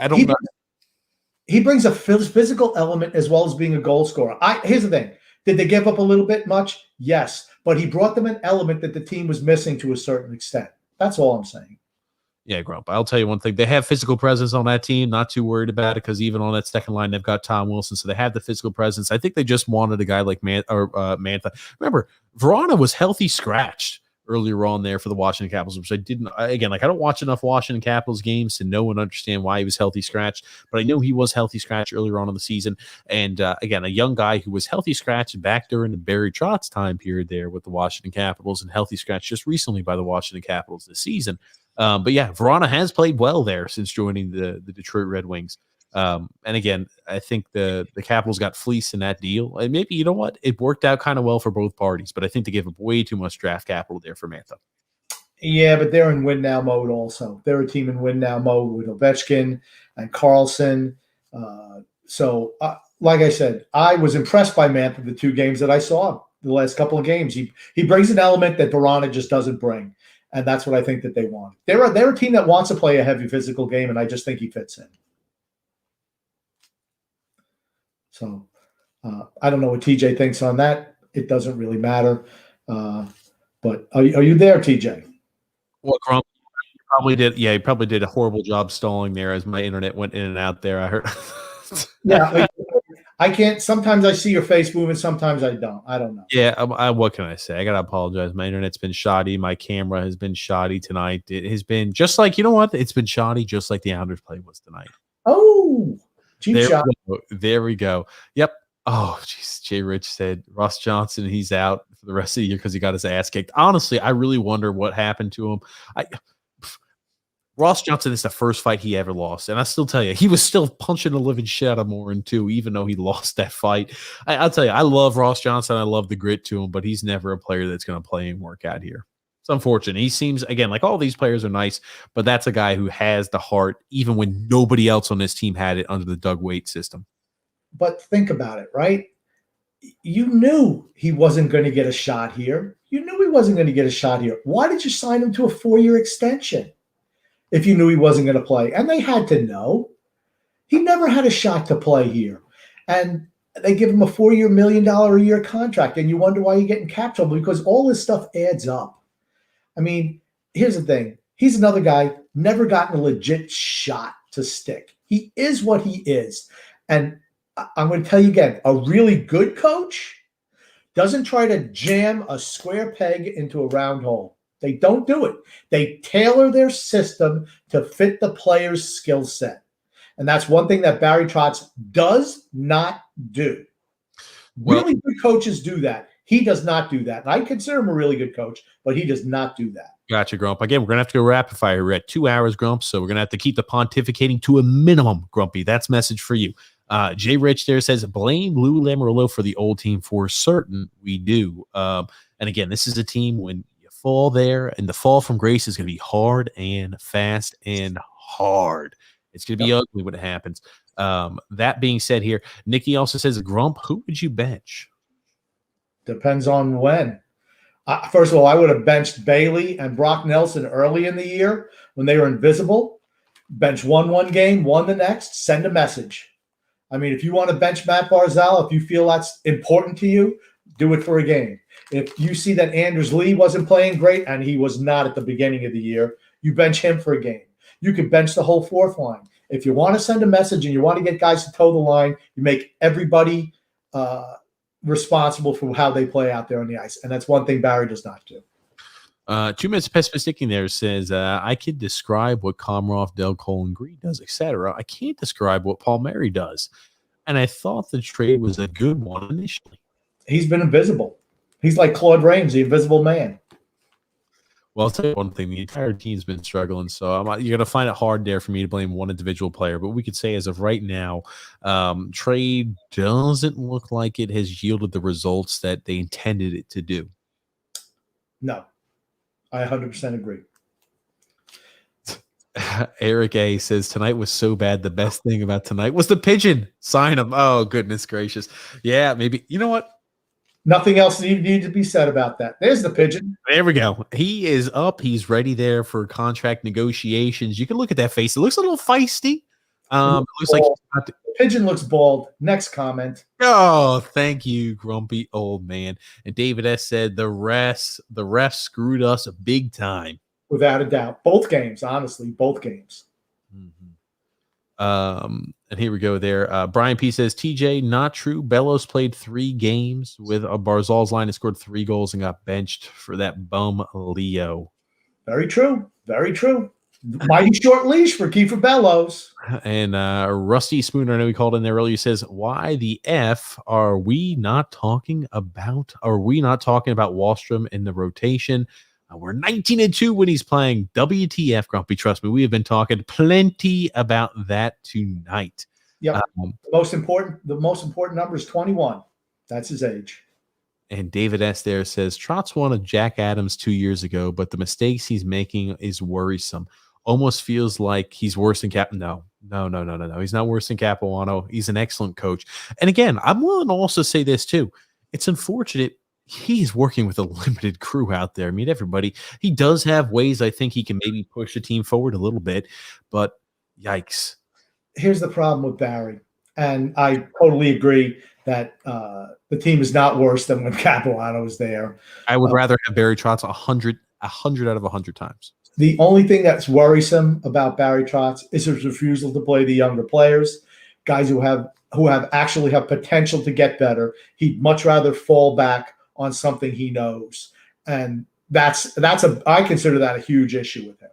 don't know. He brings a physical element as well as being a goal scorer. Here's the thing. Did they give up a little bit much? Yes. But he brought them an element that the team was missing to a certain extent. That's all I'm saying. Yeah, Grump. I'll tell you one thing. They have physical presence on that team. Not too worried about it because even on that second line, they've got Tom Wilson, so they have the physical presence. I think they just wanted a guy like Mantha. Remember, Verona was healthy scratched earlier on there for the Washington Capitals, which I didn't. Again, I don't watch enough Washington Capitals games to know and understand why he was healthy scratched, but I know he was healthy scratched earlier on in the season. And again, a young guy who was healthy scratched back during the Barry Trotz time period there with the Washington Capitals and healthy scratched just recently by the Washington Capitals this season. But yeah, Verona has played well there since joining the Detroit Red Wings. And again, I think the Capitals got fleeced in that deal. And maybe, you know what? It worked out kind of well for both parties, but I think they gave up way too much draft capital there for Mantha. Yeah, but they're in win now mode also. They're a team in win now mode with Ovechkin and Carlson. Like I said, I was impressed by Mantha the 2 games that I saw, the last couple of games. He brings an element that Verona just doesn't bring. And that's what I think that they want. They're a team that wants to play a heavy physical game, and I just think he fits in. So I don't know what TJ thinks on that. It doesn't really matter. But are you there, TJ? Well, Crump probably did. Yeah, he probably did a horrible job stalling there as my internet went in and out there. I heard. Yeah, I can't. Sometimes I see your face moving. Sometimes I don't. I don't know. Yeah, what can I say? I gotta apologize. My internet's been shoddy. My camera has been shoddy tonight. It has been just like, you know what? It's been shoddy, just like the Islanders play was tonight. Oh, there we go. Yep. Oh, jeez. Jay Rich said Ross Johnson, he's out for the rest of the year because he got his ass kicked. Honestly, I really wonder what happened to him. Ross Johnson is the first fight he ever lost. And I still tell you, he was still punching the living shit out of Morin too, even though he lost that fight. I'll tell you, I love Ross Johnson. I love the grit to him, but he's never a player that's going to play and work out here. It's unfortunate. He seems, again, like all these players are nice, but that's a guy who has the heart, even when nobody else on this team had it under the Doug Weight system. But think about it, right? You knew he wasn't going to get a shot here. You knew he wasn't going to get a shot here. Why did you sign him to a 4-year extension if you knew he wasn't going to play? And they had to know. He never had a shot to play here. And they give him a $4 million a year contract, and you wonder why you're getting cap trouble, because all this stuff adds up. I mean, here's the thing. He's another guy, never gotten a legit shot to stick. He is what he is. And I'm going to tell you again, a really good coach doesn't try to jam a square peg into a round hole. They don't do it. They tailor their system to fit the player's skill set. And that's one thing that Barry Trotz does not do. Really good coaches do that. He does not do that. And I consider him a really good coach, but he does not do that. Gotcha, Grump. Again, we're going to have to go rapid fire. We're at 2 hours, Grump, so we're going to have to keep the pontificating to a minimum, Grumpy. That's message for you. Jay Rich there says, blame Lou Lamoriello for the old team. For certain, we do. And again, this is a team when you fall there, and the fall from grace is going to be hard and fast and hard. It's going to be ugly when it happens. That being said here, Nikki also says, Grump, who would you bench? Depends on when. First of all, I would have benched Bailey and Brock Nelson early in the year when they were invisible. Bench one game, one the next, send a message. I mean, if you want to bench Matt Barzal, if you feel that's important to you, do it for a game. If you see that Anders Lee wasn't playing great, and he was not at the beginning of the year, you bench him for a game. You could bench the whole fourth line. If you want to send a message and you want to get guys to toe the line, you make everybody responsible for how they play out there on the ice. And that's one thing Barry does not do. 2 minutes pessimistic there says, I could describe what Komarov, Del Cole, and Greed does, etc. I can't describe what Paul Mary does. And I thought the trade was a good one initially. he's been invisible. He's like Claude Rains, the invisible man. Well, I'll tell you one thing. The entire team's been struggling, so you're going to find it hard there for me to blame one individual player. But we could say as of right now, trade doesn't look like it has yielded the results that they intended it to do. No, I 100% agree. Eric A says, tonight was so bad. The best thing about tonight was the pigeon. Sign him. Oh, goodness gracious. Yeah, maybe. You know what? Nothing else needed to be said about that. There's the pigeon. There we go. He is up. He's ready there for contract negotiations. You can look at that face. It looks a little feisty. It looks like the pigeon looks bald. Next comment. Oh, thank you, grumpy old man. And David S. said the refs screwed us big time. Without a doubt. Both games, honestly, both games. And here we go there. Brian P says, TJ, not true. Bellows played 3 games with a Barzal's line and scored 3 goals and got benched for that bum Leo. Very true. Very true. Mighty short leash for Kiefer Bellows. And Rusty Spooner, I know he called in there earlier, says, why the F are we not talking about Wallstrom in the rotation? We're 19-2 when he's playing. WTF, Grumpy. Trust me, we have been talking plenty about that tonight. Yeah. The most important number is 21. That's his age. And David S. there says, Trotz won a Jack Adams 2 years ago, but the mistakes he's making is worrisome. Almost feels like he's worse than Cap. No. He's not worse than Capuano. He's an excellent coach. And again, I'm willing to also say this too. It's unfortunate he's working with a limited crew out there. I mean, everybody, he does have ways I think he can maybe push the team forward a little bit, but yikes. Here's the problem with Barry, and I totally agree that the team is not worse than when Capuano was there. I would rather have Barry Trotz 100 out of 100 times. The only thing that's worrisome about Barry Trotz is his refusal to play the younger players, guys who actually have potential to get better. He'd much rather fall back on something he knows, and I consider that a huge issue with him.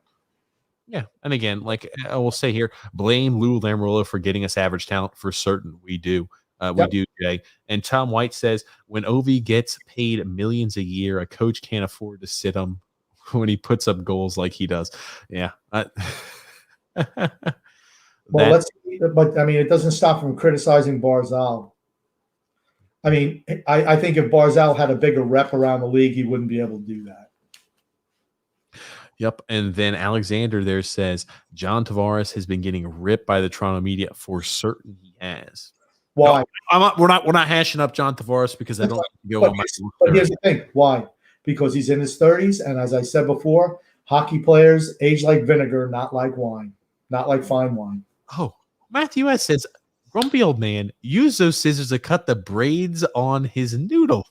Yeah, and again, like I will say here, blame Lou Lamoriello for getting us average talent for certain. We do, we do, Jay. And Tom White says when Ovi gets paid millions a year, a coach can't afford to sit him when he puts up goals like he does. Yeah. But I mean, it doesn't stop from criticizing Barzal. I mean, I think if Barzal had a bigger rep around the league, he wouldn't be able to do that. Yep. And then Alexander there says John Tavares has been getting ripped by the Toronto media. For certain he has. Why? No, we're not hashing up John Tavares because I don't go on my. But here's the thing. Why? Because he's in his 30s, and as I said before, hockey players age like vinegar, not like wine, not like fine wine. Oh, Matthew S. says, grumpy old man, use those scissors to cut the braids on his noodle.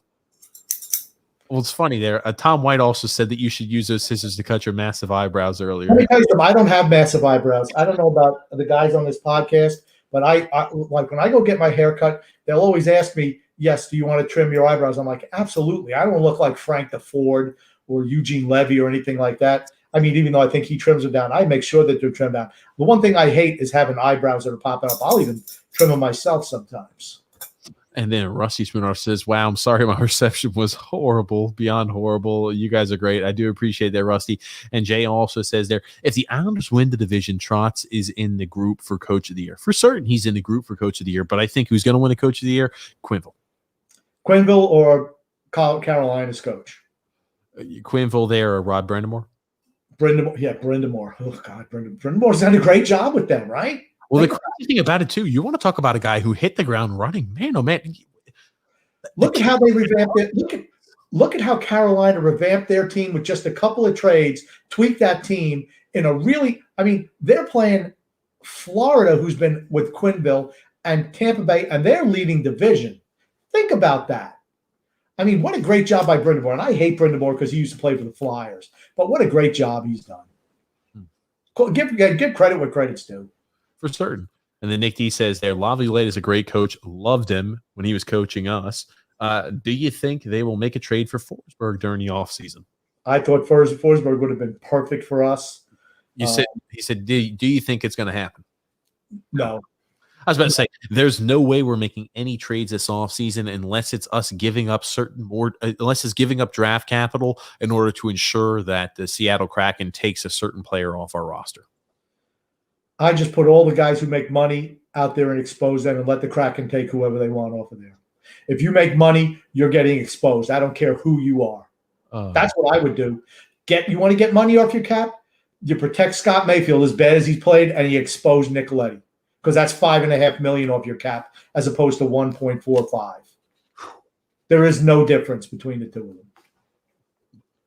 Well, it's funny there. Tom White also said that you should use those scissors to cut your massive eyebrows earlier. Let me tell you something. I don't have massive eyebrows. I don't know about the guys on this podcast, but I like when I go get my hair cut, they'll always ask me, yes, do you want to trim your eyebrows? I'm like, absolutely. I don't look like Frank the Ford or Eugene Levy or anything like that. I mean, even though I think he trims them down, I make sure that they're trimmed down. The one thing I hate is having eyebrows that are popping up. I'll even trim them myself sometimes. And then Rusty Spooner says, wow, I'm sorry my reception was horrible, beyond horrible. You guys are great. I do appreciate that, Rusty. And Jay also says there, if the Islanders win the division, Trotz is in the group for Coach of the Year. For certain, he's in the group for Coach of the Year. But I think who's going to win the Coach of the Year? Quenneville. Quenneville or Carolina's coach? Quenneville there or Rod Brind'Amour? Brind'Amour. Oh, God, Brind'Amour's done a great job with them, right? Well, the crazy thing about it, too, you want to talk about a guy who hit the ground running. Man, oh, man. Look at how they revamped it. Look at how Carolina revamped their team with just a couple of trades, tweaked that team in a really – I mean, they're playing Florida, who's been with Quenneville, and Tampa Bay, and they're leading division. Think about that. I mean, what a great job by Brind'Amour. And I hate Brind'Amour because he used to play for the Flyers. But what a great job he's done. Give credit where credit's due. For certain. And then Nick D says there, Laviolette is a great coach. Loved him when he was coaching us. Do you think they will make a trade for Forsberg during the offseason? I thought Forsberg would have been perfect for us. He said, do you think it's going to happen? No. I was about to say, there's no way we're making any trades this offseason unless it's us giving up unless it's giving up draft capital in order to ensure that the Seattle Kraken takes a certain player off our roster. I just put all the guys who make money out there and expose them and let the Kraken take whoever they want off of there. If you make money, you're getting exposed. I don't care who you are. That's what I would do. You want to get money off your cap? You protect Scott Mayfield as bad as he's played, and you expose Nicoletti, because that's $5.5 million off your cap as opposed to 1.45. There is no difference between the two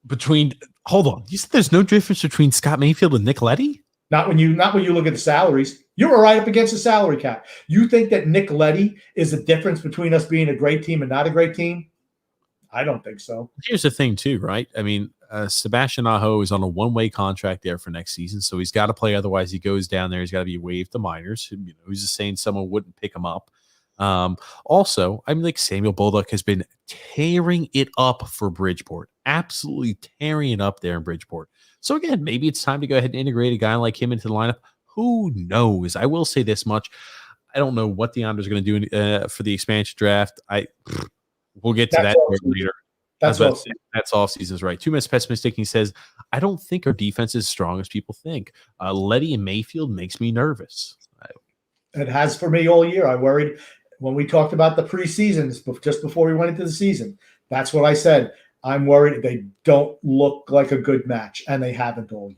of them. Hold on, you said there's no difference between Scott Mayfield and Nicoletti? Not when you look at the salaries. You're right up against the salary cap. You think that Nicoletti is the difference between us being a great team and not a great team? I don't think so. Here's the thing, too, right? I mean, Sebastian Aho is on a one-way contract there for next season, so he's got to play. Otherwise, he goes down there. He's got to be waived to minors. He's just saying someone wouldn't pick him up. Also, I mean, like Samuel Bolduc has been tearing it up for Bridgeport, absolutely tearing it up there in Bridgeport. So again, maybe it's time to go ahead and integrate a guy like him into the lineup. Who knows? I will say this much: I don't know what the Islanders are going to do for the expansion draft. We'll get to that later. That's all season's right. 2 minutes pessimistic. He says, I don't think our defense is as strong as people think. Letty and Mayfield makes me nervous. It has for me all year. I worried when we talked about the preseasons just before we went into the season. That's what I said. I'm worried they don't look like a good match, and they haven't all year.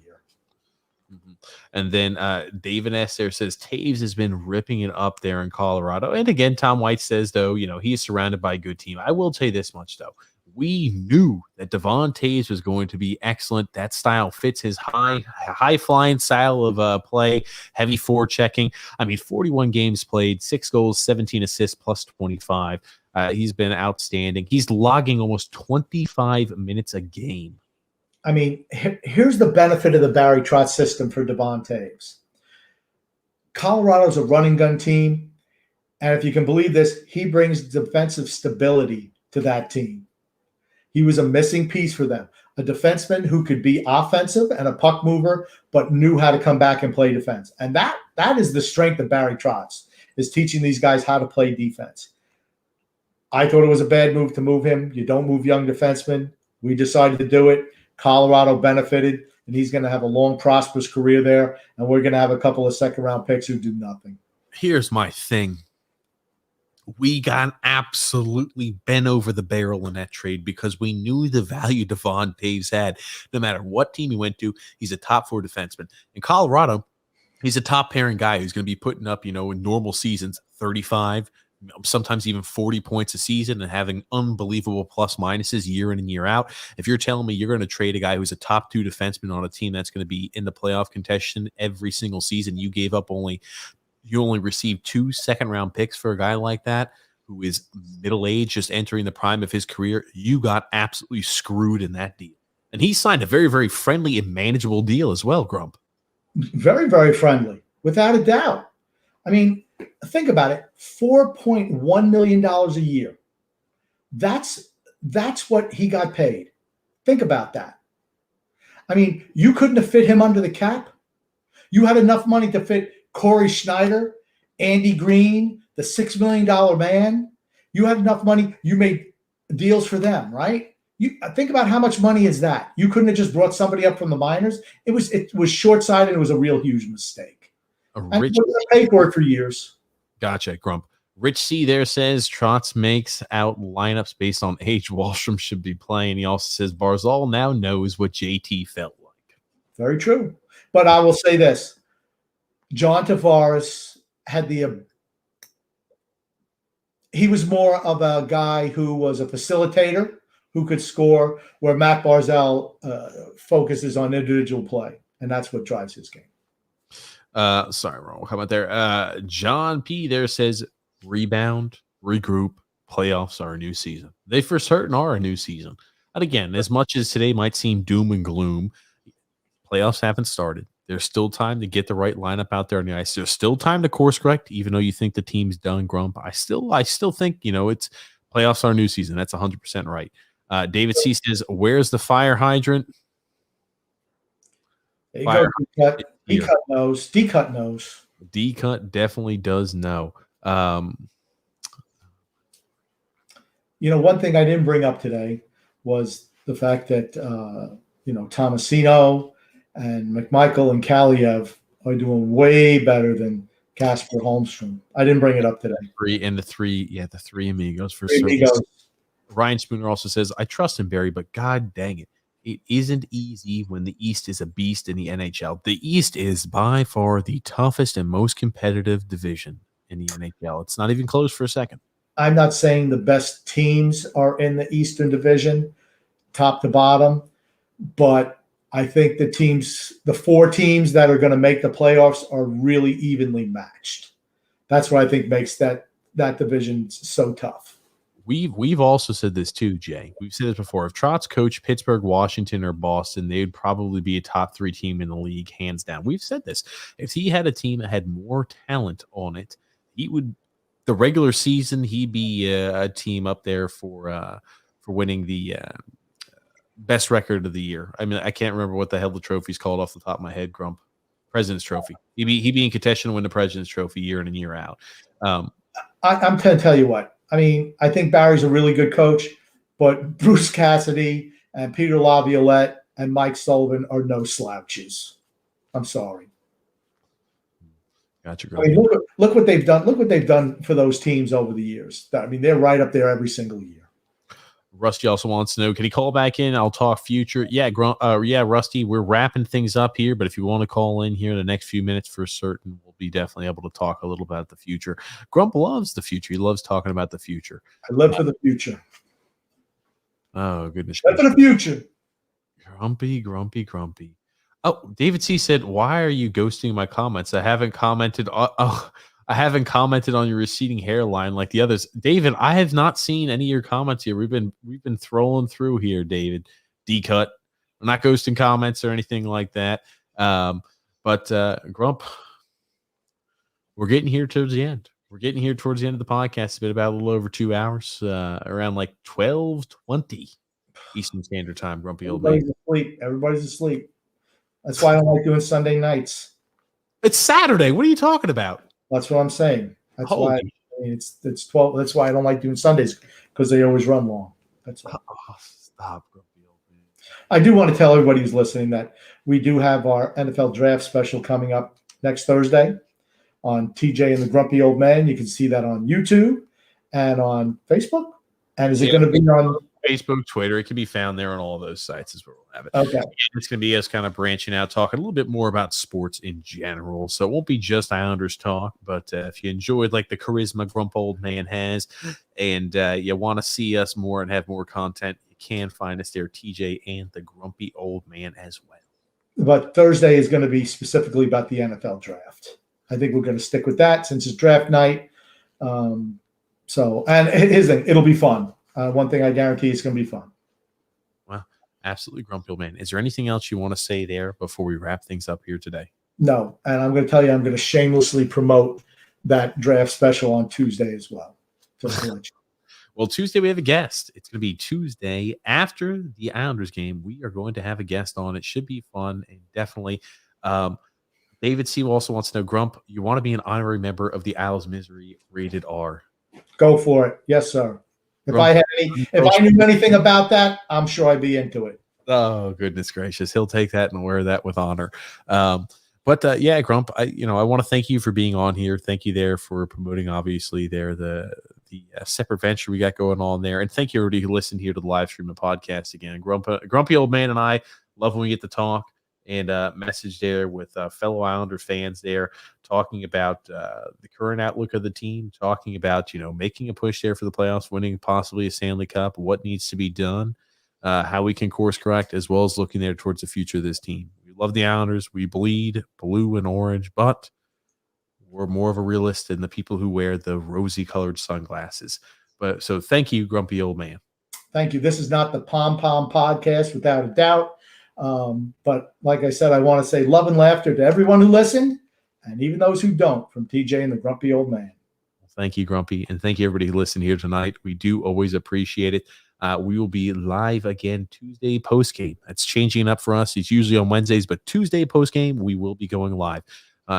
And then David S. there says Taves has been ripping it up there in Colorado. And again, Tom White says, though, he's surrounded by a good team. I will tell you this much, though. We knew that Devon Taves was going to be excellent. That style fits his high-flying style of play, heavy forechecking. I mean, 41 games played, 6 goals, 17 assists, plus 25. He's been outstanding. He's logging almost 25 minutes a game. I mean, here's the benefit of the Barry Trotz system for Devon Taves. Colorado's a running gun team, and if you can believe this, he brings defensive stability to that team. He was a missing piece for them, a defenseman who could be offensive and a puck mover, but knew how to come back and play defense. And that is the strength of Barry Trotz, is teaching these guys how to play defense. I thought it was a bad move to move him. You don't move young defensemen. We decided to do it. Colorado benefited, and he's going to have a long, prosperous career there, and we're going to have a couple of second-round picks who do nothing. Here's my thing. We got absolutely bent over the barrel in that trade because we knew the value Devon Taves had. No matter what team he went to, he's a top 4 defenseman. In Colorado, he's a top-pairing guy who's going to be putting up, in normal seasons, 35, sometimes even 40 points a season and having unbelievable plus minuses year in and year out. If you're telling me you're going to trade a guy who's a top 2 defenseman on a team that's going to be in the playoff contention every single season, you only received 2 second-round picks for a guy like that who is middle-aged, just entering the prime of his career, you got absolutely screwed in that deal. And he signed a very, very friendly and manageable deal as well, Grump. Very, very friendly, without a doubt. I mean, think about it, $4.1 million a year. That's what he got paid. Think about that. I mean, you couldn't have fit him under the cap. You had enough money to fit Corey Schneider, Andy Green, the $6 million man. You had enough money. You made deals for them, right? You think about how much money is that. You couldn't have just brought somebody up from the minors. It was short-sighted. It was a real huge mistake. And we're going to pay for it for years. Gotcha, Grump. Rich C there says Trotz makes out lineups based on age Wahlstrom should be playing. He also says Barzal now knows what JT felt like. Very true. But I will say this. John Tavares had he was more of a guy who was a facilitator who could score, where Matt Barzal focuses on individual play, and that's what drives his game. Sorry, wrong. How about there? John P there says rebound, regroup, playoffs are a new season. They for certain are a new season. And again, as much as today might seem doom and gloom, playoffs haven't started. There's still time to get the right lineup out there on the ice. There's still time to course correct, even though you think the team's done, Grump. I still think, it's playoffs are a new season. That's 100% right. David C says, where's the fire hydrant? There you go. D-cut knows. D-Cut definitely does know. One thing I didn't bring up today was the fact that, Tomasino and McMichael and Kaliev are doing way better than Casper Holmstrom. I didn't bring it up today. The three amigos for Three service. amigos. Ryan Spooner also says, I trust him, Barry, but God dang it. It isn't easy when the East is a beast in the NHL. The East is by far the toughest and most competitive division in the NHL. It's not even close for a second. I'm not saying the best teams are in the Eastern Division, top to bottom, but I think the 4 teams that are going to make the playoffs are really evenly matched. That's what I think makes that division so tough. We've also said this too, Jay. We've said this before. If Trotz coached Pittsburgh, Washington, or Boston, they'd probably be a top 3 team in the league, hands down. We've said this. If he had a team that had more talent on it, he would. The regular season, he'd be a team up there for winning the best record of the year. I mean, I can't remember what the hell the trophy's called off the top of my head. Grump, President's Trophy. He'd be in contention to win the President's Trophy year in and year out. I'm going to tell you what. I mean, I think Barry's a really good coach, but Bruce Cassidy and Peter Laviolette and Mike Sullivan are no slouches. I'm sorry. Gotcha. I mean, look what they've done. Look what they've done for those teams over the years. I mean, they're right up there every single year. Rusty also wants to know, can he call back in? I'll talk future. Yeah, Rusty, we're wrapping things up here, but if you want to call in here in the next few minutes for certain, we'll be definitely able to talk a little about the future. Grump loves the future. He loves talking about the future. I live for the future. Oh, goodness. Live for the future. Grumpy. Oh, David C. said, why are you ghosting my comments? I haven't commented. I haven't commented on your receding hairline like the others. David, I have not seen any of your comments here. We've been throwing through here, David. D-Cut. I'm not ghosting comments or anything like that. But Grump, we're getting here towards the end. We're getting here towards the end of the podcast. It's been about a little over 2 hours, around like 12:20 Eastern Standard Time. Grumpy old man. Everybody's asleep. That's why I don't like doing Sunday nights. It's Saturday. What are you talking about? That's what I'm saying. That's why it's 12. That's why I don't like doing Sundays, because they always run long. That's all. Oh, stop, Grumpy old man. I do want to tell everybody who's listening that we do have our NFL draft special coming up next Thursday on TJ and the Grumpy Old Man. You can see that on YouTube and on Facebook. And is it going to be on Facebook, Twitter? It can be found there on all those sites is where we'll have it. Okay. It's going to be us kind of branching out, talking a little bit more about sports in general. So it won't be just Islanders talk, but if you enjoyed like the charisma Grump Old Man has and you want to see us more and have more content, you can find us there, TJ and the Grumpy Old Man as well. But Thursday is going to be specifically about the NFL draft. I think we're going to stick with that since it's draft night. And it'll be fun. One thing I guarantee is going to be fun. Well, absolutely, Grumpy Old Man. Is there anything else you want to say there before we wrap things up here today? No. And I'm going to tell you, I'm going to shamelessly promote that draft special on Tuesday as well. Well, Tuesday we have a guest. It's going to be Tuesday after the Islanders game. We are going to have a guest on. It should be fun and definitely. David C. also wants to know, Grump, you want to be an honorary member of the Isles Misery rated R? Go for it. Yes, sir. If I knew anything about that, I'm sure I'd be into it. Oh, goodness gracious. He'll take that and wear that with honor. Yeah, Grump, I want to thank you for being on here. Thank you there for promoting, obviously, there the separate venture we got going on there. And thank you, everybody who listened here to the live stream and podcast again. Grumpy Old Man and I love when we get to talk and message there with fellow Islander fans there, talking about the current outlook of the team, talking about, making a push there for the playoffs, winning possibly a Stanley Cup, what needs to be done, how we can course correct, as well as looking there towards the future of this team. We love the Islanders. We bleed blue and orange, but we're more of a realist than the people who wear the rosy-colored sunglasses. So thank you, Grumpy Old Man. Thank you. This is not the Pom Pom podcast, without a doubt. But like I said, I want to say love and laughter to everyone who listened, and even those who don't, from TJ and the Grumpy Old Man. Thank you, Grumpy, and thank you, everybody who listened here tonight. We do always appreciate it. We will be live again Tuesday postgame. That's changing up for us. It's usually on Wednesdays, but Tuesday postgame, we will be going live.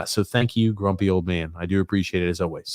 So thank you, grumpy old man. I do appreciate it as always.